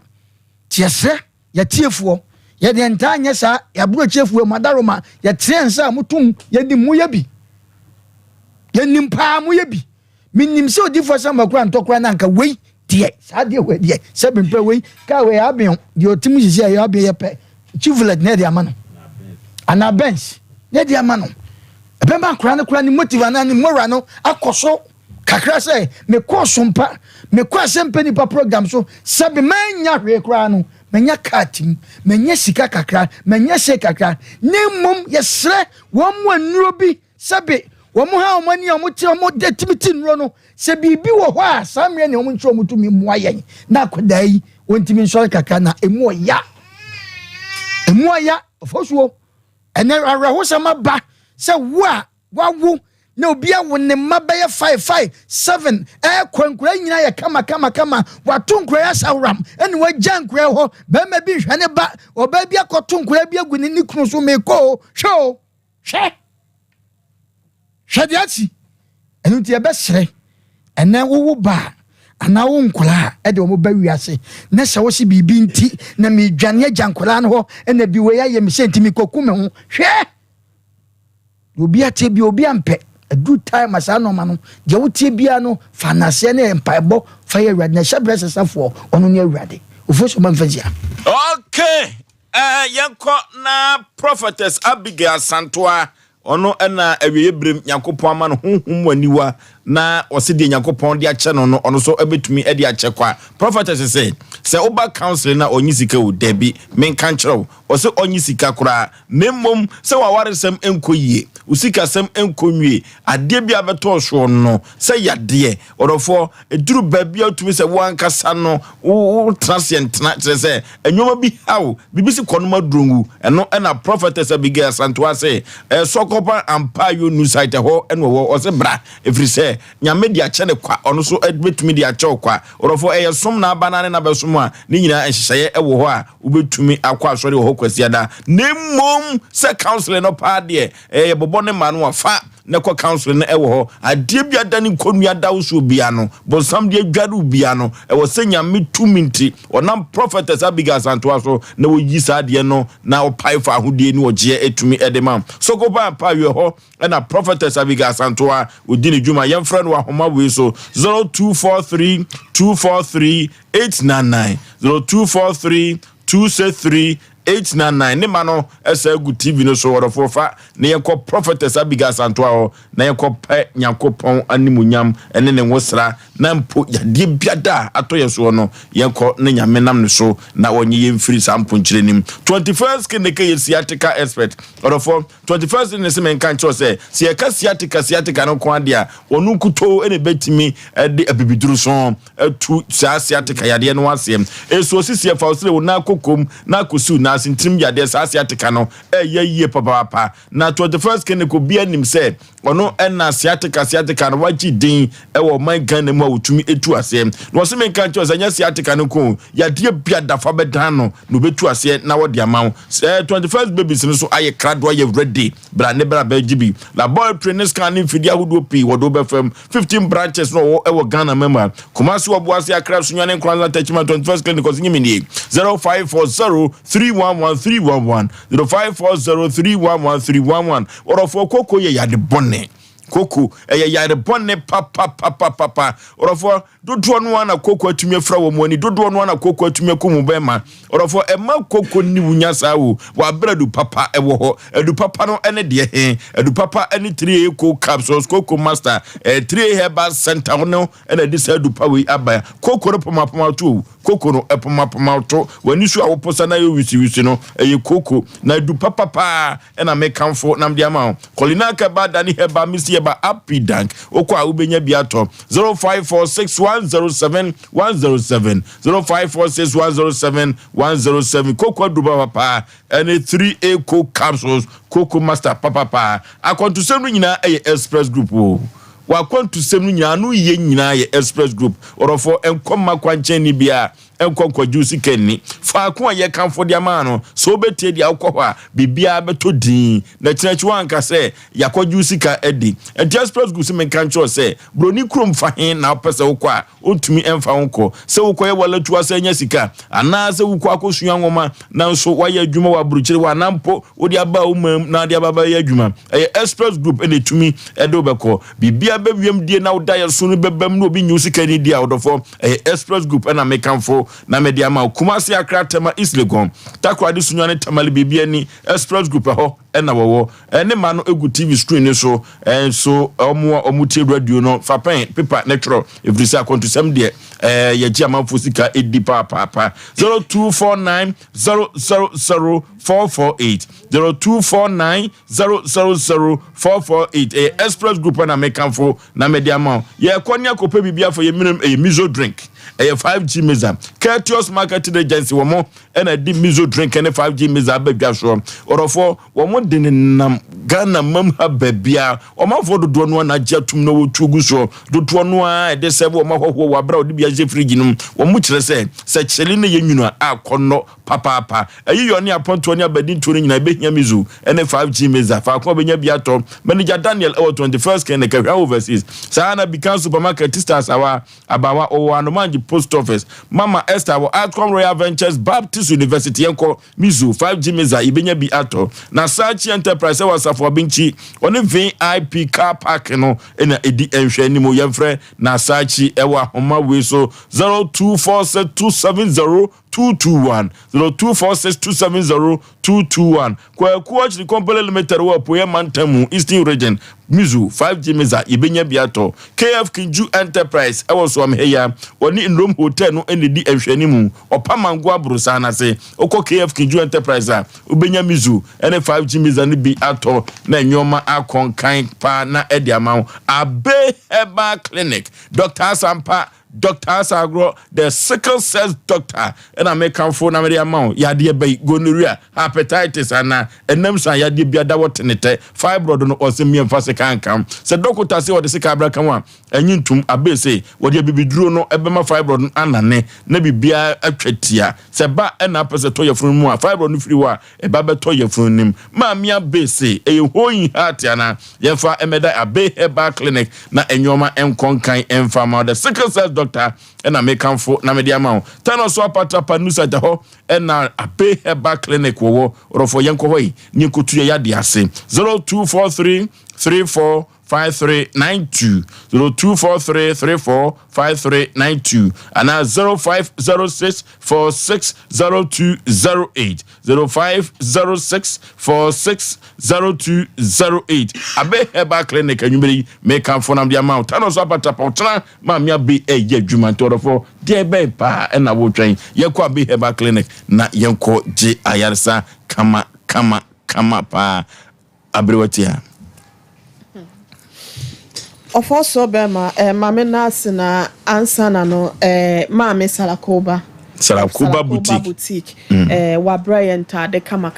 Tiasa, ya tearful, ya the entire yesa, ya brochef with Madaroma, ya transa mutum, ya di muyabi. Ya nimpa muyabi. Minim so differ some grand talk ranka way, dear, sad way, dear, 7 per way, Kawe Abion, your Timmy is here, you be a pet, chieflet Nedia Mano. And our bench, Nedia Mano. Bema krana motive anani morano akoso kakra say me ko Sompa me ko Asem Mpe Nipa program so sabe manya hwe kra no manya katim manya sika kakra manya se kakra nemom yesre won mo anuro bi sabe won mo ha omani omote omode timiti nro no se bibi wo ho a samre ne omncho omutumi moayen na kodai wontimi nso kakra na emu oya ofosuo ene araho sama ba say wawu na obia wonne mabaya 557 kwankura nyina ya kama watonkura ya sawram ene wajankura ho be ma bi hwane ba oba bi akotonkura bi agu ni kunu so meko show shadiati enu ti ebe sere ene wo ba ana wo nkula e de wo ba wiase na se wo si bibi nti na me dwane ajankura no ho ene bi we ya ye me sentimi kokume ho hwe obi ate bi obi ampe a good time as no no je wotie bia no fanase na empaibo fire awurade na shabrese safo ono ne awurade ofoso manfazia. Okay, yanko na prophetess Abigail Santoa ono na awie brem Yakopon ama no honhom waniwa na osede Yakopon de ache no ono so ebetumi e de ache kwa. Prophetess said se oba council na onyisika wo debi men kan kyerew ose onyisika kura nemmom se wawaresem enkoyie usika sem enkonwie ade bia beto so no se yade orofo eduru babia otumi se wankasa no wo transient na kire se enwoma bi hawo bibisi konoma drongu eno na prophetess Abigail Santoa se sokopa ampayo nu site ho eno wo ose bra efri se nyame dia chene kwa ono so betumi dia che kwa orofo som na abanane na besom a ni nyina enhyehyeye ewo ho a ubetumi akwa asori ho kwasiada nemmom se council no pa de bobo ne manu afa ne ko council ne ewo ho ade bia dani konua dawso bia no bonsam de adwadu bia no ewo se nyame tuminti onam prophetess Abigail Santoa so na wo yisa de no na opai fa hodie ni oje etumi edema so go ba pa we ho na prophetess Abigail Santoa odini djuma yem friend wa homa we so 0243 243 899 0243 263 899 ne mano esa gu TV no so worofo fa ne yenko prophetess Abigail Santoa ho na yenko pe Yakopon animunyam ene ne nwosra na mpo yade biada atoye so no yenko ne nyame nam ne so na onye yemfiri sampo nkyerenim 21st ke ne ke yesiatica expert worofo 21st ne se men kan cho se se yeka siatica no kwa dia onu kuto ene betimi de abibiduru so tu siatica yade no asem eso sisi fa osire wona kokom na kosu na na sintim yade sa asiatica no ye papa na 21st clinic obi anim say ono na asiatica no wagi din wo man gan mu awutumi etu ase no se men kan cho sanya asiatica no ko yade bia dafa bedan no betu ase na wo de amaw 21st babies no so aye krado aye ready bra ne bra bagibi laboratory scanning fidia hudo pi wodo be fam 15 branches no wo Ghana member Kumasi Obuasi Akra Sunyane Kwanza Techman 21st clinic Kozingimini 0540311311 0540311311 orofo koko ye yade bonne koko yade bonne papa orofo dodo no na koko atumi afra wo moni dodo no na koko atumi akomu bema orofo ema koko ni wunya sawo wa bradu papa ewo ho edu papa no ene de he edu papa ene 3 eco capsules koko master 3 herbal center no ene de sa edu pawe aba koko no poma to koko no poma to wani su awo posa na yo wisi no eye koko na edu papa ena mekanfo nam de ama kolina ka ba dani herbal misi ba happy dank okwa ubenya biato 0546107107 0546107107 koko duba papa any 3 eco capsules koko master papa akwantu semu nyina express group o wakwantu semu nyina no ye nyina express group orofo enkomma kwanchen ni bia enkwankwa juice kenni faako aye kanfo dia ma no so betie dia akwa bibia beto din na chinechi wanka se yakwa juice ka edi express group se menkan cho se broni krom fa hin na opese wokwa ontumi emfa wonko se wokwa ye wala tuwa se nya sika ana se wokwa akosua nwoma na so waye adwuma wa bruchire wa nampo odi aba umam na dia baba ye adwuma express group ene tumi edo beko bibia bewiem die na woda ye so no bebam no obi nyu sika ni dia odofo express group ena mekanfo na media ma Kumasi Akra tema Islegon takwa di sunyane tamali bibia ni express group ho ena wowo ene ma no egu TV screen ni so so omutie radio no fapen paper natural every akonto sem de ye ji amanfo sika edi papa 0249000448 0249000448 express group na mekanfo na media ma ye konya kope bibia for ye minimum miso drink 5G meza Courteous Marketing Agency womo ena di miso drink ene 5G meza abadwa so orofo womo de nam Ghana mamha babia omafo dodo no na jatum no wotugu so dodo no a de sebe omahwo wa bra odi bia je fridge num womo kire se chele ne yenwunu akono papa ayi ne aponto ne abadin to nyina behia mizo ene 5G meza fa ko benya bia to manager Daniel 21st can ka overseas sana Bikan supermarket stars abawa o anomanji post office Mama Esther wo Outcome Royal Ventures Baptist University enko mizo 5G meza ibenya bi ato na Sachi Enterprise was for binchi on VIP car park no ena edi enhwe ni mo yemfre na Sachi ewa homa we so 0246270221 0246270221 kwa kuachri company limited wo poye mantamu Eastern region mizu 5G meza ibenya biato KF Kinju Enterprise ewo so amheya oni Ndom hotel no ene di enhwe mu opamango abrusa na se okọ KF Kinju Enterprise a ubenya mizu ene 5G meza ni bi ato na nyoma akonkan pa na ediamao Abe Herbal Clinic Dr. Sompa Dr. Asagro, the sickle cells doctor, and I make come for Namely amount, Yadia bay, gonorrhea, hepatitis, and Nemsa Yadia Biada watenete, fibroid or simian fasican come. Said Doctor say what the sick abra come on, and you to abese, what you be drew no ebema fibroid and nebi bia a tretia, Seba and up as a toy from more, fibroid free war, a baba toy from him, Mamia base, a hoeing heartiana, Yefa Emeda Abe Herbal Clinic, na enyoma and conkai and farmer, the sickle cells doctor. And I make come for na media mount. Tano so apata panusa de ho and na Abe Herbal Clinic wo or for yanko hoi ni kutu ya di ase 0243345392 0243345392 and 0506460208 0506460208 Abe Herbal Clinic and you make come for na media mount. Tano so apata potna mamia be juma to for de be pa and na wo twen yekwa Abe Herbal Clinic na yenko je ayarsa kama pa abrewatia Ofoso bema mame nasi na ansana no mame salakoba Sarakuba boutique. Wa Brian ta de kama.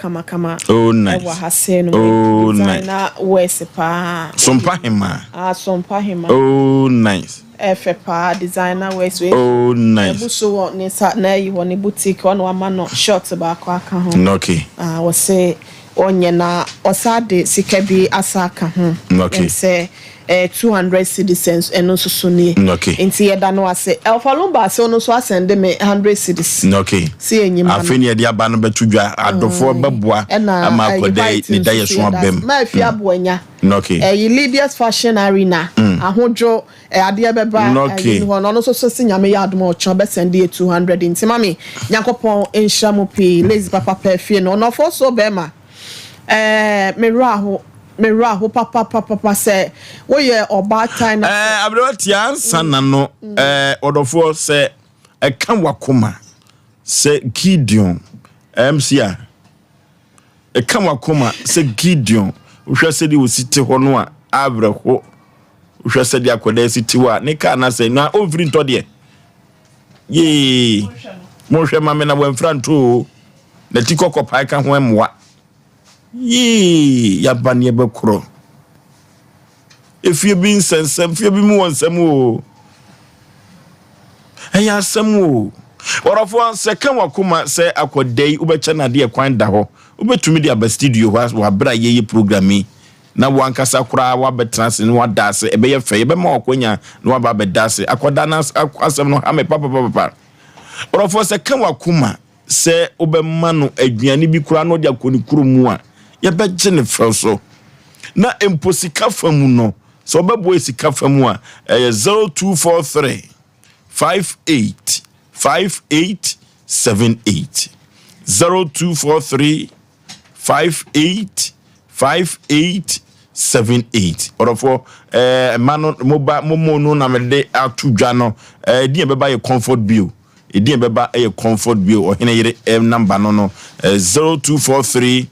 Oh nice. Wa Hasenu. Oh nice. Na West pa. Sompa hima. Sompa hima. Oh nice. FPA designer West. Oh nice. Buso ne sa na yi woni boutique on wa ma no short ba kwa aka ho. Okay. Wo se onye na osade sika bi asaka ho. Okay. Say 200 citizens and also Sunni. Okay. Inti yeda no ase. Falumba se ono so asende me 100 citizens. Okay. See enyima. Afeni e dia ba no betudwa adofo beboa ama akode ni da yeso abem. Ma fi aboanya. Okay. Leaders fashion arena. Ahojo ade beba no so nyame ya adom ocho be send 200 inti mami. Yakopon enhia mo pe lazy papa perfie no for so bema. Meraho papa say wo ye oba time abrotia sana no odofo say e kan wakoma say Gideon MCA e kan wakoma say Gideon uhwe say di osite ho no a abreho uhwe say di akoda siti wa ne ka na say na ovri nto de ye mo hwe ma me na wamfranto na tikoko pai ka ho emwa ye yabani ebekro if you been sensem if you be mu wonsem o eya asem o orofo second wakoma say akodai ubeche na de kwan da ho ubetumi de aba studio wa bra ye programming na wankasa kura wa betrans ni wa dase ebeye fe ebe ma okonya na wa ba bedase akoda na asem no ha me papa orofo second wakoma say ubemma no aduane bi kura no de akoni kuro mu a ya beje ne frso na emposika famu no so obebo esika famu a 0243 585878 0243 585878 orofo mano momo no na mede atudwa no di beba ye comfort bill edi beba ye comfort bill o hene yire number no 0243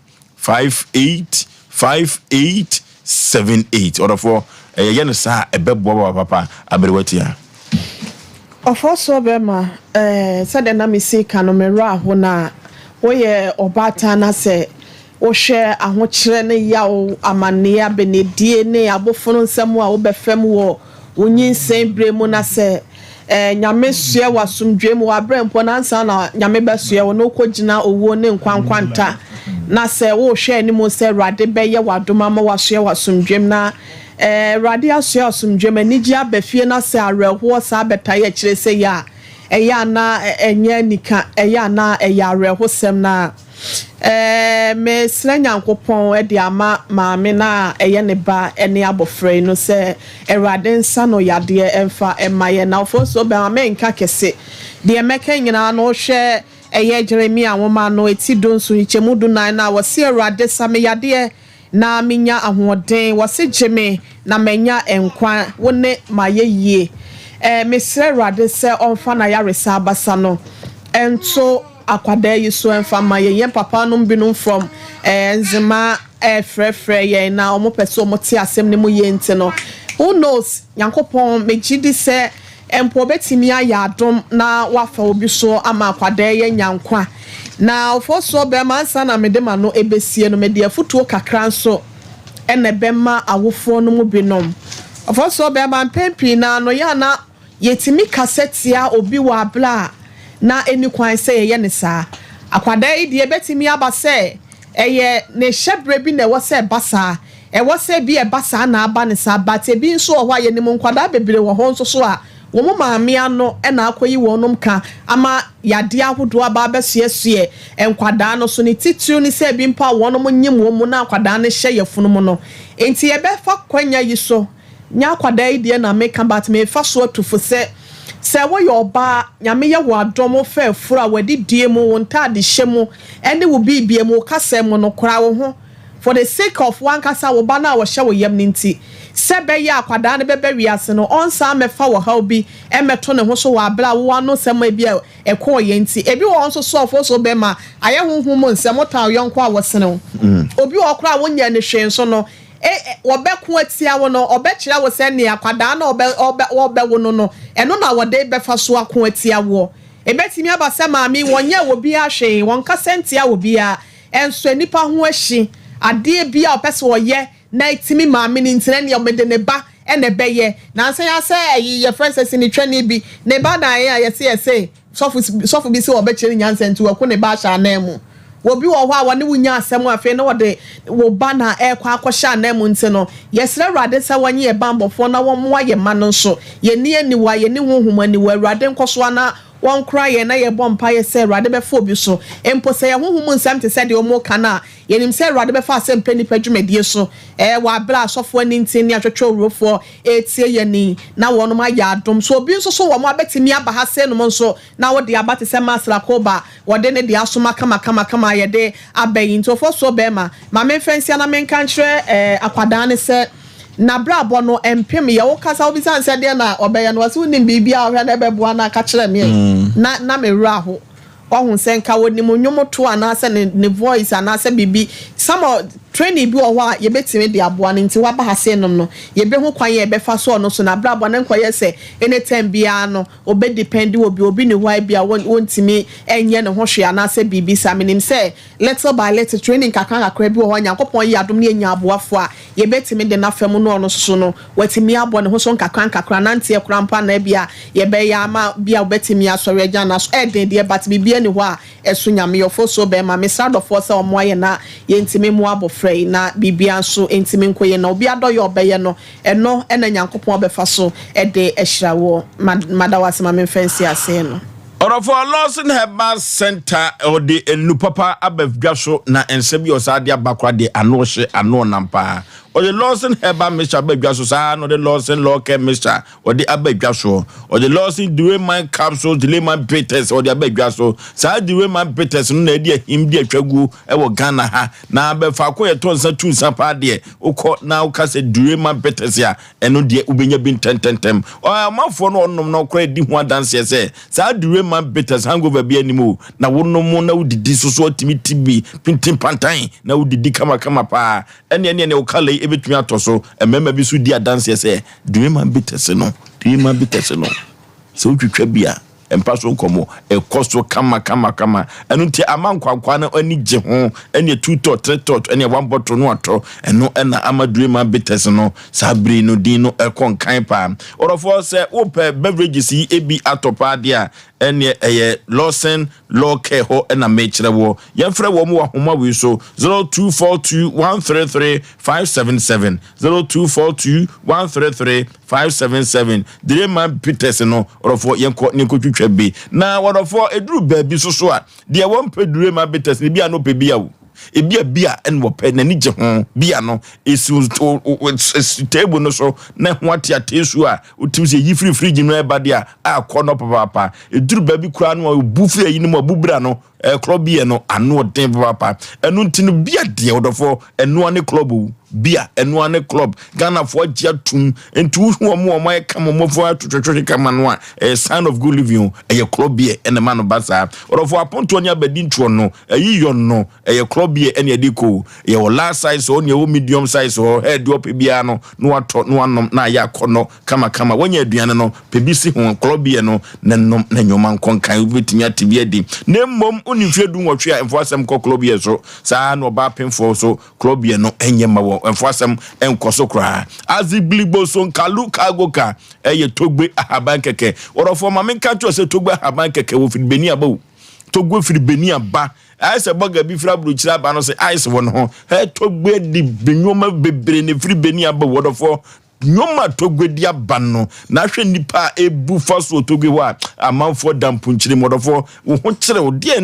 585878 orofo ye no sa ebebo papa aberewatia Ofoso bema sade na misika no mera ho na woye obata na se wo hwe ahokire ne yaw amane abenedie ne aboforo nsem a wo befem wo wonyinsem bremu na se nyame sue wasumdwem wa brempo na nsa na nyame besue wo no kogina owo ne nkwankwanta na se wo hwe ni mo se rade beye wadoma ma wasue wasumdwem na radio asua asumdwem anigi abafie na se areho sa betaye kire se ya eya na enye nika eya na eya areho sem na me sranyankopon e de ama maame na eye ne ba ene abofre no se erade nsa no yade emfa emaye na ofo so be ma nka kese de emeka nyina no hwe eye Jeremia woma no eti donso ichemudu nan na wose erade same yade na minya ahoden wose geme na menya enkwa wone mayeyie mesre erade se onfa na yaresa abasa no ento akwada yi so emfa maye papa no binum from nzima frefre ye na omo pese omo ti asem ne mo ye nti no who knows yankopon megidi se empo betimi ayadom na wafa obi so ama akwada ye nyankwa na ofoso be mansa na medema no ebesie no mede afutuo kakra nso ene bema awofo no mu binom ofoso be man pempi na no ya na yetimi kasetia obi wa bla na eni kwan se ye ne sa akwada idie betimi abase eye ne hyebre bi na wose basa wose bi basa na aba ne sa bate bi nso ho aye ne mu nkwada bebre wo ho nso so a wo mu maame ano na akoyi wonom ka ama yade ahodo aba besuesue enkwada no so ne titu ni se bi mpa wonom nyim wo mu na akwada ne hye yefunu no enti ye befa kwanya yi so nya akwada idie na make bat me fa so atufo se wo yoba nyame ye wo adom fa fura wadi die mu wonta de hyemu ene wo bibie mu kasa mu no kora wo ho for the sake of one kasa wo ba na wo hye wo yam ninti sebe ya akwada ne bebe wiase no onsa mefa wo ha obi emeto ne ho so wa bra wo ano sema bia ekọ ye nti ebi wo nso so ofo so be ma aye honhom mo nsemo ta yonko a wo sene obi wo kora wo nya ne hwe nso no wobeko atia wo no obekira wo se ne akwada na obe wo no eno na wode befa so ako atia wo ebetimi aba se maami wonye obi ahwe won ka sentia obi a enso nipa ho ahyi ade bia opese woye na itimi maami ni ntire ne omede ne ba ene beye na nsan ya se ye friends ni twani bi ne ba na ye se sofu bi se obekire nyansa nti wako ne ba sha na mu obi wo ho a wone wunya asem afi na wode wo ba na ekwa akosha na mu nti no yesre Awurade se wanye ye bambofo na wo mo aye ma no so ye ni aniwa ye ni honhom ani wa Awurade nkoso na won kra ye na ye bompa ye se Awurade be fo bi so empo se ye honhom nsam te se de omo kana ye nim se Awurade be fa Asem Mpe Nipa dwumadie so wa bra asofo ani nti ni atwetwe urofo etie ye ni na wono ma ya adom so obi nso so wo mo abetimi aba ha se no mo nso na wo de abate se masra koba wo de ne de asoma kama ye de abayi nto fo so be ma memfensia na menka nkyere akwadan ne se na brabo no empem ye wo kasa obi san se de na obeye no wase unim bibia ohwe na beboa na ka kire me na mewura ho ohun se nka wonim nwomoto anase ne voice anase bibi some training bi oho a ye betime de aboa nti waba ha se nom no ye be ho kwan ye be fa so no so na brabo na nkoye se anytime bia no obe depend obi ne why bia wontimi enye ne ho hwe anase bibi sa menim se little by little training kakra bi oho Nyankopon ye adom ne enya aboafo a ye betime de na fam no no so no watimi abo ne ho so kakra na ntie krampa na bia ye be ya ma bia obetimi asori agya na so eden de but bibia ne ho a esu nyame yofo so be ma mesado for se omo aye na ye ntimi mu abo frey na bibia so ntimi nkoye na obi adoye obeye no eno ena Nyankopon obefa so ede ehira wo madawase ma memfansi ase no Orofo Lawson Herbal Center odi enu papa abafdwa so na ensebi osade abakwa de anohye ano nampa odi Lawson Herbal Mixture abafdwa so sa no de Lawson Local Mixture odi abafdwa so odi Lawson Dure Man Capsules Delay Man Peters odi abafdwa so sa Dure Man Peters no na edi ahim de atwagu ewo Ghana ha na abafa ko ye tonsa tu sapa de ukọ na ukase Dure Man Peters ya eno de ubenya bin tententem o amafo no onom no kra di ho adanse se sa Dure Man Peters hangover bi animu na wonomo na udidi so timiti bi pintin pantan na udidi kama pa ene ukale ebetumi atoso emema bi so di adanse se Dure Man Peters no so twetwa bia empaso nkomo ekoso kama enu ti amankwankwa na ani je ho ene 2 tot 3 tot ene 1 bottle no ato eno ena Dure Man Peters no sabri no din no ekonkan pa orofo se ope beverages yi ebi atopa dia ene Lawson Local ho ena mechire wo yemfre wo mu ahoma wi so 0242133577 0242133577 Dure Man Peters no orofo yenko twetwa bi na orofo eduru baabi so a de won Dure Man Peters ni bia no pe bia wo ebia en wo pe na ni je ho bia no esu table no so na ho atiatesu a utim se yi free fridge no eba dia akọ no papa eduru baabi kura no bu free yi no mabubra no club bia no ano den papa enu ntino bia de odofo enu ane club bia enu ane club Ghana for gia tum entu hu mo kama mo fo atwetwe kama no a sign of good living e club bia ene ma no basa odofo aponto nya badi ntuo no yiyo no club bia ene adiko ye last size o ne medium size o head up bia no no ato no anom na ya kono kama wanya aduane no pebisi hu club bia no nenom na nyoma nkonkan betimi atibia di nemmom unifie du nwotwe a enfo asem ko club bia so saa no ba penfo so club bia no enye mawo enfo asem enkoso kra azigblibo so nkalu kagoka togbe ahaban keke orofo ma menka to se togbe ahaban keke wo filibeni aba togbe filibeni aba Asem Aboagye bi fra bru kira ba no se ice won ho togbe di benwoma bebre ne filibeni aba wodofo nyoma togwedi abano na hwe nipa ebu faso togwe wa amanfo dampunchire modofo wo ho kire wo de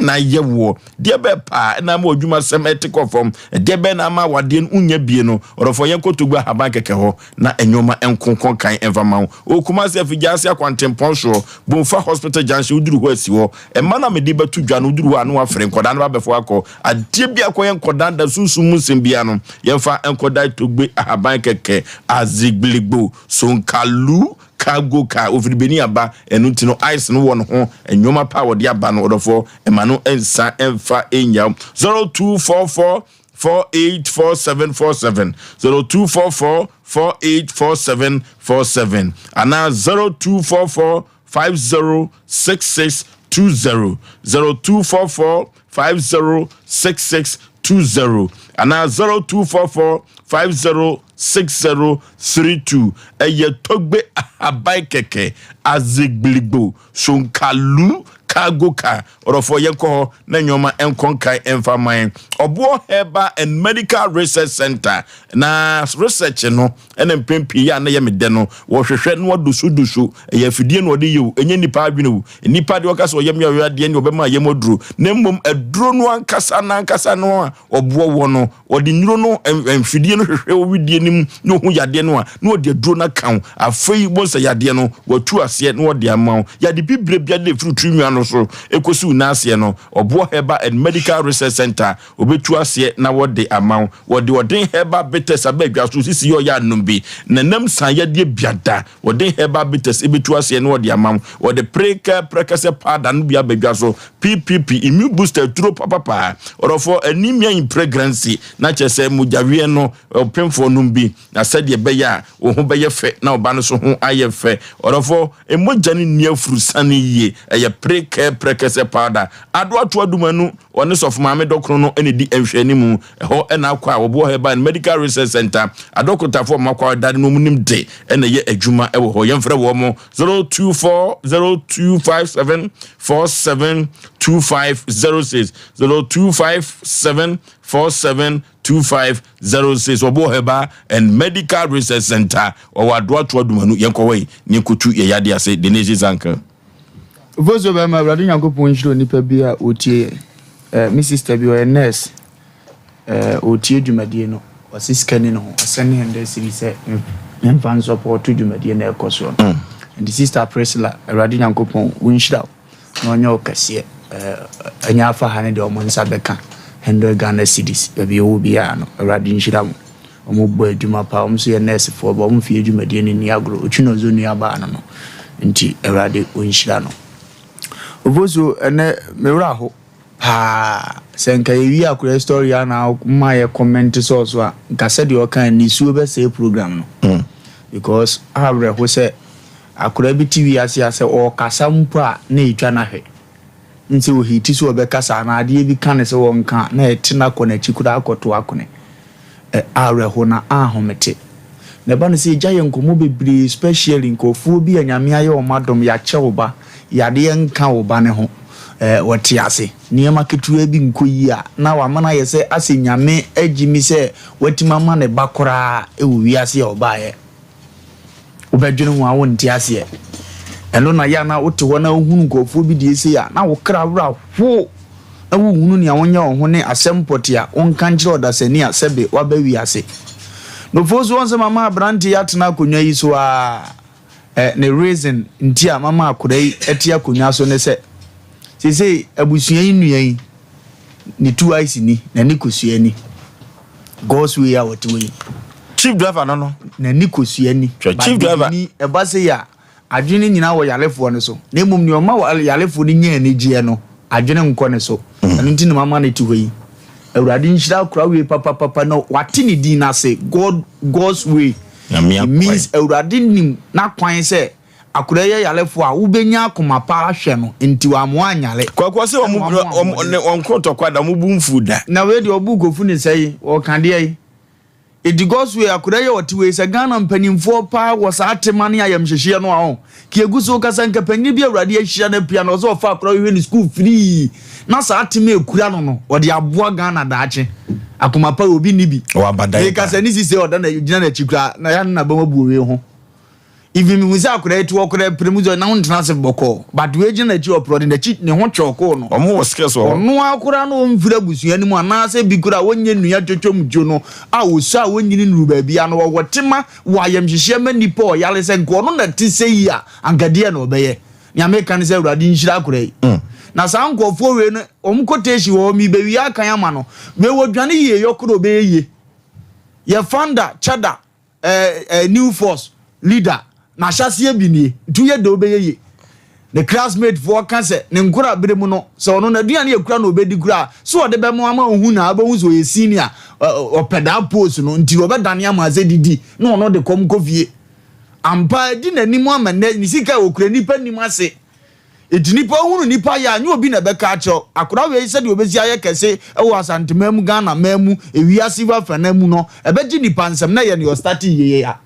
na yewo de be pa na ma odwuma sem etikofom de be na ma wade unya bie no odofo yenko togwe haban keke ho na enyoma enkonkon kan envama o kuma se afigase akwantempon so Bonfa Hospital junction uduru ho asi ho e mana me de batu dwa no uduru ho anu afre nkoda na befo akọ ade bia koyen nkoda da sunsun musembia no yemfa enkoda togwe haban keke azigblibo sonkalu kagoka ofiribeni aba enuti no ice no won ho enwoma power de aba no odofo ema no ensa enfa enya 0244 484747 0244 484747 ana 0244 506620 0244 506620 and 0244 506032 eye togbe abai keke azigbligo sonkalu kagoka orofo yenko na nyoma enkonkai emfaman obo Herbal and Medical Research Center na research no ene mpempi ya na yemede no wo hwehwe no dusu eye fidie no de yewu enye nipa adwene wu nipa de okasa oyem ya de ne obema yemoduro na mmom aduro no ankasa no obo wo no odi nyuro no emfidie no hwehwe wo widie nim no hu yade no a no de aduro na kan afei bonsa yade no watu ase no de amaw yade bibre bia de frutru no so ekosu na ase no obo Herbal and Medical Research Center obetu ase na wode amaw wode Herbal bitters abadwa so sisi yo ya numbi na nam san yade biada wode Herbal bitters ebetu ase na wode amaw wode prekase powder no bia badwa so PPP immune booster tro papa orofo anemia in pregnancy na chese mujawie no pemfo numbi na sade beya wo ho beye fe na oba no so ho aye fe orofo emoja ni niafuru sane yie eye prekase powder adoato adumanu one sof maame dokro no ene di enhwani mu ho ena akwa obo Herbal and Medical Research Center adokota fo makwa dade no munim de ene ye adwuma ewo ho yemfre wo mo 024025747250 0257472506 obo Herbal and Medical Research Center o adoato adumanu yenkowai ni kutu ye yade ase Denise Zanka vozo ba ma brado Nyankopon nhiro nipa bia otie mi sister bi o nurse otie dwumadie no wasiskani no asane hende sibise memfan support dwumadie na ekoso and the sister Priscilla brado Nyankopon nhira no onyo kase anya afa hane de omonsa beka hendo Ghana cities baby wo bia no brado nhira mo omo bo adwuma pa omo so ye nurse for bo omo fie dwumadie ni agro otwino zo nua ba no nti brado onhira no Ovozo ene mewra ho pa senka yewi akure story na ma ye comment so a nka se de okan ni suo be say program no because abre ho se akure bi TV ase o kasa mpo a na etwa na hwe nti o hiti so be kasa na ade bi kan se wo nka na etina ko na chikura akoto akone abre ho na ahomete na ba no se gyaye nkomo bebre specially nkofuo bi anyame aye o madom ya chewoba yade nka oba ne ho wati ase niema ketua bi nkoyi a na wa mana ye se ase nyame agimi se wati mama ne bakora ewuwi ase oba ye obedwene ho awo nti ase eno na ya na wote ho na ohunu nkofo bi die se ya na wo kra wra ho na wo hunu ne awonya ho ne asempoti a onka nkire odasani a sebe wabawi ase no fozo onse mama branti ya tena konwa yi so a ne reason nti a mama akudai etia konwa so ne se abusuan nuan ni two eyes ni na ni kosua ni God's way a what way chief driver no na ni kosua ni chief driver ni eba se ya adwene nyina wo yalefo ne so na emum ni oma yalefo ni nya ni gie no adwene nko ne so na nti ne mama na ti hoyi awurade nhira kura we papa no wati ni din na se God's way it means awurade nim na kwan se akura ye yalefo a ubenya akoma pa ahwe no nti wa mo anyale kwakwa se onkoto kwada mu bumfu da na we de obugofu ni sei o kan de ai Edigos we akura ye otiwe se Ghana mpanimfo pa wo sa atemane ayamhyehyie no a ki eguso kasa nka panyi bi awurade ahia na pia no so ofa akura we ni school free na sa ateme ekura no wo de aboa Ghana daache akoma pa obi ni bi o abadai e kasa ni sise oda na gina na chikura na ya na ba mabu we ho even me musa akura etu okura premuzo na wontena se boko but we gina chi oprodi na chi ne ho choko no omo wo skills wo no akura no mfira busua ni mu ana se bi kura wonye nua twetwom jo no a wosu a wonyini nuru ba bia no wotema wa yamhyehyie manipa o yale se go no na ti se yi a angade na obeye ni ameka ne se urade nhira akura yi na sa nkofo we no omkoteshi wo mi bewi akan ama no me wodwane ye yokoro obeye ye founder chada new force leader na hyasie binie tuye de obeye the classmate for cancer ne nkura beremu no so no na duane ekura na obedi kura so ode be mo ama ohu na abahu so ye senior opeda post no nti obedane ama ze didi no no de kom kofie ampa di nanim amane ni sika okura nipa nim ase edi nipa hunu nipa ya anyo obi na beka acho akura we se de obezi aye kese e wo asantemamu Ghana mamu ewiase wa fanamu no ebeji nipa nsem na ye ne start ye ya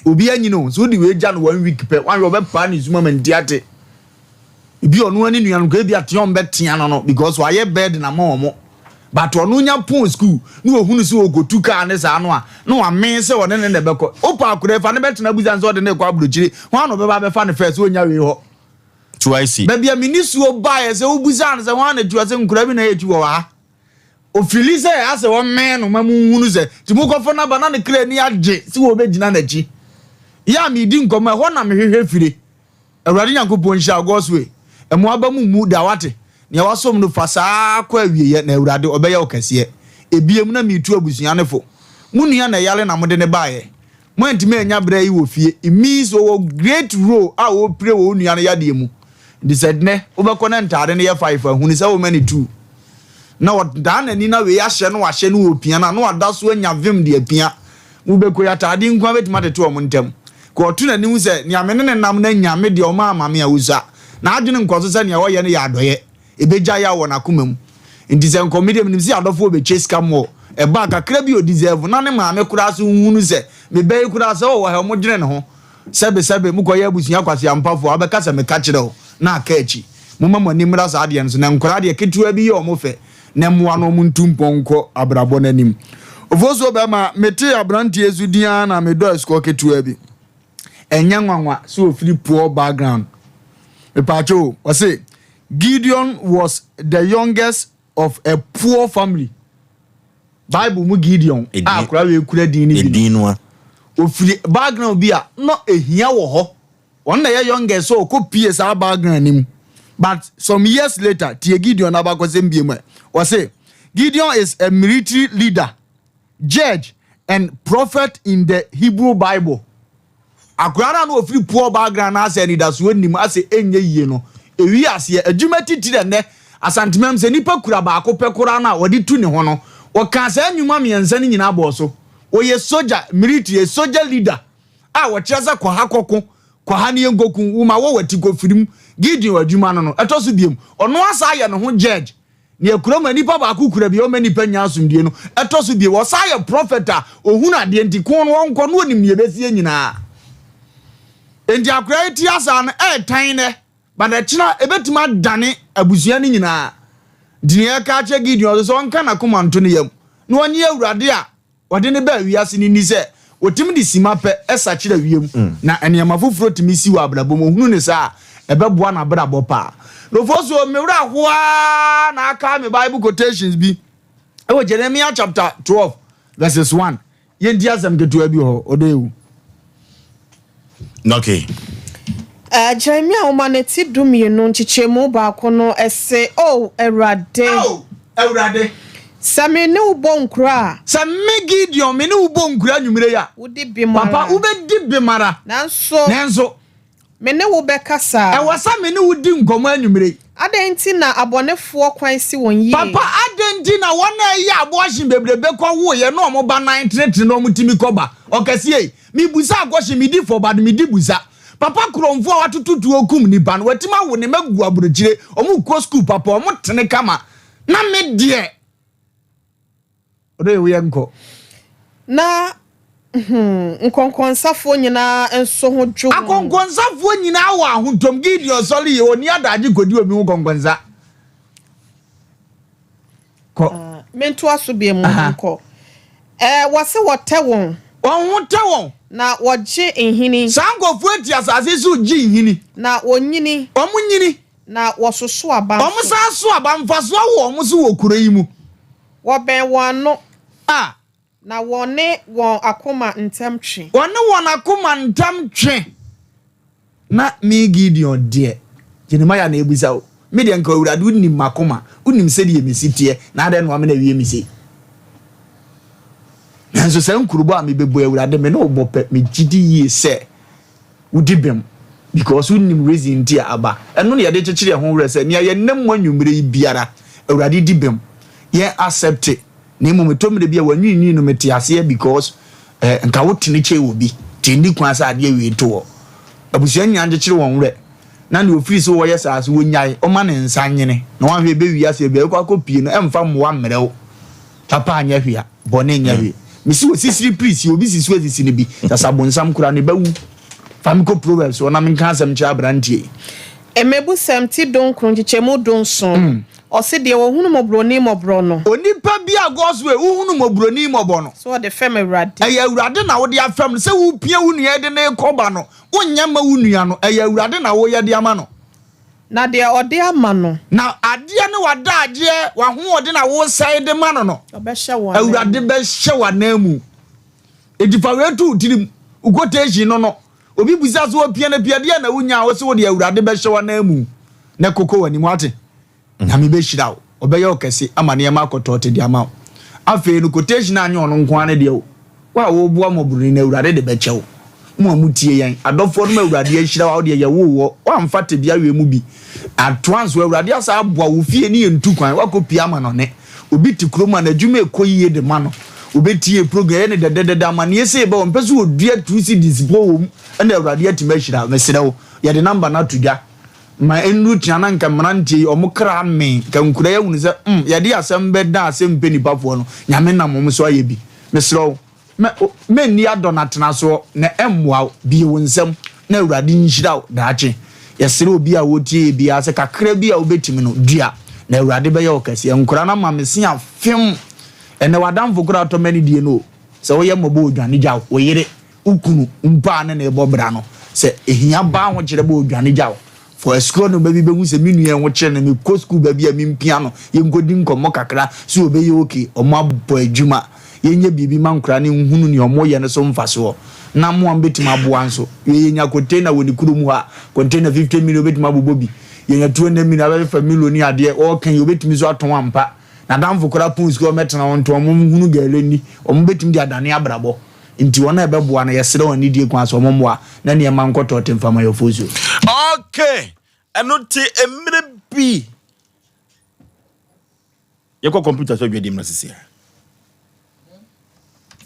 obi anyi no so di we gya no 1 week pe wan yo be pa ni zuma mandiate ibi onu ani nuanu ka bi ation betia no because wa ye bed na mo but onu nya pon school ni ohunu se ogotu ka ne sa no a no wa men se wona ne beko opa akura fa ne betena buza nso de ne kwa abrochire wan no be ba be fa ne first onya we ho twice baby aminisu obaye se obuza ne se wan na tuwa se nkura bi na ye tuwa wa ofili se ase wo men no mamu hunu se timukofo na bana ne kra ni age se wo be gina na chi ya mi di nkoma ho na me hwehwe fire awurade nyankopon hia agoswe emu abamu mu da wate ne wasom no fasa kwa awiye na awurade obeye okase ebiem na mi tu abusuanefo munua na yale na mode ne baaye mo antime anya bra yi wo fie it means wo great role a wo pray wo nua na yade mu ndi said ne obekona ntade ne ye 5 ahuni se wo mani 2 na wo da na ni na we ya hye no wa hye no opia na no wada so anya vim de apia wo beko ya tade nkwa betima de to o ntem ko otu na ni hu se ni amene ne nam na nyame de o ma amame awusa na adwene nkoso se ne wo ye ne ya adoye ebeja ya wo na komam ndi se nkomedium nim si adofo be chase cam e ba kakra bi o deserve na ne maame kura so hunu se me be kura so wo ha mo dwene ne ho sebe mu koye abusunya kwase ampafo abeka se me ka kire o na aka echi mo mama ni mra sa ade no so na nkora de ketua bi ye o mo fe na moa no mo ntumponko abrabo nanim ofoso be ma mete abrantie ezudia na me do esko ketua bi enya nwanwa so ofiri poor background me pacho o say Gideon was the youngest of a poor family. Bible mu Gideon akura we kura din ni edinwa ofiri background bi a no ehia wo ho on na ye youngest so ko pie sa background nim but some years later tie Gideon abakose mbiem we say Gideon is a military leader, judge and prophet in the Hebrew Bible. Akura no ofiri poor background as any that so nim as enye yie no ewi ase adwumati tire ne asantemam se nipa kura ba akopɛ kura na wodi tu ne ho no o ka sa anwuma miensa ni nyina bo so o ye soldier military soldier leader a wo kyereza kwa hakoko kwa ha ne ngoku uma wo wati kofirim Gideon adwuma no etoso biem ono asa ye ne ho judge ne akura ma nipa ba akukura bi o ma nipa nya asumdie no etoso bie wo sa ye prophet a ohunu ade ntikon no wonko no onim ne besie nyina endi akura eti asa no tan ne but echina ebetima dane abusua ni nyina dinie ka che Gideon so onka na komanto ne yam no onye awurade a wode ne ba wiase ni ni se otim di sima pe esa kire wiem na enema foforo timi si wa abrabo mo hunu ne sa ebeboa na brabo pa no foso mewura hoa na aka me Bible quotations bi e wo Jeremiah chapter 12 verses 1 yendi asem ketua bi ho odewu okay Jeremiah umaneti dumienu nchichemu ba kono ese Ewurade Same ne ubo nkura Same Gideon me ne ubo nkura nwumire ya Udi bimara Papa ubedi bimara Nanso me ne wo bekasa wasa me ne wudi nkomo anwumire Adenti na abonefo kwan si won yi Papa adenti na wona ya abohye bebrebe kwa wo ye no mo ba 9 no mutimi koba okasie mi busa agohye mi di for bad mi di busa Papa kromfo watututu okum ni ban watima wo ne magu aburojire omu ko school papa omu tene kama na me de ode we enko na nkonkonsafo nyina enso ho dwo akonkonsafo nyina wa ahuntom Gideon soli ye oni adaje kodi omi nkonkonsa ko mentu aso bie mu nko wase wotewon won na woje ehini sangofu eti asase su ji ehini na wonyini omunyini na wososo aba omusa so aba mfaso wo omuso wo kuro yi mu wo ben wano na wone won akoma ntamtwe won akoma ntamtwe na me Gideon de Jeremiah na ebusa o me de nka awurade unim makoma unim se de emisitie na ade no amena wie misi nanso se nkurubo a me bebo awurade me no obope me gidi yi se udibem because unim reason dia aba eno ne yade kyekire ho wure se ne ye nem anwumire biara awurade dibem ye accept ne mometomre bia wanwinwi no metiase because nka wotene che obi tindi kwa sa ade wi to abusua nya nje kire won wure na ne ofiri so wo yes as wo nyai o ma ne nsa nyene na wa hwe be wi ase be kwa kopie no emfa moa mmerew papa anya hwia bone nya hwe misi wo sisiri priest obi sisi wo sisi ne bi tasabonsam kura ne bawu famiko proverbs wona men kan asem kira brantie emebu semti don kronchichemu don son ose de wo hunu mobroni mobro no onipa bi agoswe wo hunu mobroni mobo no so de fem awurade eya awurade na wo de afam se wo pia wo nua de ne koba no wonya ma wo nua no eya awurade na wo ye de ama no na de ode ama no na ade ne wada ade wa ho ode na wo sai de ma no obehye wo awurade be hye wa na mu edifa wetu tirim ugoteji no obi buza so pia na pia de na wonya wo se wo de awurade be hye wa na mu na koko wani mu ate na me be shira obeye okese amane ma akotote de ama afi no quotation anyo no nko ane de wa wo bua moburu na awurade de be chewo mo amutie yan adofo no awurade ahira wa de ye wo wa mfate bia we mu bi atwans wo awurade asa aboa wo fie ni entu kwan wa kopia ma no ne obi ti kroma na dwuma ekoyie de ma no obetie program ne de amane se be on peso odua 2 cds bo wo na awurade atima ahira mesere ye de number na tudwa ma enru tiana nka mrantie omukra me ka nkura ya hunu se ya de asem be da asem Mpe Nipa fo no nyame na mom so aye bi mesro me ni adonatena so na emwa bi wonsam na awurade nhira daache yesere obi a wotie bi ase kakra bi a obetimi no dua na awurade be ya okase nkura na ma mese afem ene wadamfo kura to mani die no se wo ye mobo odwane gyaw wo yire ukunu mpa na ebo bra no se ehia ba ho kire bo odwane gyaw for a school no baby be hu se minu ye ho kire na me ko school baby a mimpia no ye ngodi nkomo kakra so obeye okay omo abo adwuma yenye bibi mankura ne hunu ne omo ye ne so mfaso na mo ambetima aboa nso yenya container woni kurum ha container 50 million betima bobobi yenya 200 million abe fa million ni ade o kan yo betimi so aton ampa na damfo kura pun school metena wonto omo hunu galeni omo betimi di adane abrabo nti wona ebe boa na yesere woni die kwa so omo moa na ne mankoto temfama yo fozu okay eno ti emre bi yeko computer so dwedim na sisia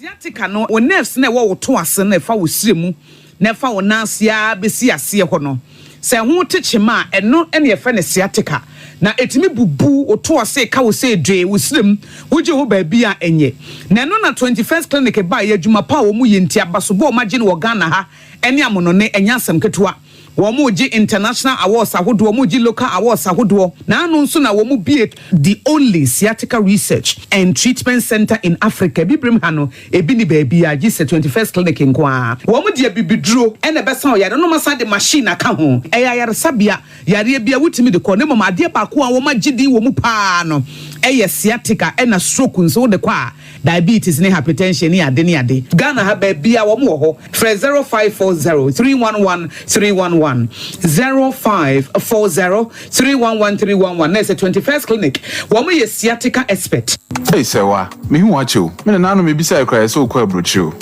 Diatika no o nerves na wo to ase na fa wo siremu na fa wo nansia besi ase ho no se ho techema eno ene ye fa ne sciatica na etimi bubu o to ase ka wo se dwe wo sirem wo je ho ba bi a enye na no na 21st clinic ba ye adwuma pa wo mu ye nti abaso bo ma je ne wo Ghana ha ene amono ne enya asem ketewa Womuji international awards ahodo womuji local awards ahodo na anu nso na womu be the only sciatica research and treatment center in Africa bibrim hano ebi ni baby a gise 21st clinic nkoa womuji bibidro ene besa o yare no masa de machine aka ho eya yare sabia yare bia wutimi de ko ne mama de ba ko a womagidi womu pa no eye sciatica ena stroke nso de kwa diabetes ne hypertension ne ade Ghana ha baby a womu ho 0540 311 311 0540-311-311. There's a 21st clinic. Woman is sciatica expert. Hey, Sewa, me who watch you. Me na no me bisa cry so kwa brochu.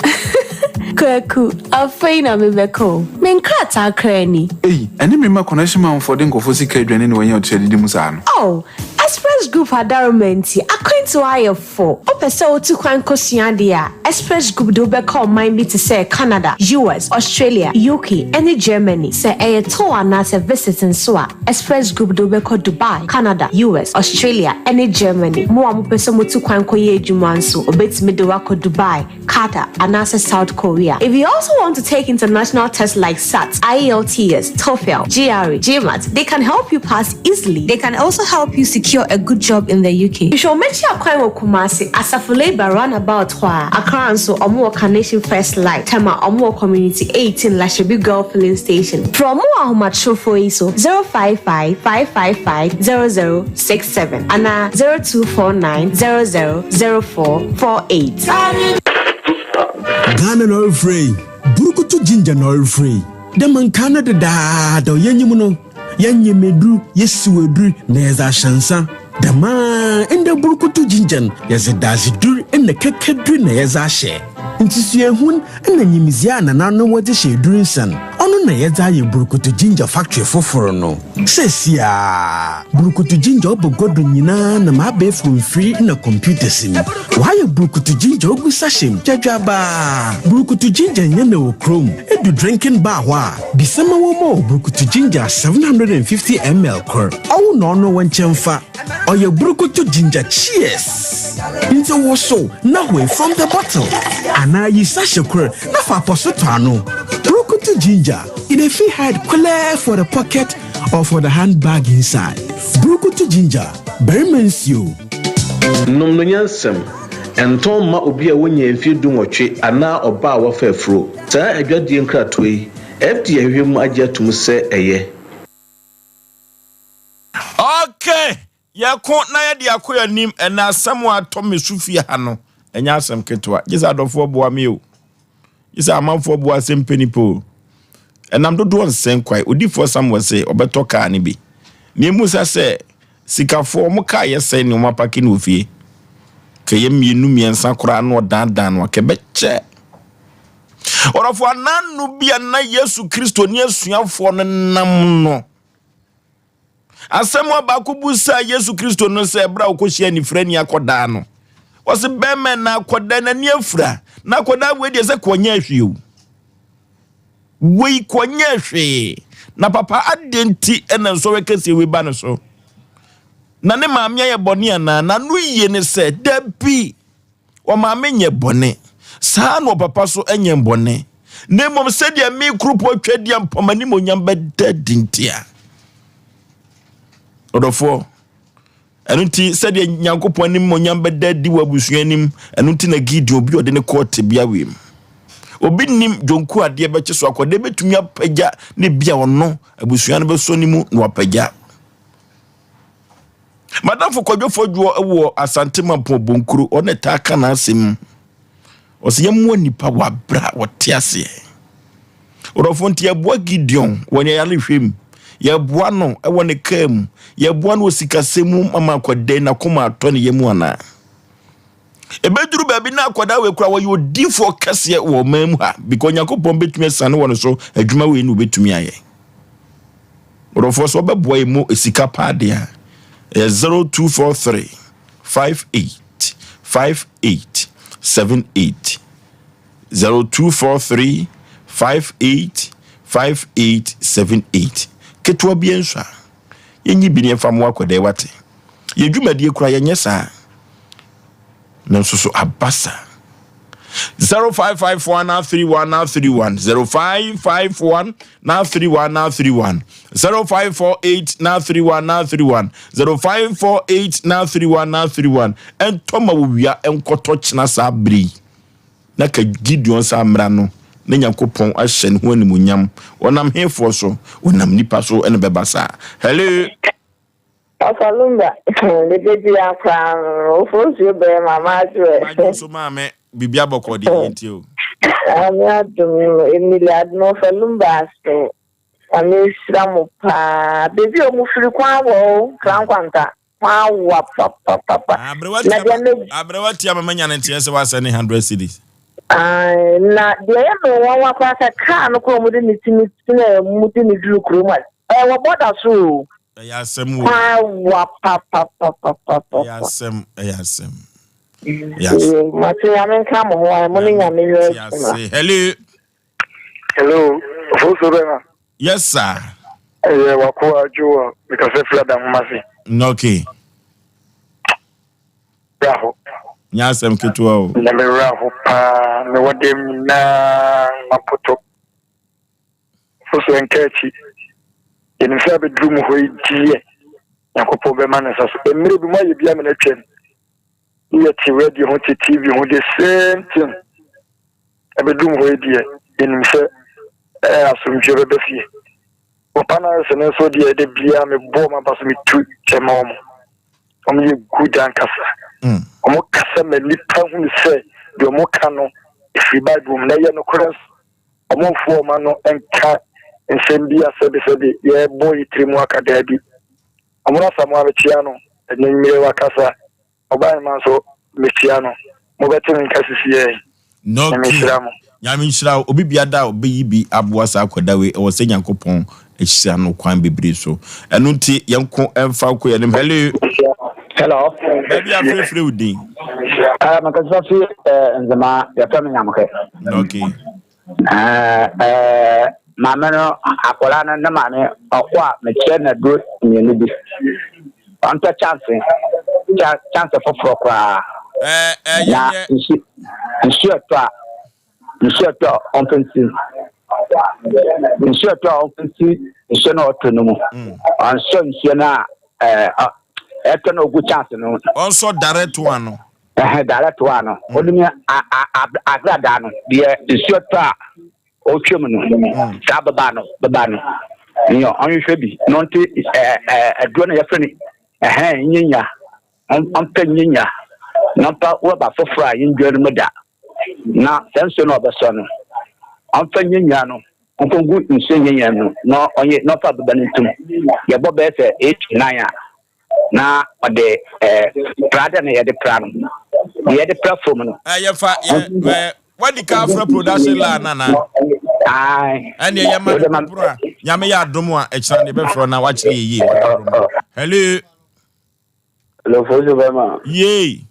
Kwaku, afeina me beko. Men krata krani. Hey, any me ma connection man for den go for sika dwane ne wanya otwe di musa no. Oh, Express Group adarmenti according to IF4. Opese otu kwan kosua dia. Express Group do be call mind be to say Canada, US, Australia, UK, and Germany. Say a tour and se visiting so Express Group do be call Dubai, Canada, US, Australia, and Germany. Mo am pese mo tu kwan ko ye adwuma nso obetimi de wako Dubai, Qatar, and South Korea. If you also want to take international tests like SAT, IELTS, TOEFL, GRE, GMAT, they can help you pass easily. They can also help you secure a good job in the UK. You should make sure you Kumasi Asafo Labor roundabout Hwa Accra so Omo Carnation First Light Tema Omo Community 18 Lashebi Girl Filling Station. From Omo Ahumachofo Iso 055-555-0067 and 0249-000448. Ghana no free. Burukutu ginger no free. The man Canada da yenyimuno. Yanyemedru yesuedru neza shansa. The man in the burukutu ginger yazidazidur in the kekedru neza she. Intisue hun and the nyimizia na no what she doing son. Onu na yɛdza yɛ burukutu ginger factory foforo no sesia burukutu ginger obogodo nyina na mabe from free na computer sim why burukutu ginger ogu sachet jajaba burukutu ginger nyame wo chrome edu drinking bar wa bisema wo mo burukutu ginger 750 ml kor awu no no wanchemfa oye burukutu ginger cheers into wo so na we from the bottle ana yi sachet kor na fa posoto ano burukutu ginger in a fee hide clear for the pocket or for the handbag inside burukutu ginger bermensio nomno nyansem enton ma obi a wonya mfi dunwotwe ana oba a wafa afro saa adwadie nkratoi FD ahwem agye atum se eye okay yakon na ye de akoya nim ena asem atom sufia ha no enya asem ketwa gisa adofo boa me o gisa amanfo boa Asem Mpe Nipa enam dodo nsen kwai odifo sam wose obeto ka ne bi ne musa se sikafo mo ka yese ne mo paki no ofie keye mienu miensa kora no dandan no kebeche orofo ananu bia na Yesu Kristo ne asuafo no nam no asemo abakubusa Yesu Kristo no se bra okohia ni frani akoda no wose beme na akoda na ni afura na akoda we de se konya ahwie we konya ahwie na papa adenti ena so we kase we ba no so na ne maame ye bone ana na no yie ne se dabi o maame nye bone saa no papa so enye bone ne mom se dia mi krupo twadi ampamani monyam bedadintia odofo enunti se dia nyankopon ni monyam bedadi wabusuanim enunti na Gideon obi ode ne court bia wem obi nim jonku ade beche so akode betumi apagya ne bia ono abusuan be so nimu na apagya madam fo kodwofo dwo ewo asante mampo bonkuru one ta aka na asem ose yemu nipa wa bra wote ase orofo nti aboa Gideon woni yale hwem ya boa no ewo ne kam ya boa no sikasemu mama akode na koma ato ne yemu ana ebeduru ba bi na akoda we kura wo yodifo kase wo mamu ha because Yakobon betumi sane won so adwuma we ni betumi aye orofo so beboa emu esika paade a 0243 585878 0243 585878 ketwa biensa yenyi bini famo akoda wate yedwumadie kura yenye saa nanso abasa 0551931931 0551931931 0548931931 0548931931 entoma wia enkoto china sabri na ka Gideon samra no na Yakobon ahye ho animunyam onam hefo so onam nipa so ene bebasa hello Afalumba, the baby after Oforisuo be mama to. So mama, bibia bokodi ntio. Amia to Emilia no falumba so. Ami sramu pa. Baby o mu firi kwa wo, kran kwanta. Kwa wa papa. Abrewati mama nya ntie se wa send 100 cedis. Na de ya no wa kwa ka no ko mu de ni timi na mu de ni duru kroma. Wo boda so. Asem wo. Papa. Asem. Yes. Mate amen come ho morning amen. Hello. Oforisuo. Yes sir. Wako ajo because flada mmasi. Okay. Bravo. Nyasem ketwa o. Na me bravo pa me wodem na mapoto. Oforisuo enkechi. In fact, bedroom where die Yakobon be man so emre bi mo ye bia me na twem ye ti radio ho ti TV ho the same thing e bedroom where die in se asumje be fie o pana se na so die de bia me bo ma baso me tu temom ye good ankasa omo kasa me nipa hu se de omo ka no if Bible na ye no cross omo fo ma no enka nsembia sebe ye boy trimu akada bi amuna samu abechiano enyimire wakasa oban man so mechiano mo betin nkasisi ye no Nyame nhyira obi biada obi bi aboa sa akodawe e wo se Nyankopɔn ehyia no kwan bebre so. Eno nti yenko emfa ko yenim. Hello. Baby afrefre udin. Makasafi nzema ya fami Nyamuke. Okay. Mama no akola na mama okwa me che na do nyenu bi. Anta chance for kwa. Ya Monsieur on pensi. Monsieur na otonomu. Anso monsieur na eto no good chance no. Also direct one no. Direct one no. Odumi agrada no. The monsieur o twem no. Sababa no. Yo onhwe bi. No nti aduro na yefreni. Nyinya. Ampa nyinya. Nampa wo ba fofra yindwere mu da. Na senso no obeso no. Ampa nyinya no. Nkongu nse nyinya no. No onye no pa baba ntum. Ye bo be se 8-9 na ode prada na ye de prano. Ye de platform no. Yefa what the car for production la na. Ai. And ye man pro. Nyame ya domo a ekira ne be fro na wa kire yi. Hello. Hello, Fosu Bema. Yay.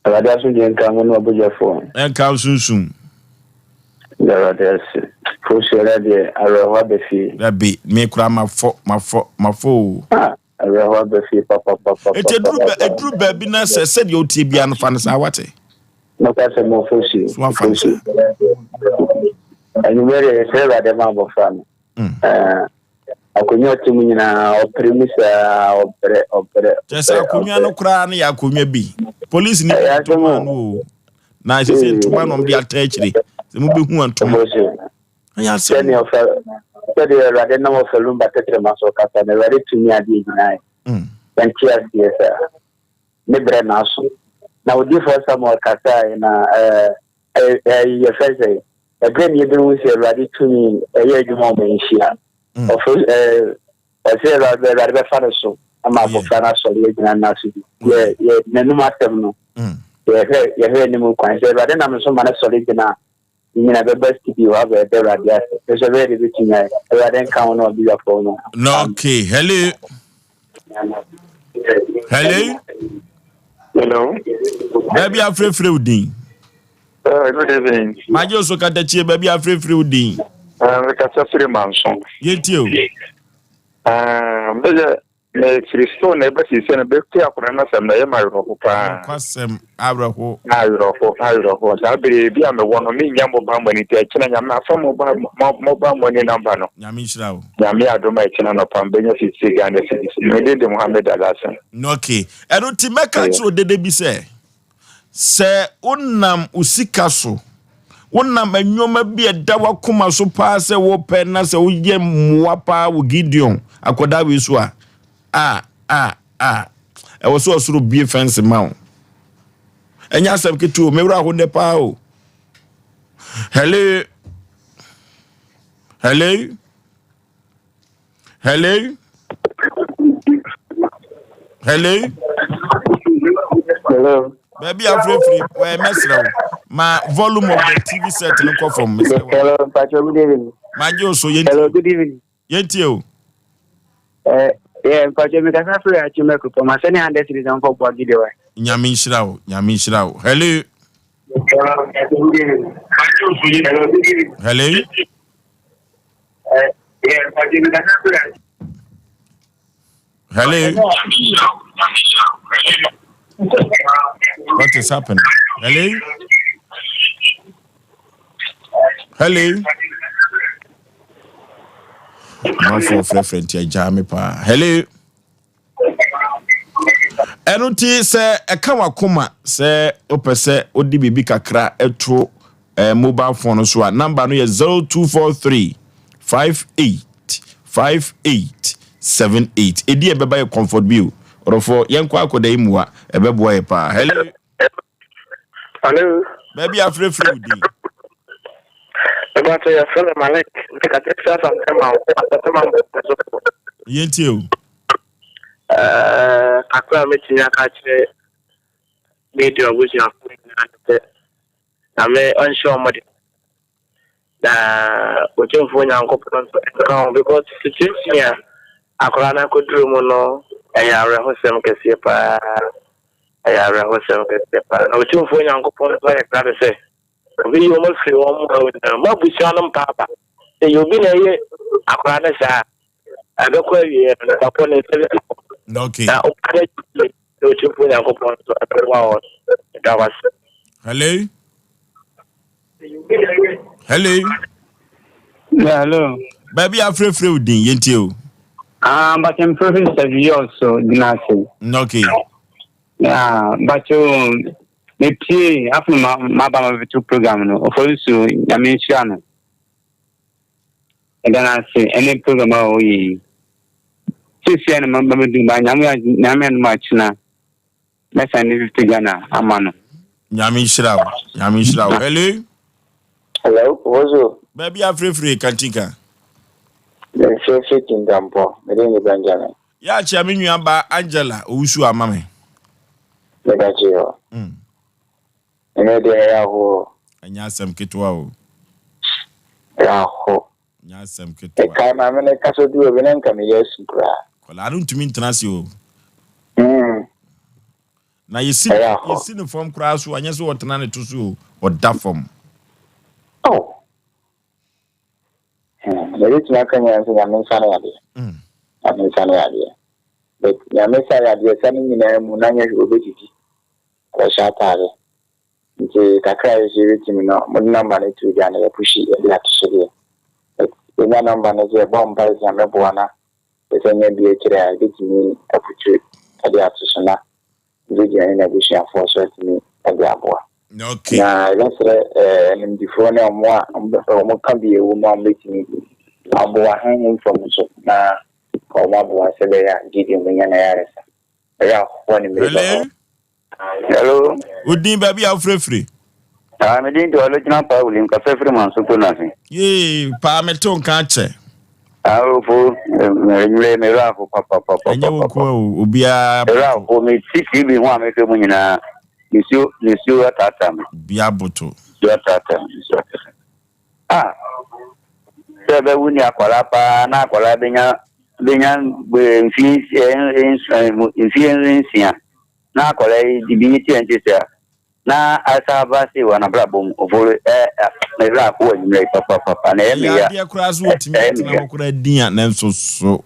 Radiation Jenka Mono Abujafo. Enka sunsun. The radiation. Fosu Radio, Arawa Befi. Rabi, me kura mafo. Arawa Befi, papa. Edru baby na said you tie bia no fa no sa wate. No kase mo Fosu. Fosu. And you very say that the man of fun. Akonya timu nyina oprimisa opere. Just akonya no kura na ya akonya bi. Police ni no. Na say tuma no dey attachire. Se mu be hu antuma. Anya se ni ofa. Said you rather no of lumba tetre maso kasa na ready to me adi ginai. And cheers yes. Ne bre na so. Na odi for some kasa na your friend say again you do say ready to me e adwuma mo nhia. Of I say that the father so I'm a fana so ye gina na so ye nanu matem no ye he ni mu kwan say rather na so man so gina ni na be best to be have the radio there's a very rich in rather count on be for no. Okay, hello. Baby afrefre udin. Good evening. Majo so katachi baby afrefre udin. Kasafiri manson. Yetio. Me Kristo na ebe si se na be tia kura na sem na ye mayro ko pa. Kwasem abrako. Ayro. Da be bia me wono me nya mo ba mani te kina nya na fa mo ba mani namba no. Nyami shirawo. Nyami adoma kina no pa mbenya si si ga na si. Me de Muhammad Alasan. Okay. Eno ti meka tro dede bi se unam usika so. Wonam anyoma bi eda wakoma so pa se wo pe na se wo ye mwa pa wo Gideon akoda we so a e wo so osoro bie fence ma o enya asem ketu me wura ho ne pa o hello baby afrefre we mesra my volume of the TV set no call from Mr. Hello, Pacho, good evening. Majo so yenti. Hello, good evening. Yenti o. Yeah, Pacho, me kasa free achi me ko ma sene hande citizen for Boagye de wa. Nyame nhyira wo. Hello. Yeah, Pacho, me kasa free. Hello. What is happening? Hello. No for friend ya jame pa. Hello. Enuti se eka wakoma se opese odi bibi kakra eto mobile phone so number no ye 0243 5878. Edi ebeba ye comfort bill. Orofo yenko akoda imua ebebo ye pa. Hello. Baby afrefre udi. About your friend Malik, take a Texas and come out. Yenti o. Akwa mechinya kache media wuzi akwa na me unsure mode na otemfo nyankopon so because situation ya akora na koduru mu no ayare hosem kese pa ayare hosem kese pa na otemfo nyankopon so ya kra se obi yo mo fi wo mo ma busia no papa e yo bi na ye akora na sha abekọ wie na papa na tele okay na o kare otemfo nyankopon so apewa o da was hello hello hello baby afrefre udin yenti o but I'm professor also dinasi okay but me pie afu ma ba ma to program no Oforisuo Nyamenhia no dinasi any program o yi sisi na ma du ba nyame no ma china na san 50 Ghana amano Nyamenhia hello Ozo baby afrefre kantika Sheffield Ndampo, Medini Benjamin. Ya chami nyamba Angela owusu amame. Megajiyo. Ene de ya ho. Anya asem ketwa o. Ya ho. Anya asem ketwa. E kai ma me kaso du obi na nka me yesu kra. Kola anu ntumi ntenase o. Na yesi no form kra so anya so wotena ne to so o da form. Oh. Maybe it's not going to be a mention of it. A mention of it. But your message at the sending in a Munanya obesity. Or sharp party. The Kakra is written number to Ghana, push it at Shady. But the number is a bomb by the Buana. The same be a kid, did me a picture at the Atusana. Video in a vision for me at the Abua. Okay. Now, let's say, in the phone or more can be a woman making Abua hanging from so na Abua Sebeya, Gideon Yaresa. Hello. Udin baby afrefre. I'm in the original Paul in Cafe Man Supunasi. Ye, Pameton can't. For Meraco, Papa, and you will be a for me, 60 one make a winner. You at that time. Biaboto. Sebe wuni akwalapa na akwala benya infiensia na akwala divinity entisa na asaba si wana blabum ovole mera ko nyire papa na emi ya dia krazu otimi na okura dia na nsoso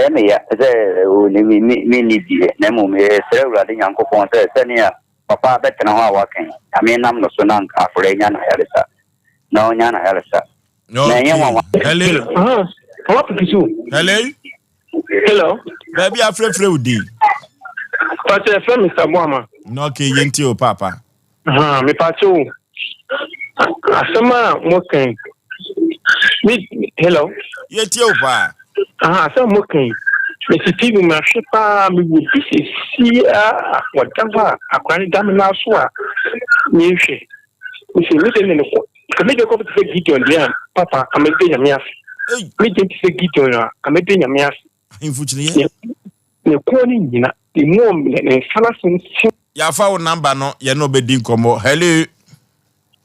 emi ya ze o ni ni die na mu me se urade nyankopon se ne ya papa betena ho awaken aminam no so na nka afore nya na yaresa na onya na yaresa. Hello. What is you? Hello. Baby afrefre udi. But a friend Mr. Boama. No ke yenti o papa. Me pacho. Asema moken. Hello. Yenti o pa. Asema moken. Me sitivi ma shepa me bu si whatever akwani dami na so a nyehwe. We say listen in Can make a copy to Gideon, dear Papa, I'm a day of me. Me take to Gideon, I'm a day of me. Unfortunately, the calling, the mom and Salason. Ya found number no, ya no bedin como. Hello.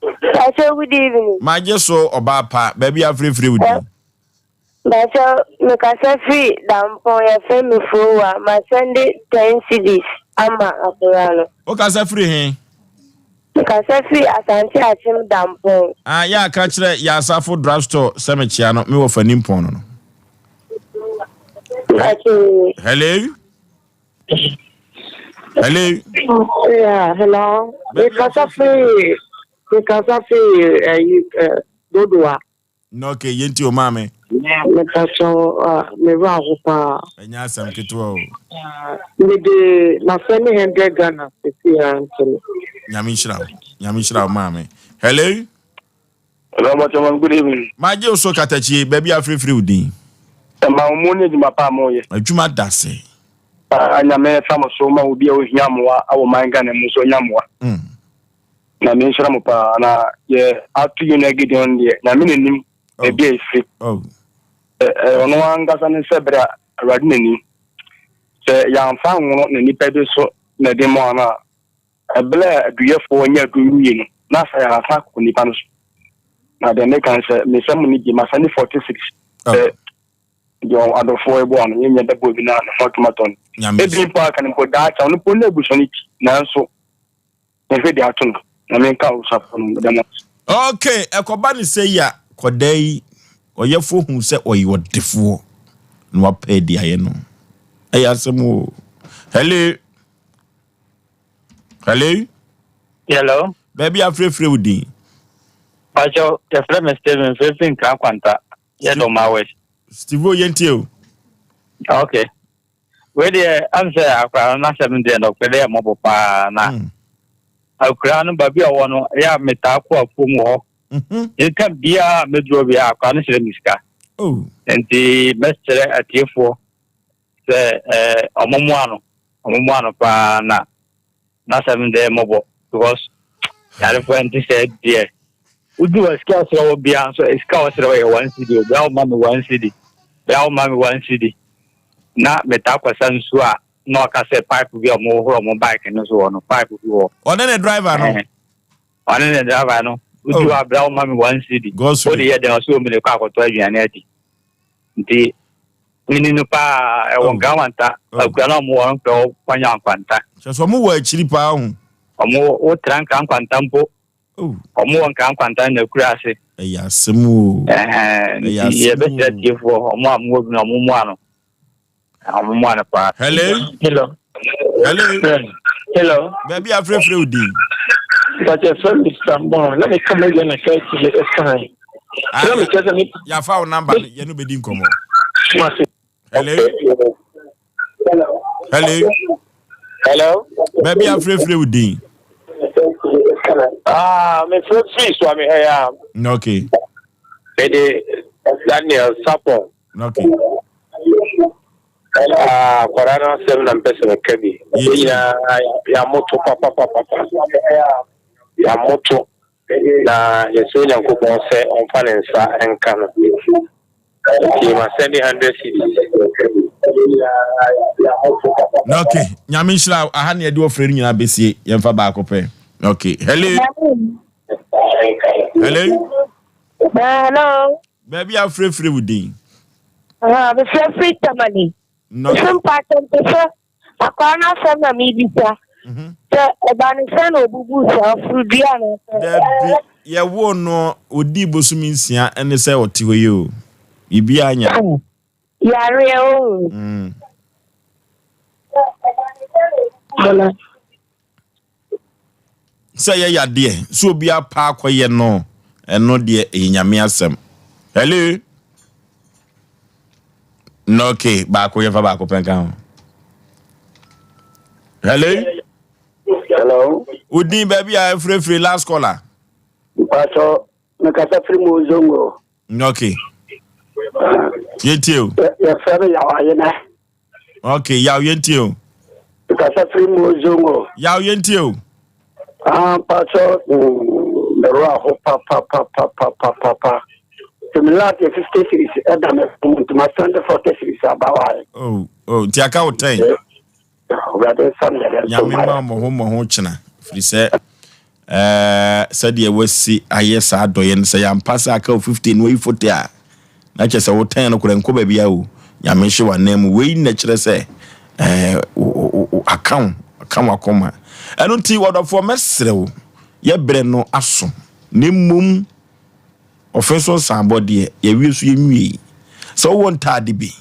I said good evening. My just so obapa, baby, I'm free with you. That's all. Make us free. Down for your family for my Sunday 10 CDs. I'm a Apollo. Okay, free, eh? Kasafi asante achim dampo. Ya kachire ya Asafo drugstore semechia no me wo fani mpon no. Hello. Yeah, hello. Kasafi Dodua. No ke yenti o mame. Me kacho me wa hopa. Enya asam ketwa o. Me de na fani 100 Ghana sisi antini. Nyamishra mame. Hello. Hello, Machaman, good evening. Maje oso katachi baby afrefre udin. Ma umuni di mapa moye. Adwuma dase. Anya me famo so ma obi a ohiamwa awo manga ne muso nyamwa. Na me nshira mo pa na ye atu you na Gideon de na me nim e bi efi. Ono anga san sebra awade nani. Se ya amfa nwo na nipa bi so na de mo na ebele aduyefo nya aduyie no na sa ya fa ko nipa no. Na the next can say me some ni gi masani 46. Yo adofo ebo an yenye da bo bi na Fortumaton. E bi pa kan ko da cha no po na ebushoni na nso. E fe di atun. Na me ka usapo no da na. Okay, ekoba ni say ya kodai oyefo hu se oyodefo no apɛ di aye no. Asem hello. Hello. Baby afrefre wudi. Pacho, your friend is Steven Fifin Kwanta. Yeah, no my way. Steve Yentio. Okay. Where the answer I na 7 day no pele mo pa na. Akra no baby wono ya metako afom ho. E ka bia medro bia akra no sire miska. Oh. Enti mestere atiefo se omomuano pa na 7 day mo because yare point said there. Udu skills raw bia so skills raw 1 CD bia o mami 1 CD bia o mami 1 CD na metako sansu a no ka se pipe bia mo ho mo bike no so no pipe bi ho one the driver no one the driver no udu a bia o mami 1 CD o de ye den so mi le kwa akoto aduane adi nti mini no pa e won gawanta akwa na mo won pe o kwanya kwanta so mo wa chiri pa hu omo o tranka kwanta mpo omo won kan kwanta na kura ase Asem ye be tete fo omo amu bi na omo ano pa hello baby afrefre udi but your friend is someone let me come again and try to let us time let me tell you ya fa number ye no be din komo hello baby afrefre udi me free so me here okay Daniel Sapo okay Corona 7 and person Kebi ya moto papa ya moto na yeso nyankopon se on fanensa enka no ki ma send 100 cedis okay nyame shira aha ne de ofre nyina besie yemfa ba akopɛ okay hello baby afrefre wudi the free tamani no Sompa tempefe akwana sema mibisa ebanisa no bubu sa frudia no ye wo no odi bosumi nsia ene se oti hoye o bibi anya yare o say ye yade so obi apa akoye no eno de enyame asem hello no okay ba ko ye fa ba ko penka hello udi baby I free last caller pato nakasa free mo zongo okay yentio ya fere ya wayena okay ya yentio nakasa free mo zongo ya yentio pato the raw papa similar to 50 series adam to my son for 40 series about tiaka o 10 nyame ma mo ho chena firi se said wasi ayesa adoye nse ya mpasa aka 15 no 40 a na che se wo 10 no kura nko ba bia o nyame hye wa nam we na kire se account akoma eno ti wodofo mesrew ye bre no aso nemum ofenso sambode ye wiesu ye nwie so won tade bi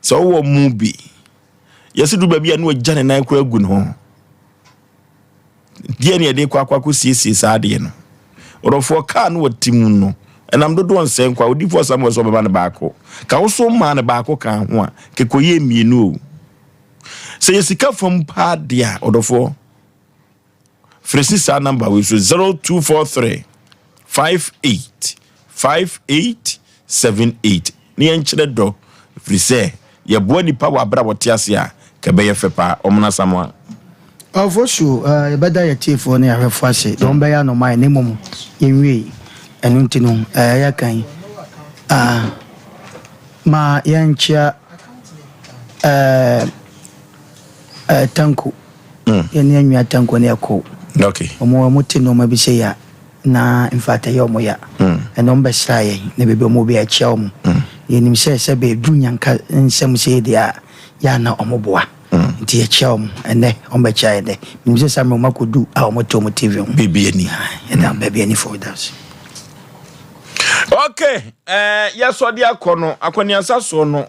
so wo mu bi yesi du ba bia no agya ne nan kura gu no die ne de kwa siesie saade no odofo ka no watimu no enam dodo onsen kwa odifo samuel so baba ne baako ka wo so ma ne baako ka ho a kekoye mienu o se yesika fam pa dia odofo Fresisa number we so 0243 5878 ni enchire do frise ye bo nipa wa bra wotiase a ke be ye fepa omna samwa Ofosu beda ye tifo ne ahwefo ase don be ya no mai ne mum yenwe enu ntinu ya kan ma yanchia tanku yene anwa tanku ne ko Okay. Omo te no ma bi se ya na in fact ya omo ya. And on be shy na be omo be a chia omo. Ye nim se be dunyanka nsem se dia ya na omo boa. Nti ya chia omo ene on be chia ene. Nim se sam omo kodu a omo to omo TV omo. Baby ani. And am baby ani for that. Okay, yes, what dia kono, akwaniansa so no,